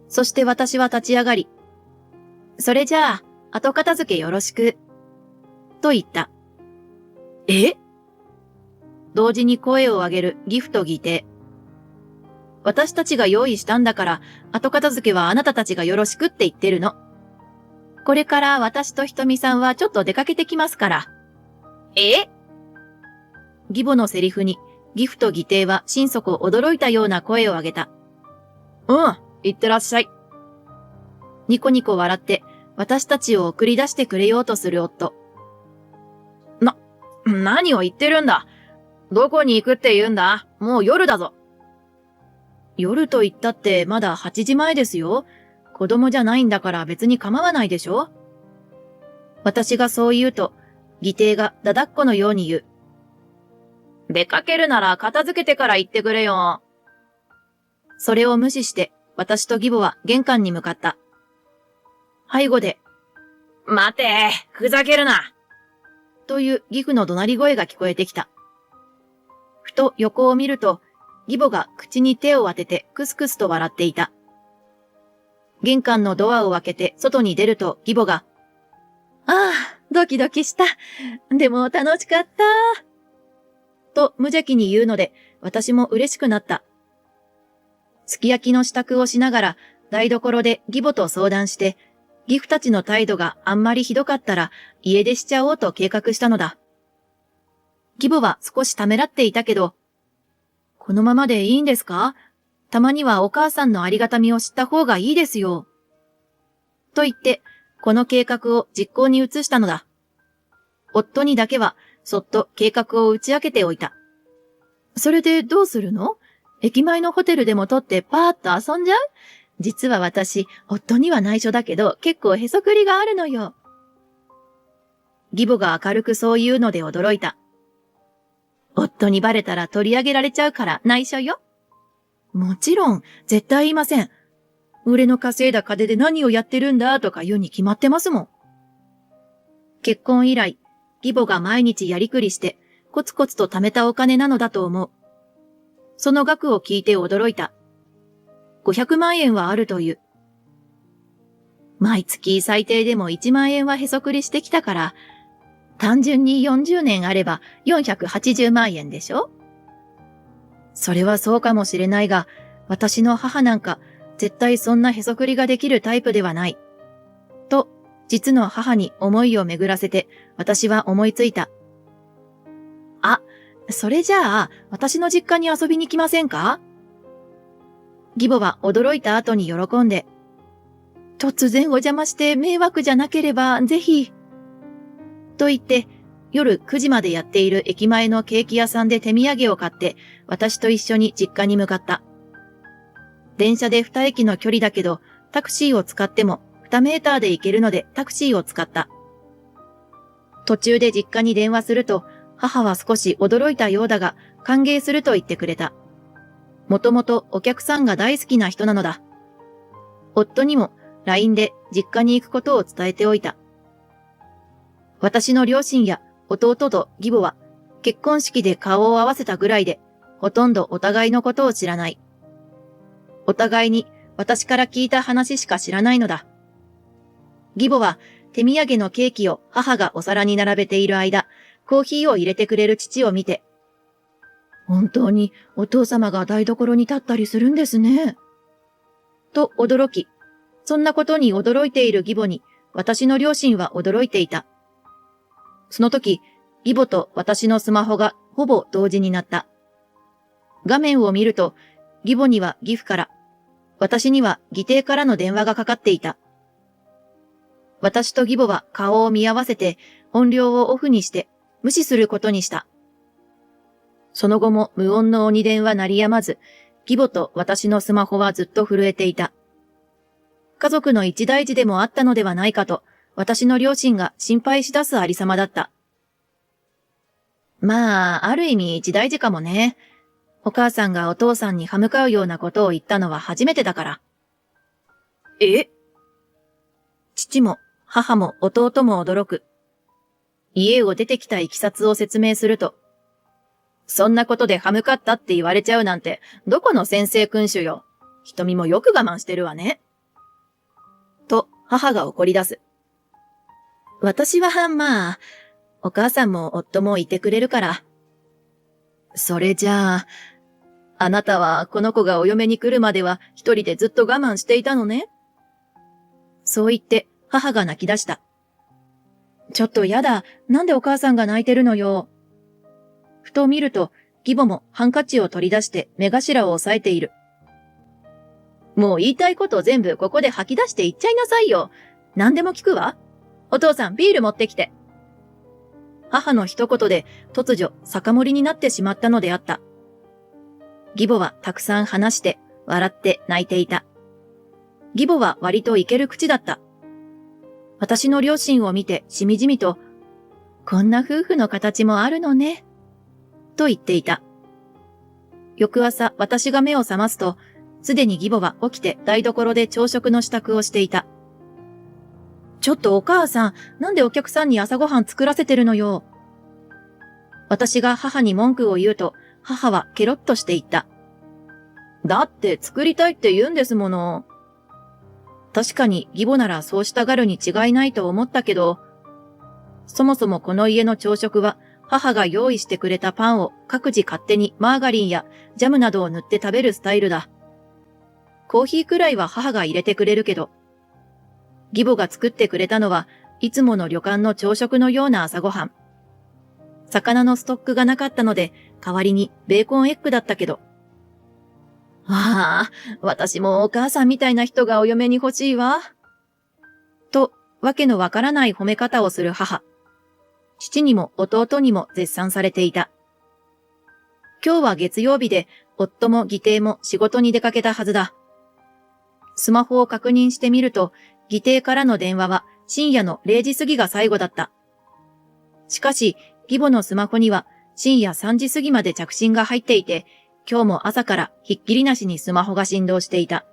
そして私は立ち上がり、それじゃあ、後片付けよろしく、と言った。え？同時に声を上げる義父と義弟。私たちが用意したんだから、後片付けはあなたたちがよろしくって言ってるの。これから私とひとみさんはちょっと出かけてきますから。え？義母のセリフに、義父と義弟は心底驚いたような声を上げた。うん、いってらっしゃい。ニコニコ笑って、私たちを送り出してくれようとする夫。何を言ってるんだ。どこに行くって言うんだ。もう夜だぞ。夜と言ったってまだ8時前ですよ。子供じゃないんだから別に構わないでしょ。私がそう言うと、義弟がだだっこのように言う。出かけるなら片付けてから行ってくれよ。それを無視して、私と義母は玄関に向かった。背後で、待て、ふざけるな。という義父の怒鳴り声が聞こえてきた。ふと横を見ると、義母が口に手を当ててクスクスと笑っていた。玄関のドアを開けて外に出ると義母が、ああ、ドキドキした。でも楽しかった。と無邪気に言うので、私も嬉しくなった。すき焼きの支度をしながら台所で義母と相談して、義父たちの態度があんまりひどかったら家出しちゃおうと計画したのだ。義母は少しためらっていたけど、このままでいいんですか？たまにはお母さんのありがたみを知った方がいいですよ。と言って、この計画を実行に移したのだ。夫にだけは、そっと計画を打ち明けておいた。それでどうするの？駅前のホテルでも取ってパーッと遊んじゃう？実は私、夫には内緒だけど、結構へそくりがあるのよ。義母が明るくそう言うので驚いた。夫にバレたら取り上げられちゃうから内緒よ。もちろん、絶対言いません。俺の稼いだ金で何をやってるんだとか言うに決まってますもん。結婚以来、義母が毎日やりくりして、コツコツと貯めたお金なのだと思う。その額を聞いて驚いた。500万円はあるという。毎月最低でも1万円はへそくりしてきたから、単純に40年あれば480万円でしょ？それはそうかもしれないが、私の母なんか絶対そんなへそくりができるタイプではない。と、実の母に思いを巡らせて私は思いついた。あ、それじゃあ私の実家に遊びに来ませんか？義母は驚いた後に喜んで、突然お邪魔して迷惑じゃなければぜひ。と言って、夜9時までやっている駅前のケーキ屋さんで手土産を買って、私と一緒に実家に向かった。電車で2駅の距離だけど、タクシーを使っても2メーターで行けるのでタクシーを使った。途中で実家に電話すると、母は少し驚いたようだが、歓迎すると言ってくれた。もともとお客さんが大好きな人なのだ。夫にも LINE で実家に行くことを伝えておいた。私の両親や弟と義母は結婚式で顔を合わせたぐらいで、ほとんどお互いのことを知らない。お互いに私から聞いた話しか知らないのだ。義母は手土産のケーキを母がお皿に並べている間、コーヒーを入れてくれる父を見て、本当にお父様が台所に立ったりするんですね。と驚き、そんなことに驚いている義母に私の両親は驚いていた。その時、義母と私のスマホがほぼ同時になった。画面を見ると、義母には義父から、私には義弟からの電話がかかっていた。私と義母は顔を見合わせて音量をオフにして無視することにした。その後も無音の鬼電は鳴りやまず、義母と私のスマホはずっと震えていた。家族の一大事でもあったのではないかと、私の両親が心配しだすありさまだった。まあ、ある意味一大事かもね。お母さんがお父さんに歯向かうようなことを言ったのは初めてだから。え？父も母も弟も驚く。家を出てきたいきさつを説明すると、そんなことで歯向かったって言われちゃうなんて、どこの先生君主よ。瞳もよく我慢してるわね。と、母が怒り出す。私はまあ、お母さんも夫もいてくれるから。それじゃあ、あなたはこの子がお嫁に来るまでは一人でずっと我慢していたのね。そう言って母が泣き出した。ちょっとやだ。なんでお母さんが泣いてるのよ。ふと見ると、義母もハンカチを取り出して目頭を押さえている。もう言いたいこと全部ここで吐き出して言っちゃいなさいよ。何でも聞くわ。お父さんビール持ってきて。母の一言で突如酒盛りになってしまったのであった。義母はたくさん話して笑って泣いていた。義母は割といける口だった。私の両親を見てしみじみと、こんな夫婦の形もあるのね、と言っていた。翌朝私が目を覚ますと、すでに義母は起きて台所で朝食の支度をしていた。ちょっとお母さん、なんでお客さんに朝ごはん作らせてるのよ。私が母に文句を言うと、母はケロッとして言った。だって作りたいって言うんですもの。確かに義母ならそうしたがるに違いないと思ったけど、そもそもこの家の朝食は母が用意してくれたパンを各自勝手にマーガリンやジャムなどを塗って食べるスタイルだ。コーヒーくらいは母が入れてくれるけど、義母が作ってくれたのはいつもの旅館の朝食のような朝ごはん。魚のストックがなかったので代わりにベーコンエッグだったけど。ああ、私もお母さんみたいな人がお嫁に欲しいわ。と、わけのわからない褒め方をする母。父にも弟にも絶賛されていた。今日は月曜日で、夫も義弟も仕事に出かけたはずだ。スマホを確認してみると、義弟からの電話は深夜の0時過ぎが最後だった。しかし、義母のスマホには深夜3時過ぎまで着信が入っていて、今日も朝からひっきりなしにスマホが振動していた。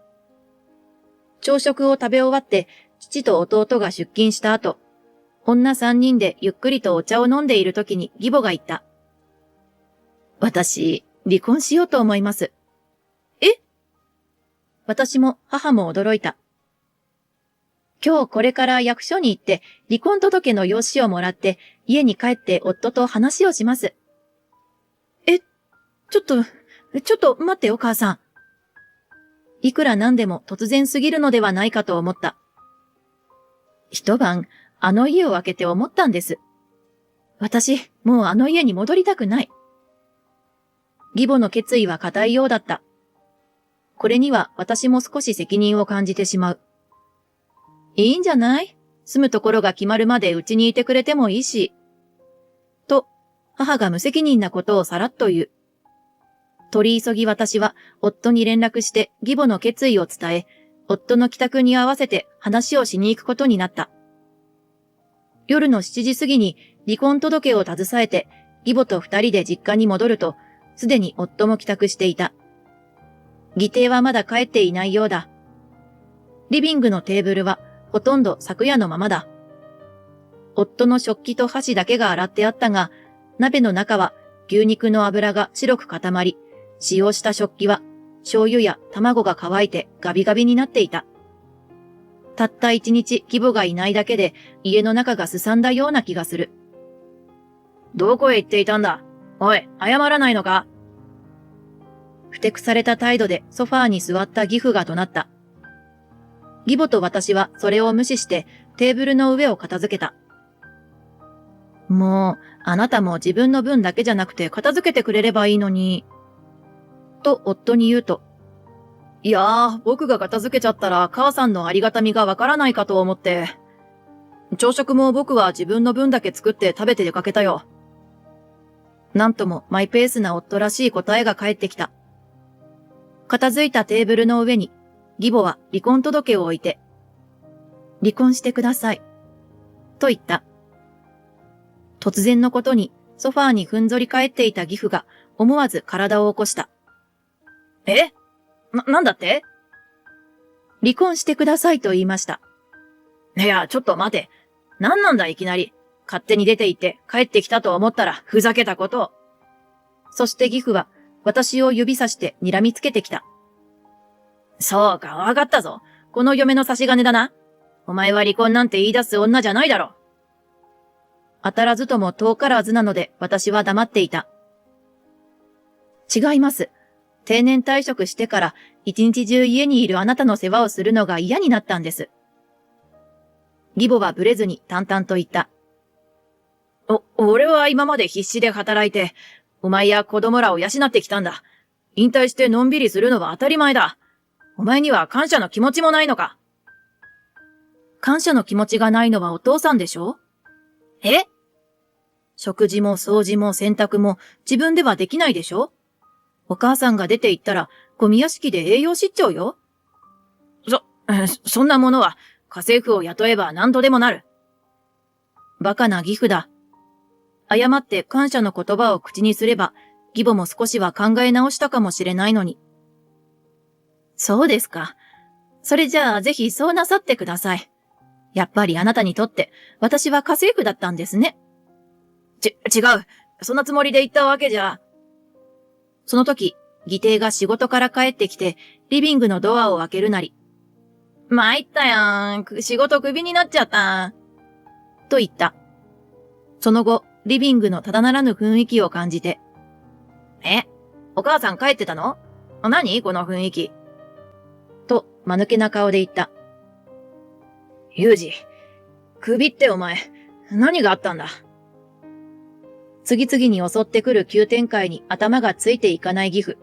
朝食を食べ終わって、父と弟が出勤した後、女3人でゆっくりとお茶を飲んでいる時に義母が言った。私、離婚しようと思います。え？私も母も驚いた。今日これから役所に行って離婚届の用紙をもらって家に帰って夫と話をします。ちょっと待ってお母さん。いくらなんでも突然すぎるのではないかと思った。一晩、あの家を開けて思ったんです。私、もうあの家に戻りたくない。義母の決意は固いようだった。これには私も少し責任を感じてしまう。いいんじゃない？住むところが決まるまでうちにいてくれてもいいし。と、母が無責任なことをさらっと言う。取り急ぎ私は夫に連絡して義母の決意を伝え、夫の帰宅に合わせて話をしに行くことになった。夜の7時過ぎに離婚届を携えて義母と2人で実家に戻ると、すでに夫も帰宅していた。義弟はまだ帰っていないようだ。リビングのテーブルはほとんど昨夜のままだ。夫の食器と箸だけが洗ってあったが、鍋の中は牛肉の油が白く固まり、使用した食器は醤油や卵が乾いてガビガビになっていた。たった1日義母がいないだけで家の中がすさんだような気がする。どこへ行っていたんだ？おい、謝らないのか？ふてくされた態度でソファーに座った義父が怒鳴った。義母と私はそれを無視してテーブルの上を片付けた。もう、あなたも自分の分だけじゃなくて片付けてくれればいいのに。と夫に言うと、いやー、僕が片付けちゃったら母さんのありがたみがわからないかと思って。朝食も僕は自分の分だけ作って食べて出かけたよ。なんともマイペースな夫らしい答えが返ってきた。片付いたテーブルの上に、義母は離婚届を置いて、離婚してください。と言った。突然のことにソファーにふんぞり返っていた義父が思わず体を起こした。なんだって？離婚してくださいと言いました。いや、ちょっと待て。なんなんだいきなり。勝手に出て行って帰ってきたと思ったらふざけたことを。そして義父は私を指さして睨みつけてきた。そうか、わかったぞ。この嫁の差し金だな。お前は離婚なんて言い出す女じゃないだろ。当たらずとも遠からずなので私は黙っていた。違います。定年退職してから一日中家にいるあなたの世話をするのが嫌になったんです。義母はブレずに淡々と言った。俺は今まで必死で働いて、お前や子供らを養ってきたんだ。引退してのんびりするのは当たり前だ。お前には感謝の気持ちもないのか？感謝の気持ちがないのはお父さんでしょ？食事も掃除も洗濯も自分ではできないでしょ？お母さんが出て行ったらゴミ屋敷で栄養失調よ。そんなものは家政婦を雇えば何とでもなる。バカな義父だ。誤って感謝の言葉を口にすれば、義母も少しは考え直したかもしれないのに。そうですか。それじゃあぜひそうなさってください。やっぱりあなたにとって私は家政婦だったんですね。違う。そんなつもりで言ったわけじゃ。その時、義弟が仕事から帰ってきて、リビングのドアを開けるなり。参ったやん。仕事クビになっちゃった。と言った。その後、リビングのただならぬ雰囲気を感じて。お母さん帰ってたの？何この雰囲気。と、間抜けな顔で言った。ユージ、クビってお前、何があったんだ？次々に襲ってくる急展開に頭がついていかない義父。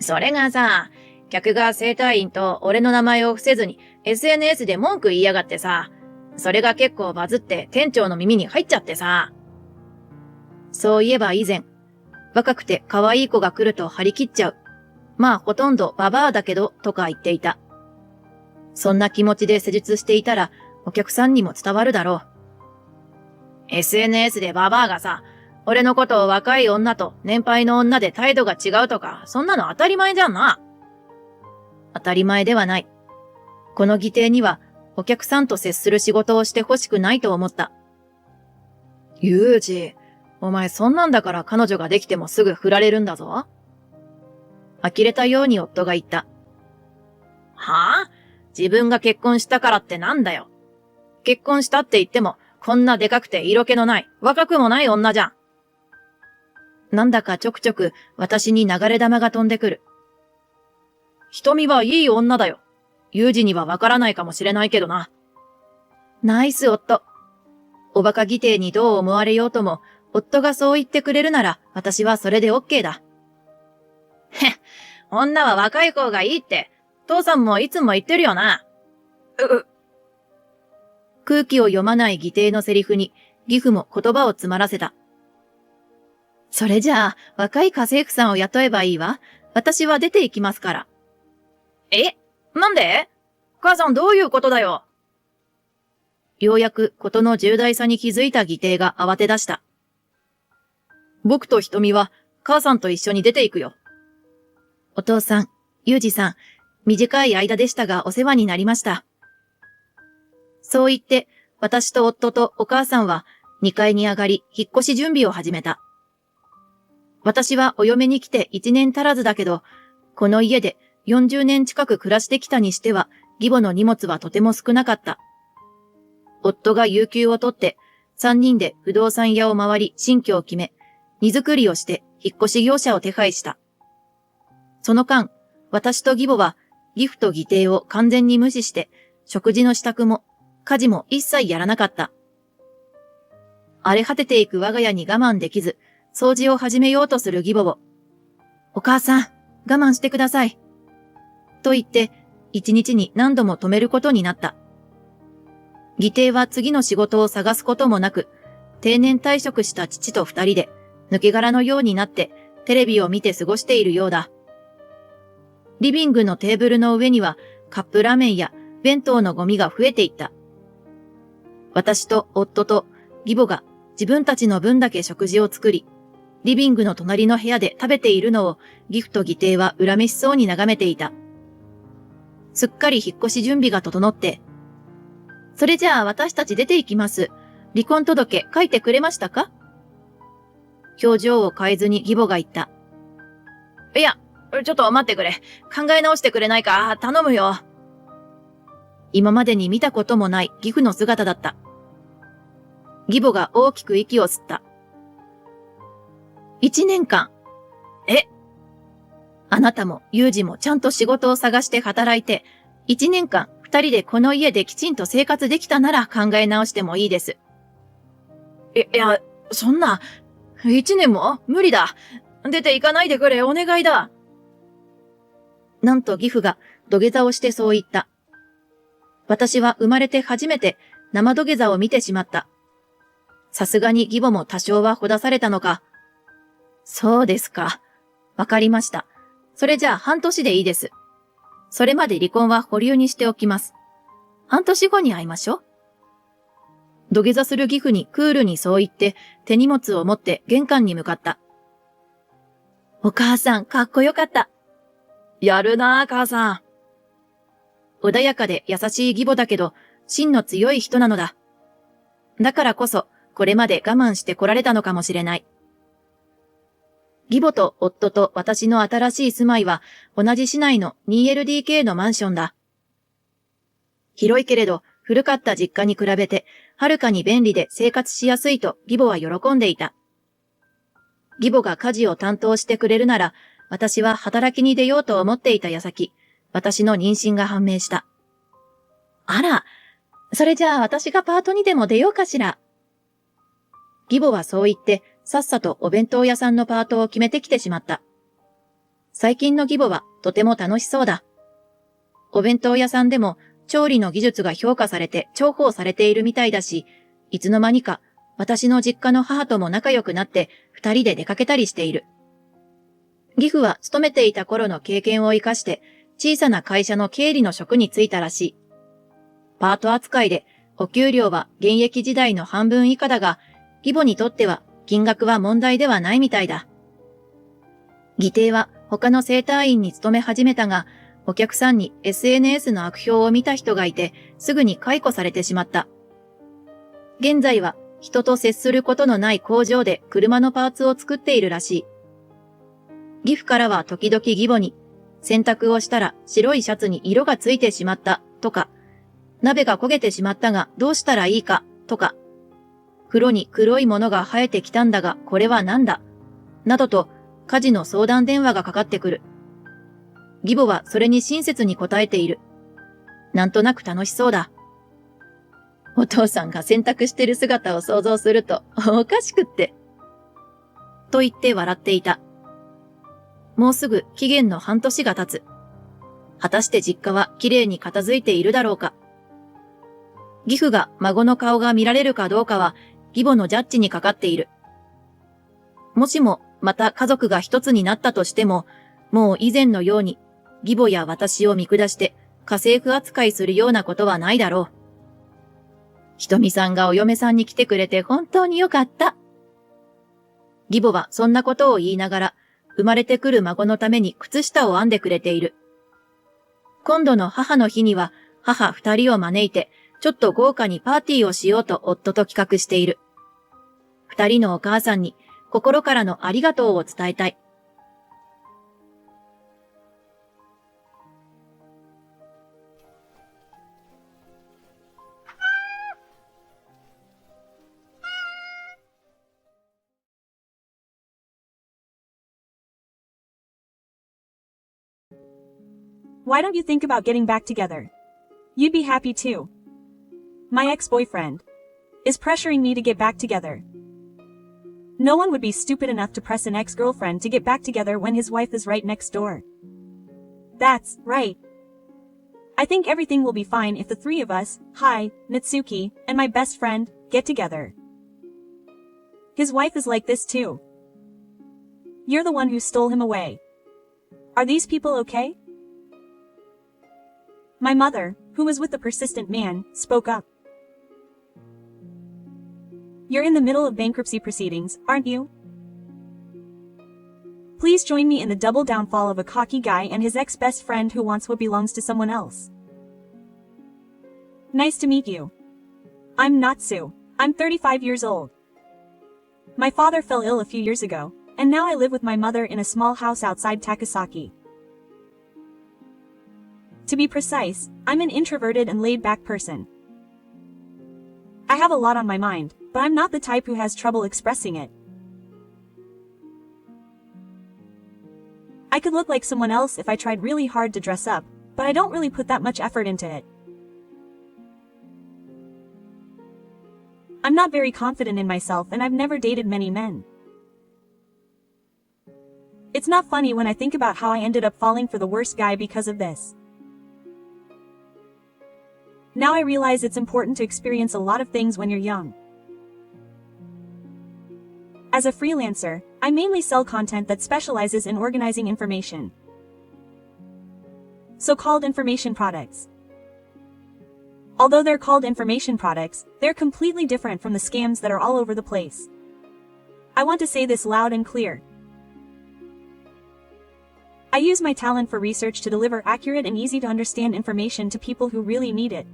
それがさ、客が整体院と俺の名前を伏せずに SNS で文句言いやがってさ、それが結構バズって店長の耳に入っちゃってさ。そういえば以前、若くて可愛い子が来ると張り切っちゃう。まあほとんどババアだけどとか言っていた。そんな気持ちで施術していたらお客さんにも伝わるだろう。SNS でババアがさ、俺のことを若い女と年配の女で態度が違うとか、そんなの当たり前じゃんな。当たり前ではない。この議定にはお客さんと接する仕事をしてほしくないと思った。ユージ、お前そんなんだから彼女ができてもすぐ振られるんだぞ。呆れたように夫が言った。はぁ？自分が結婚したからってなんだよ。結婚したって言っても、こんなでかくて色気のない、若くもない女じゃん。なんだかちょくちょく私に流れ玉が飛んでくる。瞳はいい女だよ。ユージにはわからないかもしれないけどな。ナイス夫。おバカ議定にどう思われようとも、夫がそう言ってくれるなら私はそれで OK だ。へっ、女は若い方がいいって、父さんもいつも言ってるよな。空気を読まない議定のセリフに、義父も言葉を詰まらせた。それじゃあ、若い家政婦さんを雇えばいいわ。私は出て行きますから。え？なんで？母さんどういうことだよ。ようやく事の重大さに気づいた議定が慌て出した。僕と瞳は母さんと一緒に出て行くよ。お父さん、裕二さん、短い間でしたがお世話になりました。そう言って、私と夫とお母さんは2階に上がり、引っ越し準備を始めた。私はお嫁に来て1年足らずだけど、この家で40年近く暮らしてきたにしては、義母の荷物はとても少なかった。夫が有給を取って、3人で不動産屋を回り新居を決め、荷造りをして引っ越し業者を手配した。その間、私と義母は、義父と義弟を完全に無視して、食事の支度も、家事も一切やらなかった。荒れ果てていく我が家に我慢できず、掃除を始めようとする義母を、お母さん、我慢してください。と言って、一日に何度も止めることになった。義弟は次の仕事を探すこともなく、定年退職した父と2人で、抜け殻のようになって、テレビを見て過ごしているようだ。リビングのテーブルの上には、カップラーメンや弁当のゴミが増えていった。私と夫と義母が自分たちの分だけ食事を作り、リビングの隣の部屋で食べているのを義父と義弟は恨めしそうに眺めていた。すっかり引っ越し準備が整って、それじゃあ私たち出て行きます。離婚届書いてくれましたか？表情を変えずに義母が言った。いや、ちょっと待ってくれ。考え直してくれないか？頼むよ。今までに見たこともない義父の姿だった。義母が大きく息を吸った。1年間。あなたも裕二もちゃんと仕事を探して働いて、1年間2人でこの家できちんと生活できたなら考え直してもいいです。いや、そんな、1年も無理だ。出て行かないでくれ、お願いだ。なんと義父が土下座をしてそう言った。私は生まれて初めて生土下座を見てしまった。さすがに義母も多少はほだされたのか。そうですか。わかりました。それじゃあ半年でいいです。それまで離婚は保留にしておきます。半年後に会いましょう。土下座する義父にクールにそう言って手荷物を持って玄関に向かった。お母さん、かっこよかった。やるなあ、母さん。穏やかで優しい義母だけど、芯の強い人なのだ。だからこそ、これまで我慢してこられたのかもしれない。義母と夫と私の新しい住まいは、同じ市内の 2LDK のマンションだ。広いけれど、古かった実家に比べて、はるかに便利で生活しやすいと義母は喜んでいた。義母が家事を担当してくれるなら、私は働きに出ようと思っていた矢先、私の妊娠が判明した。あら、それじゃあ私がパートにでも出ようかしら。義母はそう言って、さっさとお弁当屋さんのパートを決めてきてしまった。最近の義母はとても楽しそうだ。お弁当屋さんでも調理の技術が評価されて重宝されているみたいだし、いつの間にか私の実家の母とも仲良くなって二人で出かけたりしている。義父は勤めていた頃の経験を生かして小さな会社の経理の職に就いたらしい。パート扱いでお給料は現役時代の半分以下だが、義母にとっては金額は問題ではないみたいだ。義弟は他の整体院に勤め始めたが、お客さんに SNS の悪評を見た人がいて、すぐに解雇されてしまった。現在は人と接することのない工場で車のパーツを作っているらしい。義父からは時々義母に、洗濯をしたら白いシャツに色がついてしまったとか、鍋が焦げてしまったがどうしたらいいかとか、風呂に黒いものが生えてきたんだがこれは何だなどと家事の相談電話がかかってくる。義母はそれに親切に答えている。なんとなく楽しそうだ。お父さんが洗濯してる姿を想像するとおかしくって。と言って笑っていた。もうすぐ期限の半年が経つ。果たして実家はきれいに片付いているだろうか。義父が孫の顔が見られるかどうかは義母のジャッジにかかっている。もしもまた家族が一つになったとしても、もう以前のように義母や私を見下して家政婦扱いするようなことはないだろう。ひとみさんがお嫁さんに来てくれて本当によかった。義母はそんなことを言いながら、生まれてくる孫のために靴下を編んでくれている。今度の母の日には母二人を招いて、ちょっと豪華にパーティーをしようと夫と企画している。二人のお母さんに心からのありがとうを伝えたい。Why don't you think about getting back together? You'd be happy too. My ex-boyfriend is pressuring me to get back together. No one would be stupid enough to press an ex-girlfriend to get back together when his wife is right next door. That's right. I think everything will be fine if the three of us, Mitsuki, and my best friend, get together. His wife is like this too. You're the one who stole him away. Are these people okay? My mother, who was with the persistent man, spoke up. You're in the middle of bankruptcy proceedings, aren't you? Please join me in the double downfall of a cocky guy and his ex-best friend who wants what belongs to someone else. Nice to meet you. I'm Natsu. I'm 35 years old. My father fell ill a few years ago, and now I live with my mother in a small house outside Takasaki. To be precise, I'm an introverted and laid-back person. I have a lot on my mind, but I'm not the type who has trouble expressing it. I could look like someone else if I tried really hard to dress up, but I don't really put that much effort into it. I'm not very confident in myself and I've never dated many men. It's not funny when I think about how I ended up falling for the worst guy because of this. Now I realize it's important to experience a lot of things when you're young. As a freelancer, I mainly sell content that specializes in organizing information. So-called information products. Although they're called information products, they're completely different from the scams that are all over the place. I want to say this loud and clear. I use my talent for research to deliver accurate and easy to understand information to people who really need it.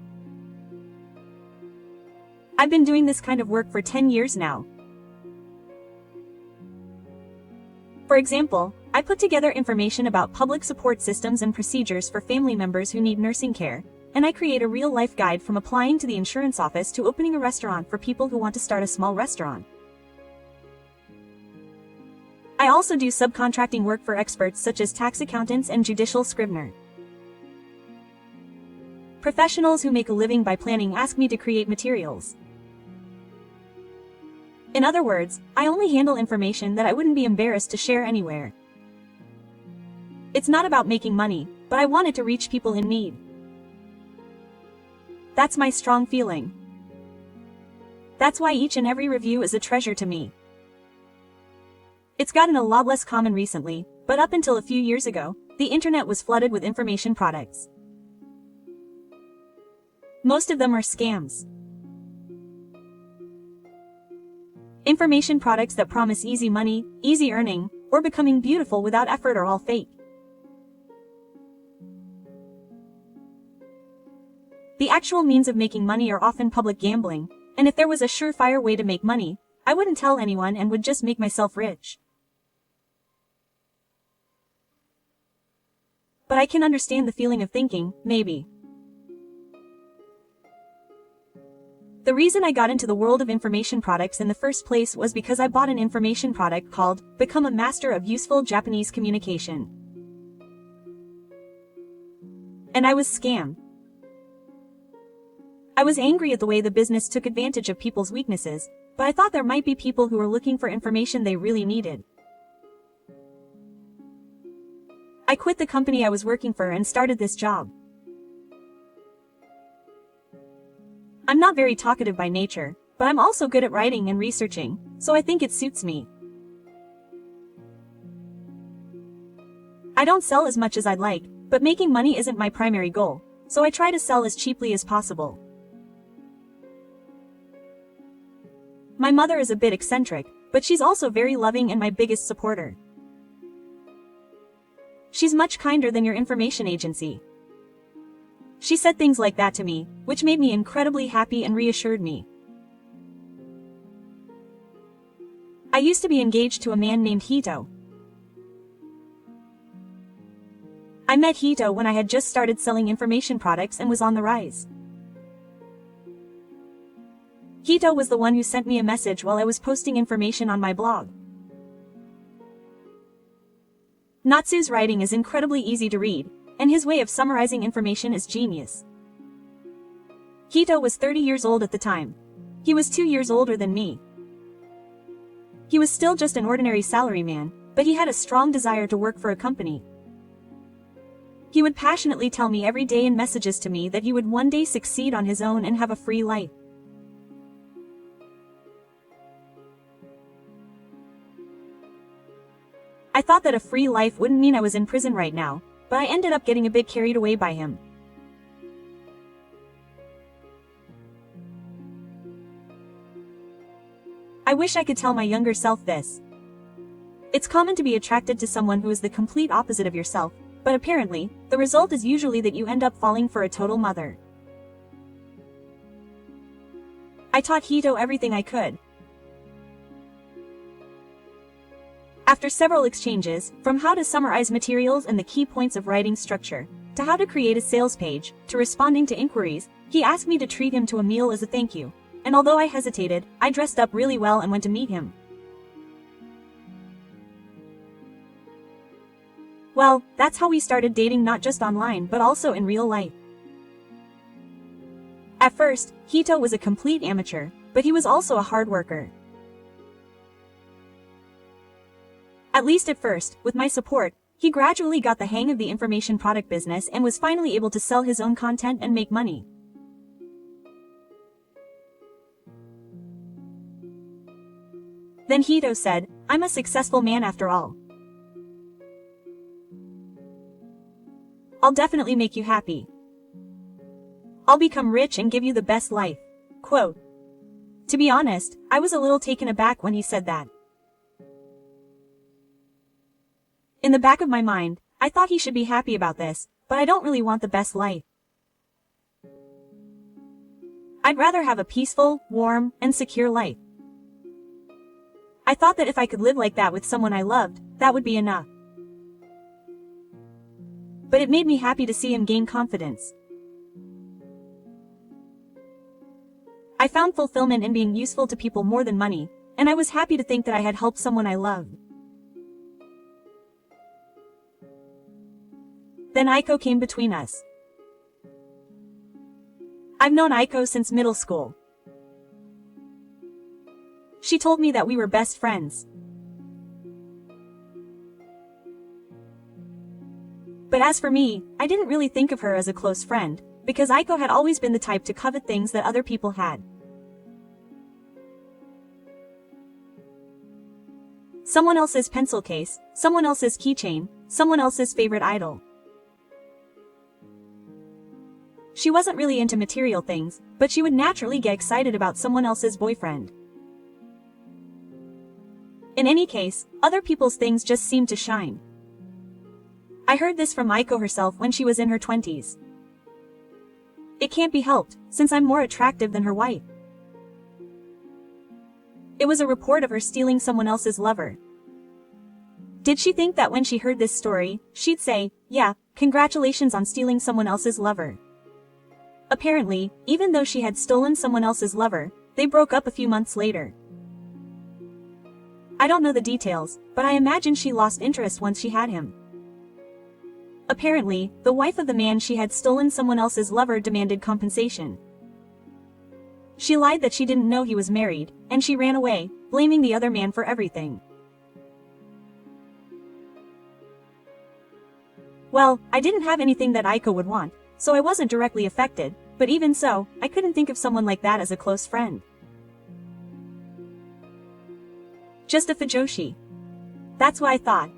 I've been doing this kind of work for 10 years now. For example, I put together information about public support systems and procedures for family members who need nursing care, and I create a real-life guide from applying to the insurance office to opening a restaurant for people who want to start a small restaurant. I also do subcontracting work for experts such as tax accountants and judicial scrivener. Professionals who make a living by planning ask me to create materials. In other words, I only handle information that I wouldn't be embarrassed to share anywhere. It's not about making money, but I want it to reach people in need. That's my strong feeling. That's why each and every review is a treasure to me. It's gotten a lot less common recently, but up until a few years ago, the internet was flooded with information products. Most of them are scams. Information products that promise easy money, easy earning, or becoming beautiful without effort are all fake. The actual means of making money are often public gambling, and if there was a surefire way to make money, I wouldn't tell anyone and would just make myself rich. But I can understand the feeling of thinking, maybe. The reason I got into the world of information products in the first place was because I bought an information product called Become a Master of Useful Japanese Communication. And I was scammed. I was angry at the way the business took advantage of people's weaknesses, but I thought there might be people who were looking for information they really needed. I quit the company I was working for and started this job. I'm not very talkative by nature, but I'm also good at writing and researching, so I think it suits me. I don't sell as much as I'd like, but making money isn't my primary goal, so I try to sell as cheaply as possible. My mother is a bit eccentric, but she's also very loving and my biggest supporter. She's much kinder than your information agency. She said things like that to me, which made me incredibly happy and reassured me. I used to be engaged to a man named Hito. I met Hito when I had just started selling information products and was on the rise. Hito was the one who sent me a message while I was posting information on my blog. Natsu's writing is incredibly easy to read, and his way of summarizing information is genius. Hito was 30 years old at the time. He was 2 years older than me. He was still just an ordinary salaryman, but he had a strong desire to work for a company. He would passionately tell me every day in messages to me that he would one day succeed on his own and have a free life. I thought that a free life wouldn't mean I was in prison right now, but I ended up getting a bit carried away by him. I wish I could tell my younger self this. It's common to be attracted to someone who is the complete opposite of yourself, but apparently, the result is usually that you end up falling for a total mother. I taught Hito everything I could. After several exchanges, from how to summarize materials and the key points of writing structure, to how to create a sales page, to responding to inquiries, he asked me to treat him to a meal as a thank you, and although I hesitated, I dressed up really well and went to meet him. Well, that's how we started dating, not just online but also in real life. At first, Hito was a complete amateur, but he was also a hard worker. At least at first, with my support, he gradually got the hang of the information product business and was finally able to sell his own content and make money. Then Hito said, "I'm a successful man after all. I'll definitely make you happy. I'll become rich and give you the best life." Quote. To be honest, I was a little taken aback when he said that. In the back of my mind, I thought he should be happy about this, but I don't really want the best life. I'd rather have a peaceful, warm, and secure life. I thought that if I could live like that with someone I loved, that would be enough. But it made me happy to see him gain confidence. I found fulfillment in being useful to people more than money, and I was happy to think that I had helped someone I loved. Then Aiko came between us. I've known Aiko since middle school. She told me that we were best friends. But as for me, I didn't really think of her as a close friend, because Aiko had always been the type to covet things that other people had. Someone else's pencil case, someone else's keychain, someone else's favorite idol. She wasn't really into material things, but she would naturally get excited about someone else's boyfriend. In any case, other people's things just seemed to shine. I heard this from Aiko herself when she was in her 20s. It can't be helped, since I'm more attractive than her wife. It was a report of her stealing someone else's lover. Did she think that when she heard this story, she'd say, yeah, congratulations on stealing someone else's lover? Apparently, even though she had stolen someone else's lover, they broke up a few months later. I don't know the details, but I imagine she lost interest once she had him. Apparently, the wife of the man she had stolen someone else's lover demanded compensation. She lied that she didn't know he was married, and she ran away, blaming the other man for everything. Well, I didn't have anything that Aiko would want, so I wasn't directly affected, but even so, I couldn't think of someone like that as a close friend. Just a fujoshi. That's what I thought.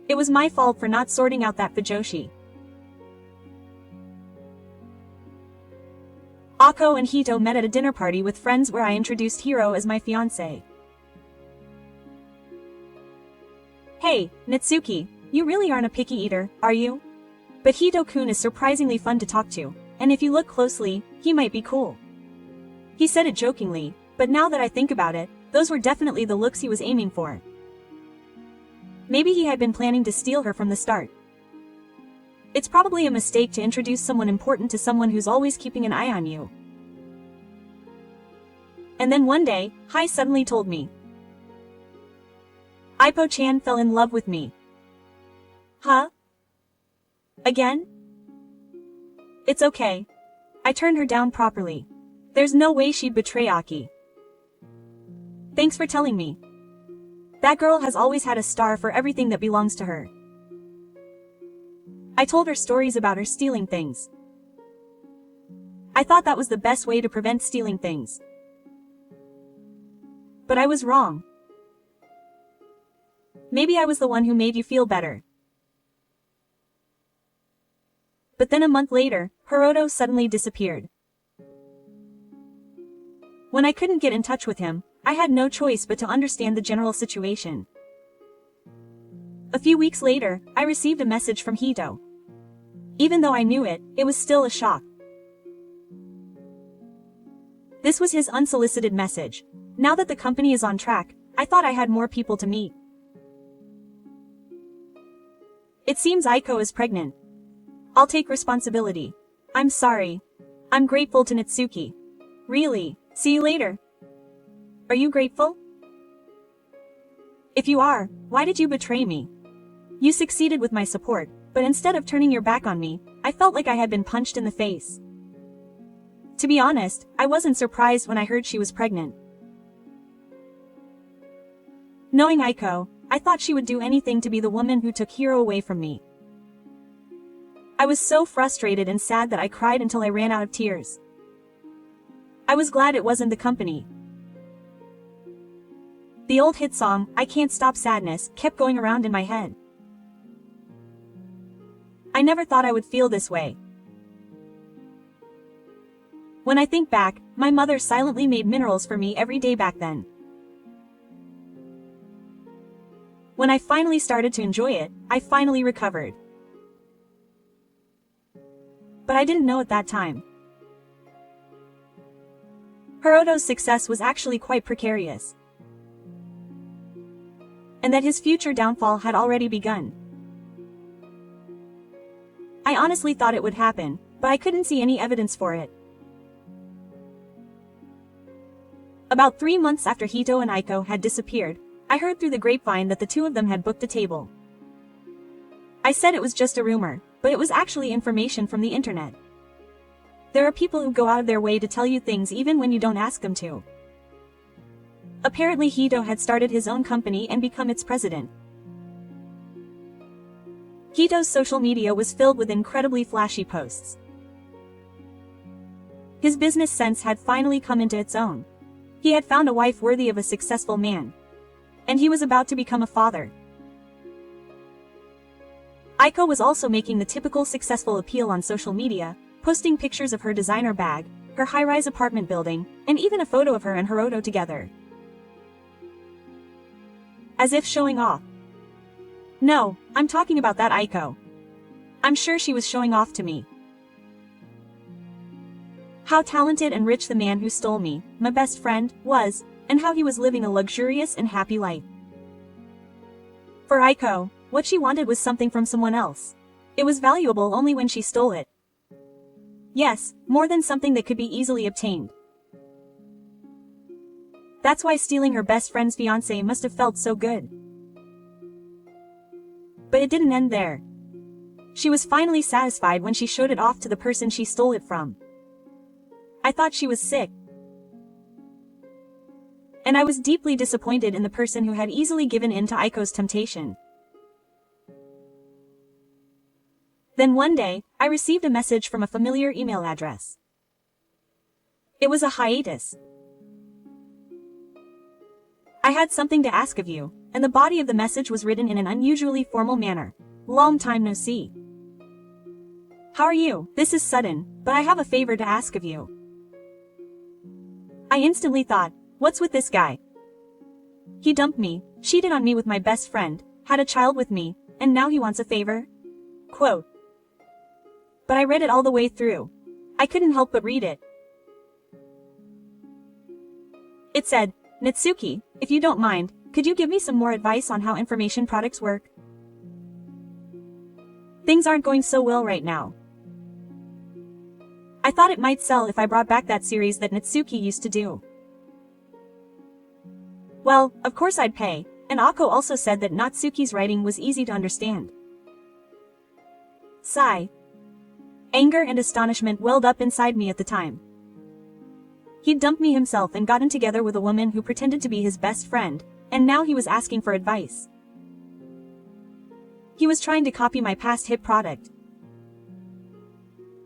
It was my fault for not sorting out that fujoshi. Ako and Hito met at a dinner party with friends where I introduced Hiro as my fiancé. Hey, Natsuki, you really aren't a picky eater, are you? But Hito-kun is surprisingly fun to talk to, and if you look closely, he might be cool. He said it jokingly, but now that I think about it, those were definitely the looks he was aiming for. Maybe he had been planning to steal her from the start. It's probably a mistake to introduce someone important to someone who's always keeping an eye on you. And then one day, Hai suddenly told me. Aipo-chan fell in love with me. Huh? Again? It's okay. I turned her down properly. There's no way she'd betray Aki. Thanks for telling me. That girl has always had a star for everything that belongs to her. I told her stories about her stealing things. I thought that was the best way to prevent stealing things. But I was wrong. Maybe I was the one who made you feel better. But then a month later, Hiroto suddenly disappeared. When I couldn't get in touch with him, I had no choice but to understand the general situation. A few weeks later, I received a message from Hito. Even though I knew it, it was still a shock. This was his unsolicited message. Now that the company is on track, I thought I had more people to meet. It seems Aiko is pregnant. I'll take responsibility. I'm sorry. I'm grateful to Natsuki. Really, see you later. Are you grateful? If you are, why did you betray me? You succeeded with my support, but instead of turning your back on me, I felt like I had been punched in the face. To be honest, I wasn't surprised when I heard she was pregnant. Knowing Aiko, I thought she would do anything to be the woman who took Hiro away from me. I was so frustrated and sad that I cried until I ran out of tears. I was glad it wasn't the company. The old hit song, I Can't Stop Sadness, kept going around in my head. I never thought I would feel this way. When I think back, my mother silently made minerals for me every day back then. When I finally started to enjoy it, I finally recovered. But I didn't know at that time. Hiroto's success was actually quite precarious. And that his future downfall had already begun. I honestly thought it would happen, but I couldn't see any evidence for it. About 3 months after Hito and Aiko had disappeared, I heard through the grapevine that the two of them had booked a table. I said it was just a rumor, but it was actually information from the internet. There are people who go out of their way to tell you things even when you don't ask them to. Apparently Hito had started his own company and become its president. Hito's social media was filled with incredibly flashy posts. His business sense had finally come into its own. He had found a wife worthy of a successful man. And he was about to become a father. Aiko was also making the typical successful appeal on social media, posting pictures of her designer bag, her high-rise apartment building, and even a photo of her and Hiroto together. As if showing off. No, I'm talking about that Aiko. I'm sure she was showing off to me. How talented and rich the man who stole me, my best friend, was, and how he was living a luxurious and happy life. For Aiko, what she wanted was something from someone else. It was valuable only when she stole it. Yes, more than something that could be easily obtained. That's why stealing her best friend's fiancé must have felt so good. But it didn't end there. She was finally satisfied when she showed it off to the person she stole it from. I thought she was sick. And I was deeply disappointed in the person who had easily given in to Aiko's temptation. Then one day, I received a message from a familiar email address. It was a hiatus. I had something to ask of you, and the body of the message was written in an unusually formal manner. Long time no see. How are you? This is sudden, but I have a favor to ask of you. I instantly thought, what's with this guy? He dumped me, cheated on me with my best friend, had a child with me, and now he wants a favor? Quote. But I read it all the way through. I couldn't help but read it. It said, Natsuki, if you don't mind, could you give me some more advice on how information products work? Things aren't going so well right now. I thought it might sell if I brought back that series that Natsuki used to do. Well, of course I'd pay, and Ako also said that Natsuki's writing was easy to understand. Sigh. Anger and astonishment welled up inside me at the time. He'd dumped me himself and gotten together with a woman who pretended to be his best friend, and now he was asking for advice. He was trying to copy my past hit product.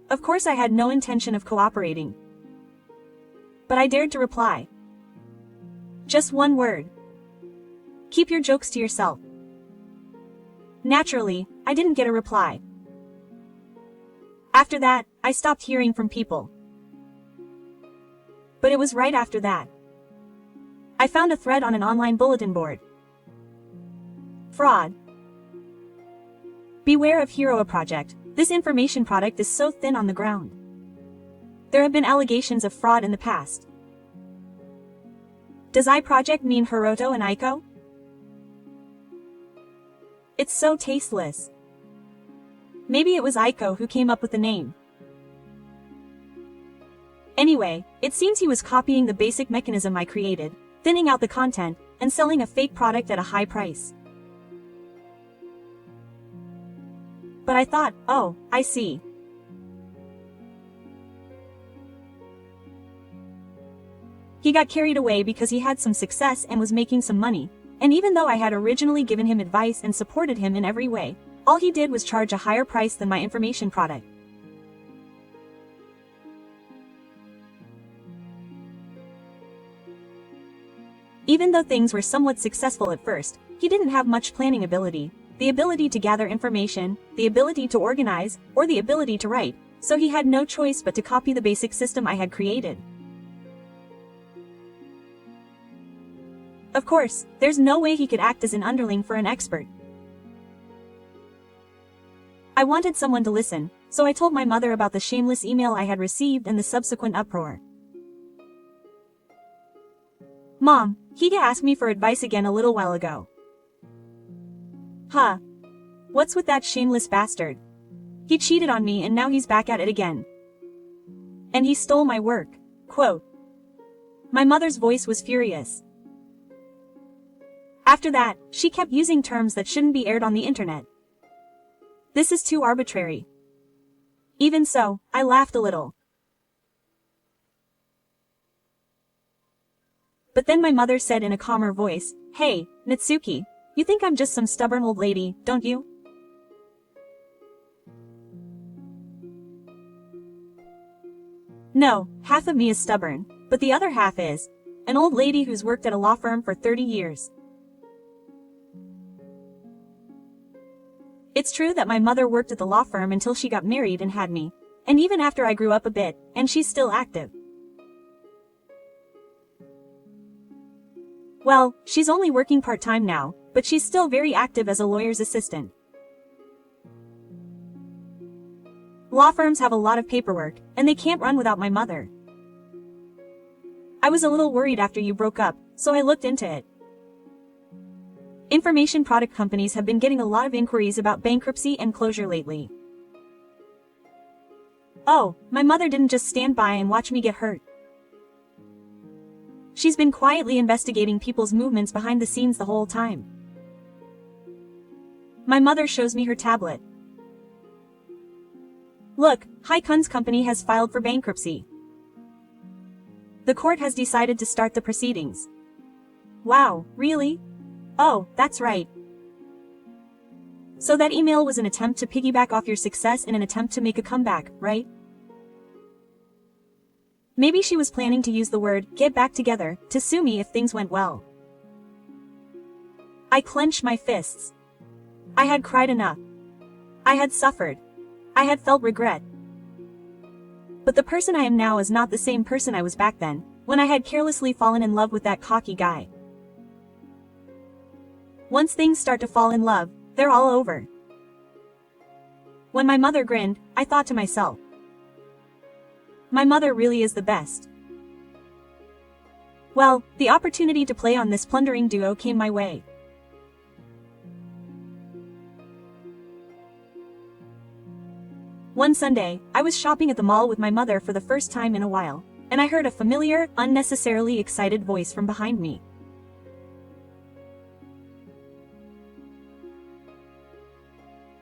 Of course I had no intention of cooperating. But I dared to reply. Just one word. Keep your jokes to yourself. Naturally, I didn't get a reply. After that, I stopped hearing from people. But it was right after that. I found a thread on an online bulletin board. Fraud. Beware of Hero Project. This information product is so thin on the ground. There have been allegations of fraud in the past. Does I Project mean Hiroto and Aiko? It's so tasteless. Maybe it was Aiko who came up with the name. Anyway, it seems he was copying the basic mechanism I created, thinning out the content, and selling a fake product at a high price. But I thought, oh, I see. He got carried away because he had some success and was making some money, and even though I had originally given him advice and supported him in every way, all he did was charge a higher price than my information product. Even though things were somewhat successful at first, he didn't have much planning ability, the ability to gather information, the ability to organize, or the ability to write, so he had no choice but to copy the basic system I had created. Of course, there's no way he could act as an underling for an expert. I wanted someone to listen, so I told my mother about the shameless email I had received and the subsequent uproar. Mom, Higa asked me for advice again a little while ago. Huh. What's with that shameless bastard? He cheated on me and now he's back at it again. And he stole my work. Quote. My mother's voice was furious. After that, she kept using terms that shouldn't be aired on the internet. This is too arbitrary. Even so, I laughed a little. But then my mother said in a calmer voice, Hey, Natsuki, you think I'm just some stubborn old lady, don't you? No, half of me is stubborn, but the other half is an old lady who's worked at a law firm for 30 years. It's true that my mother worked at the law firm until she got married and had me, and even after I grew up a bit, and she's still active. Well, she's only working part-time now, but she's still very active as a lawyer's assistant. Law firms have a lot of paperwork, and they can't run without my mother. I was a little worried after you broke up, so I looked into it. Information product companies have been getting a lot of inquiries about bankruptcy and closure lately. Oh, my mother didn't just stand by and watch me get hurt. She's been quietly investigating people's movements behind the scenes the whole time. My mother shows me her tablet. Look, Hai-kun's company has filed for bankruptcy. The court has decided to start the proceedings. Wow, really? Oh, that's right. So that email was an attempt to piggyback off your success in an attempt to make a comeback, right? Maybe she was planning to use the word, get back together, to sue me if things went well. I clenched my fists. I had cried enough. I had suffered. I had felt regret. But the person I am now is not the same person I was back then, when I had carelessly fallen in love with that cocky guy. Once things start to fall in love, they're all over. When my mother grinned, I thought to myself, my mother really is the best. Well, the opportunity to play on this plundering duo came my way. One Sunday, I was shopping at the mall with my mother for the first time in a while, and I heard a familiar, unnecessarily excited voice from behind me.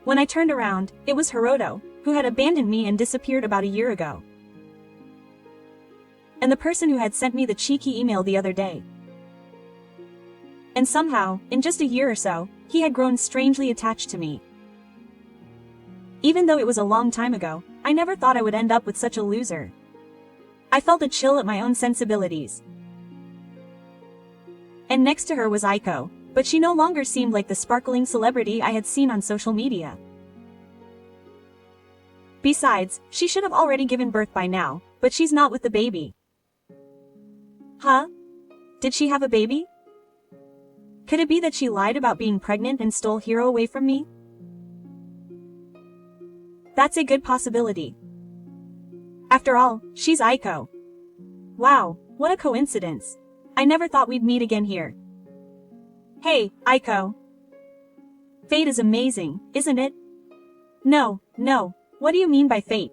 When I turned around, it was Hiroto, who had abandoned me and disappeared about a year ago. And the person who had sent me the cheeky email the other day. And somehow, in just a year or so, he had grown strangely attached to me. Even though it was a long time ago, I never thought I would end up with such a loser. I felt a chill at my own sensibilities. And next to her was Aiko, but she no longer seemed like the sparkling celebrity I had seen on social media. Besides, she should have already given birth by now, but she's not with the baby. Huh? Did she have a baby? Could it be that she lied about being pregnant and stole Hiro away from me? That's a good possibility. After all, she's Aiko. Wow, what a coincidence. I never thought we'd meet again here. Hey, Aiko. Fate is amazing, isn't it? No, what do you mean by fate?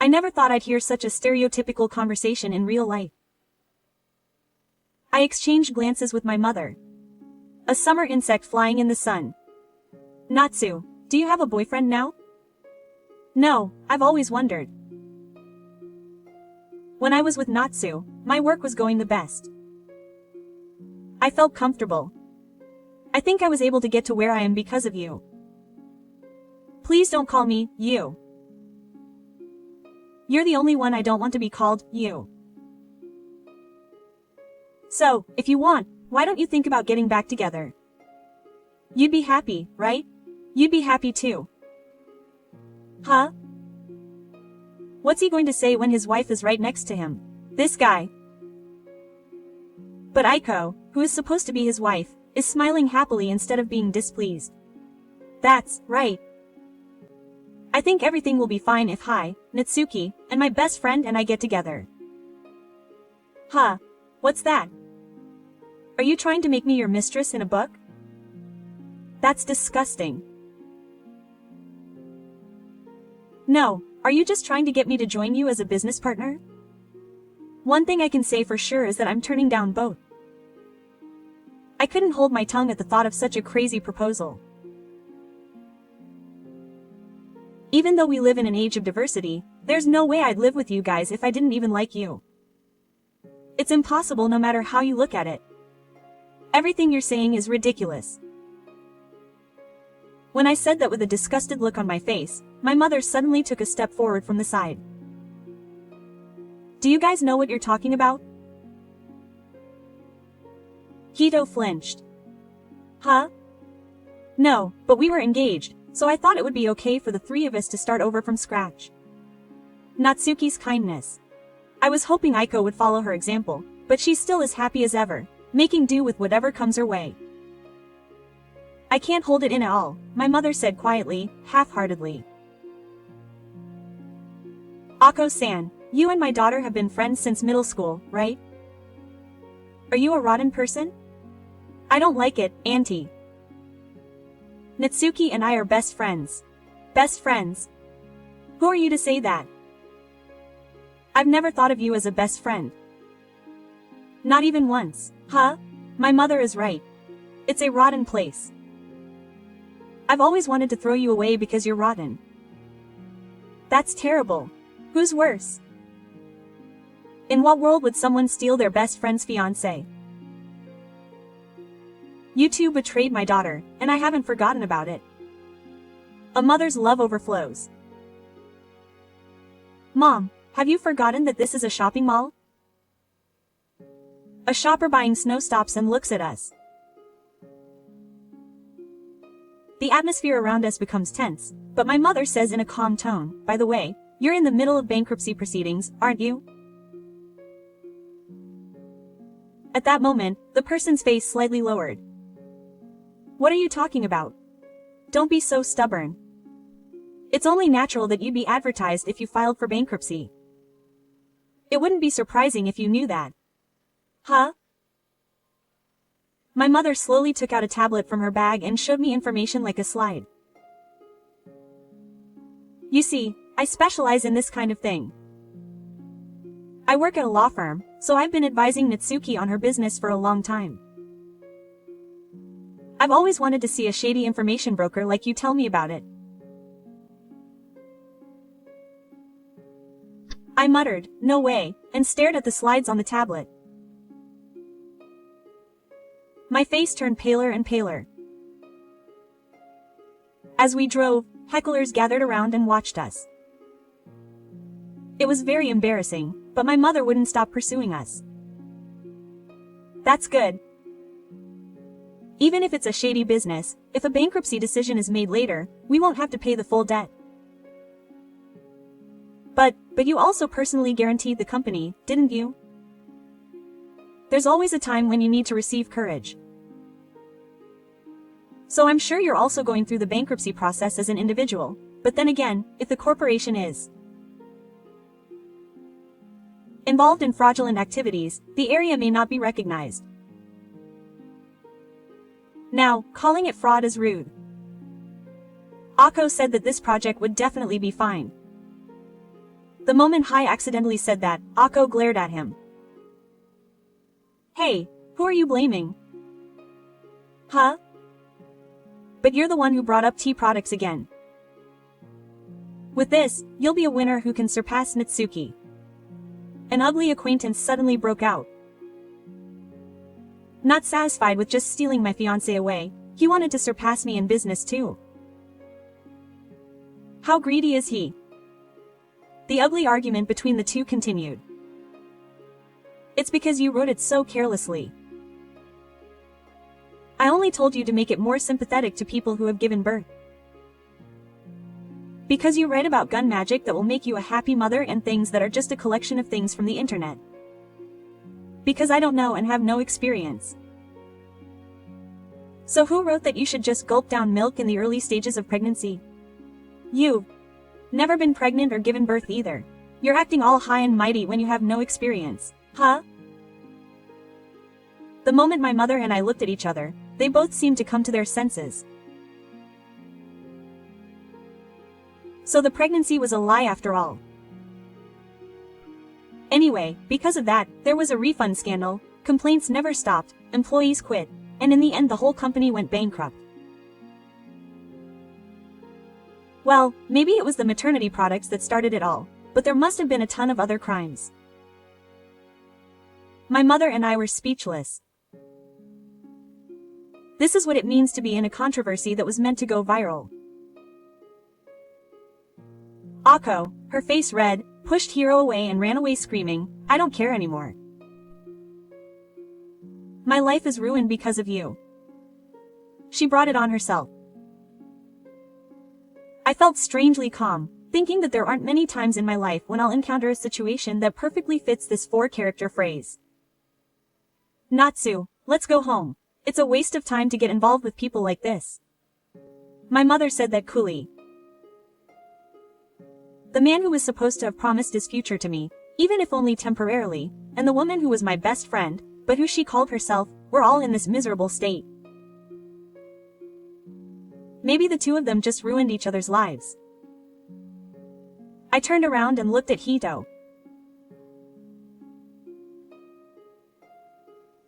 I never thought I'd hear such a stereotypical conversation in real life. I exchanged glances with my mother. A summer insect flying in the sun. Natsu, do you have a boyfriend now? No, I've always wondered. When I was with Natsu, my work was going the best. I felt comfortable. I think I was able to get to where I am because of you. Please don't call me, you. You're the only one I don't want to be called, you. So, if you want, why don't you think about getting back together? You'd be happy, right? You'd be happy too. Huh? What's he going to say when his wife is right next to him? This guy. But Aiko, who is supposed to be his wife, is smiling happily instead of being displeased. That's right. I think everything will be fine if Natsuki, and my best friend and I get together. Huh? What's that? Are you trying to make me your mistress in a book? That's disgusting. No, are you just trying to get me to join you as a business partner? One thing I can say for sure is that I'm turning down both. I couldn't hold my tongue at the thought of such a crazy proposal. Even though we live in an age of diversity, there's no way I'd live with you guys if I didn't even like you. It's impossible no matter how you look at it. Everything you're saying is ridiculous. When I said that with a disgusted look on my face, my mother suddenly took a step forward from the side. Do you guys know what you're talking about? Hito flinched. Huh? No, but we were engaged, so I thought it would be okay for the three of us to start over from scratch. Natsuki's kindness. I was hoping Aiko would follow her example, but she's still as happy as ever, making do with whatever comes her way. I can't hold it in at all, my mother said quietly, half-heartedly. Ako-san, you and my daughter have been friends since middle school, right? Are you a rotten person? I don't like it, Auntie. Natsuki and I are best friends. Best friends? Who are you to say that? I've never thought of you as a best friend. Not even once, huh? My mother is right. It's a rotten place. I've always wanted to throw you away because you're rotten. That's terrible. Who's worse? In what world would someone steal their best friend's fiancé? You two betrayed my daughter, and I haven't forgotten about it. A mother's love overflows. Mom, have you forgotten that this is a shopping mall? A shopper buying snow stops and looks at us. The atmosphere around us becomes tense, but my mother says in a calm tone, by the way, you're in the middle of bankruptcy proceedings, aren't you? At that moment, the person's face slightly lowered. What are you talking about? Don't be so stubborn. It's only natural that you'd be advertised if you filed for bankruptcy. It wouldn't be surprising if you knew that. Huh? My mother slowly took out a tablet from her bag and showed me information like a slide. You see, I specialize in this kind of thing. I work at a law firm, so I've been advising Natsuki on her business for a long time. I've always wanted to see a shady information broker like you tell me about it. I muttered, no way, and stared at the slides on the tablet. My face turned paler and paler. As we drove, hecklers gathered around and watched us. It was very embarrassing, but my mother wouldn't stop pursuing us. That's good. Even if it's a shady business, if a bankruptcy decision is made later, we won't have to pay the full debt. But you also personally guaranteed the company, didn't you? There's always a time when you need to receive courage. So I'm sure you're also going through the bankruptcy process as an individual, but then again, if the corporation is involved in fraudulent activities, the area may not be recognized. Now, calling it fraud is rude. Ako said that this project would definitely be fine. The moment Hai accidentally said that, Ako glared at him. Hey, who are you blaming? Huh? But you're the one who brought up tea products again. With this, you'll be a winner who can surpass Natsuki. An ugly acquaintance suddenly broke out. Not satisfied with just stealing my fiancé away, he wanted to surpass me in business too. How greedy is he? The ugly argument between the two continued. It's because you wrote it so carelessly. I only told you to make it more sympathetic to people who have given birth. Because you write about gun magic that will make you a happy mother and things that are just a collection of things from the internet. Because I don't know and have no experience. So who wrote that you should just gulp down milk in the early stages of pregnancy? You've never been pregnant or given birth either. You're acting all high and mighty when you have no experience, huh? The moment my mother and I looked at each other, they both seemed to come to their senses. So the pregnancy was a lie after all. Anyway, because of that, there was a refund scandal, complaints never stopped, employees quit, and in the end the whole company went bankrupt. Well, maybe it was the maternity products that started it all, but there must have been a ton of other crimes. My mother and I were speechless. This is what it means to be in a controversy that was meant to go viral. Ako, her face red, pushed Hiro away and ran away screaming, "I don't care anymore. My life is ruined because of you." She brought it on herself. I felt strangely calm, thinking that there aren't many times in my life when I'll encounter a situation that perfectly fits this 4-character phrase. "Natsu, let's go home. It's a waste of time to get involved with people like this." My mother said that coolly. The man who was supposed to have promised his future to me, even if only temporarily, and the woman who was my best friend, but who she called herself, were all in this miserable state. Maybe the two of them just ruined each other's lives. I turned around and looked at Hito.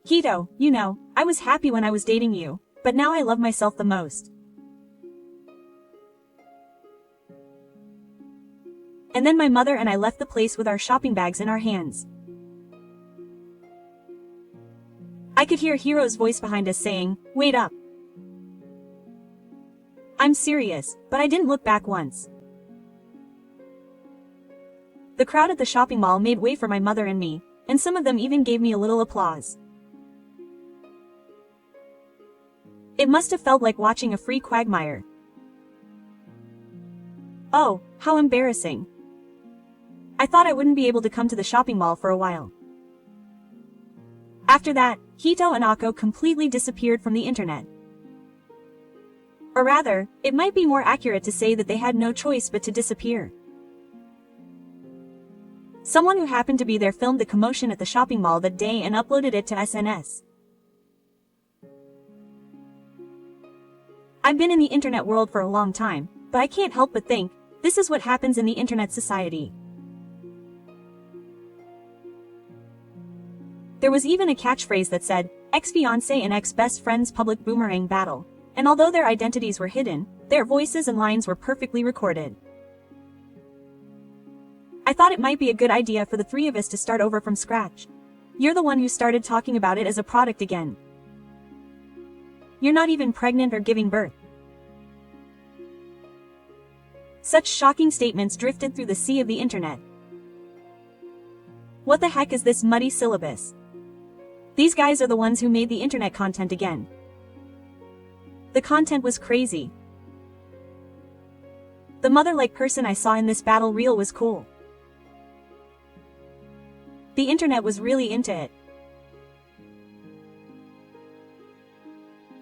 "Hito, you know, I was happy when I was dating you, but now I love myself the most." And then my mother and I left the place with our shopping bags in our hands. I could hear Hiro's voice behind us saying, "Wait up." I'm serious, but I didn't look back once. The crowd at the shopping mall made way for my mother and me, and some of them even gave me a little applause. It must have felt like watching a free quagmire. Oh, how embarrassing. I thought I wouldn't be able to come to the shopping mall for a while. After that, Hito and Ako completely disappeared from the internet. Or rather, it might be more accurate to say that they had no choice but to disappear. Someone who happened to be there filmed the commotion at the shopping mall that day and uploaded it to SNS. I've been in the internet world for a long time, but I can't help but think, this is what happens in the internet society. There was even a catchphrase that said, "Ex-fiancé and ex-best friend's public boomerang battle," and although their identities were hidden, their voices and lines were perfectly recorded. I thought it might be a good idea for the three of us to start over from scratch. You're the one who started talking about it as a product again. You're not even pregnant or giving birth. Such shocking statements drifted through the sea of the internet. What the heck is this muddy syllabus? These guys are the ones who made the internet content again. The content was crazy. The mother-like person I saw in this battle reel was cool. The internet was really into it.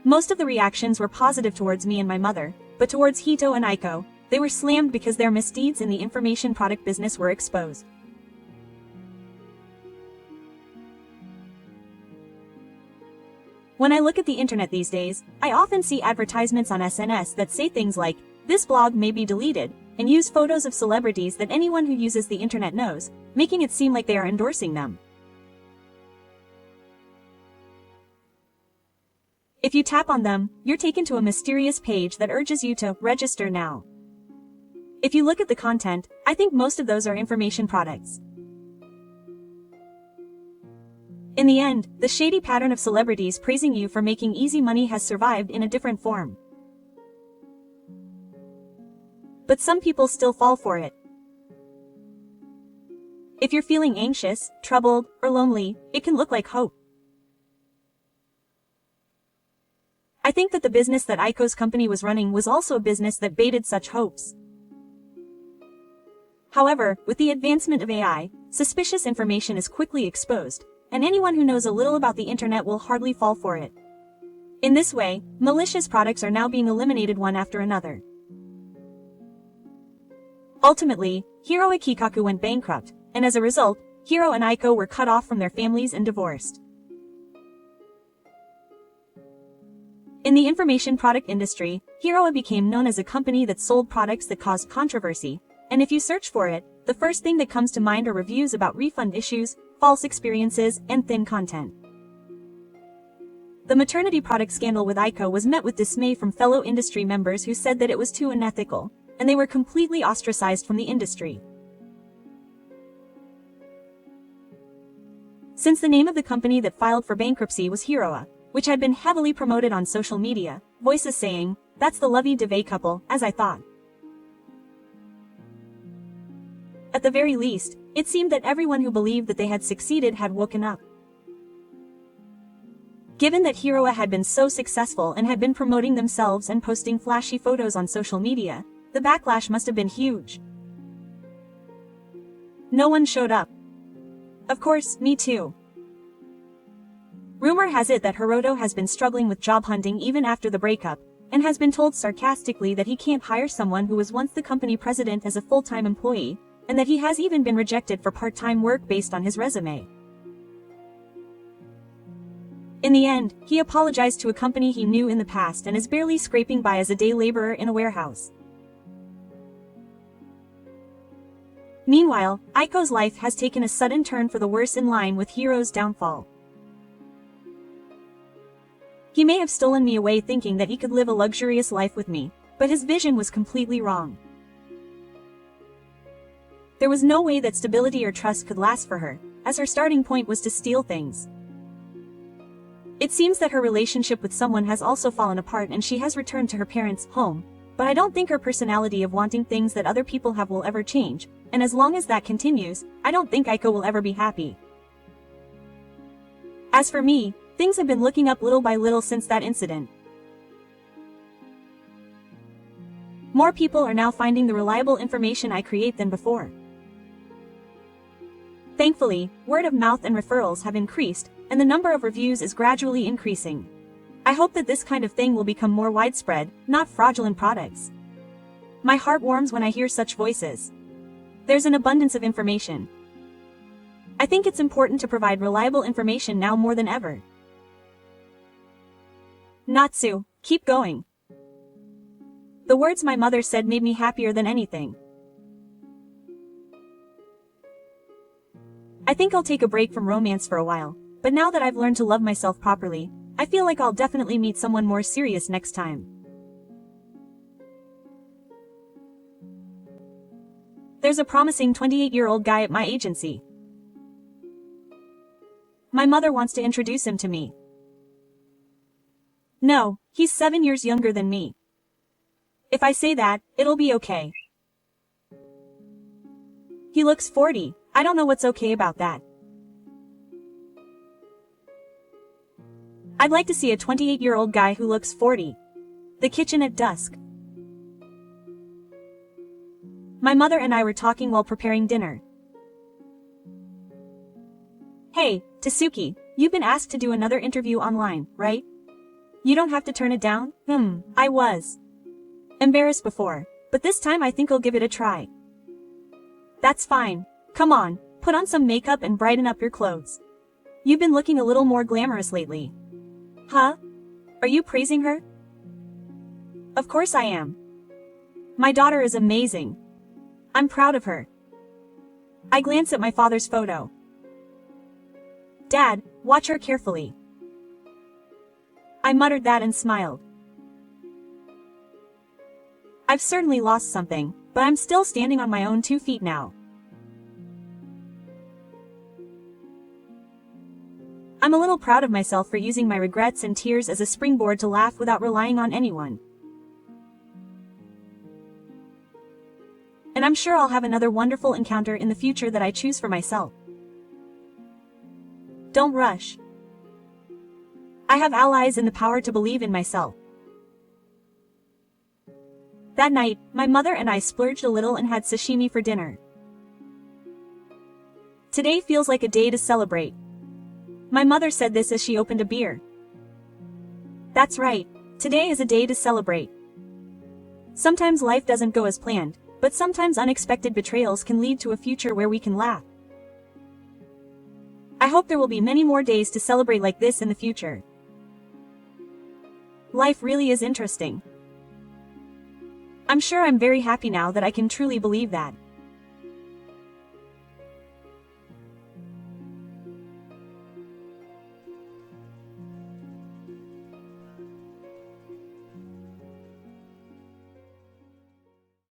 Most of the reactions were positive towards me and my mother, but towards Hito and Aiko, they were slammed because their misdeeds in the information product business were exposed. When I look at the internet these days, I often see advertisements on SNS that say things like, "This blog may be deleted," and use photos of celebrities that anyone who uses the internet knows, making it seem like they are endorsing them. If you tap on them, you're taken to a mysterious page that urges you to register now. If you look at the content, I think most of those are information products. In the end, the shady pattern of celebrities praising you for making easy money has survived in a different form. But some people still fall for it. If you're feeling anxious, troubled, or lonely, it can look like hope. I think that the business that Aiko's company was running was also a business that baited such hopes. However, with the advancement of AI, suspicious information is quickly exposed, and anyone who knows a little about the internet will hardly fall for it. In this way, malicious products are now being eliminated one after another. Ultimately, Hiro Akikaku went bankrupt, and as a result, Hiro and Aiko were cut off from their families and divorced. In the information product industry, Hiro became known as a company that sold products that caused controversy, and if you search for it, the first thing that comes to mind are reviews about refund issues, false experiences, and thin content. The maternity product scandal with Aiko was met with dismay from fellow industry members who said that it was too unethical, and they were completely ostracized from the industry. Since the name of the company that filed for bankruptcy was Hiroa, which had been heavily promoted on social media, voices saying, "That's the lovey-dovey couple, as I thought." At the very least, it seemed that everyone who believed that they had succeeded had woken up. Given that Hiroa had been so successful and had been promoting themselves and posting flashy photos on social media, the backlash must have been huge. No one showed up. Of course, me too. Rumor has it that Hiroto has been struggling with job hunting even after the breakup, and has been told sarcastically that he can't hire someone who was once the company president as a full-time employee, and that he has even been rejected for part-time work based on his resume. In the end, he apologized to a company he knew in the past and is barely scraping by as a day laborer in a warehouse. Meanwhile, Aiko's life has taken a sudden turn for the worse in line with Hiro's downfall. He may have stolen me away thinking that he could live a luxurious life with me, but his vision was completely wrong. There was no way that stability or trust could last for her, as her starting point was to steal things. It seems that her relationship with someone has also fallen apart and she has returned to her parents' home, but I don't think her personality of wanting things that other people have will ever change, and as long as that continues, I don't think Aiko will ever be happy. As for me, things have been looking up little by little since that incident. More people are now finding the reliable information I create than before. Thankfully, word of mouth and referrals have increased, and the number of reviews is gradually increasing. I hope that this kind of thing will become more widespread, not fraudulent products. My heart warms when I hear such voices. There's an abundance of information. I think it's important to provide reliable information now more than ever. Natsu, keep going. The words my mother said made me happier than anything. I think I'll take a break from romance for a while, but now that I've learned to love myself properly, I feel like I'll definitely meet someone more serious next time. There's a promising 28-year-old guy at my agency. My mother wants to introduce him to me. No, he's 7 years younger than me. If I say that, it'll be okay. He looks 40, I don't know what's okay about that. I'd like to see a 28-year-old guy who looks 40. The kitchen at dusk. My mother and I were talking while preparing dinner. Hey, Tasuki, you've been asked to do another interview online, right? You don't have to turn it down? I was embarrassed before, but this time I think I'll give it a try. That's fine. Come on, put on some makeup and brighten up your clothes. You've been looking a little more glamorous lately. Huh? Are you praising her? Of course I am. My daughter is amazing. I'm proud of her. I glance at my father's photo. Dad, watch her carefully. I muttered that and smiled. I've certainly lost something, but I'm still standing on my own 2 feet now. I'm a little proud of myself for using my regrets and tears as a springboard to laugh without relying on anyone. And I'm sure I'll have another wonderful encounter in the future that I choose for myself. Don't rush. I have allies and the power to believe in myself. That night, my mother and I splurged a little and had sashimi for dinner. Today feels like a day to celebrate. My mother said this as she opened a beer. That's right, today is a day to celebrate. Sometimes life doesn't go as planned, but sometimes unexpected betrayals can lead to a future where we can laugh. I hope there will be many more days to celebrate like this in the future. Life really is interesting. I'm sure I'm very happy now that I can truly believe that.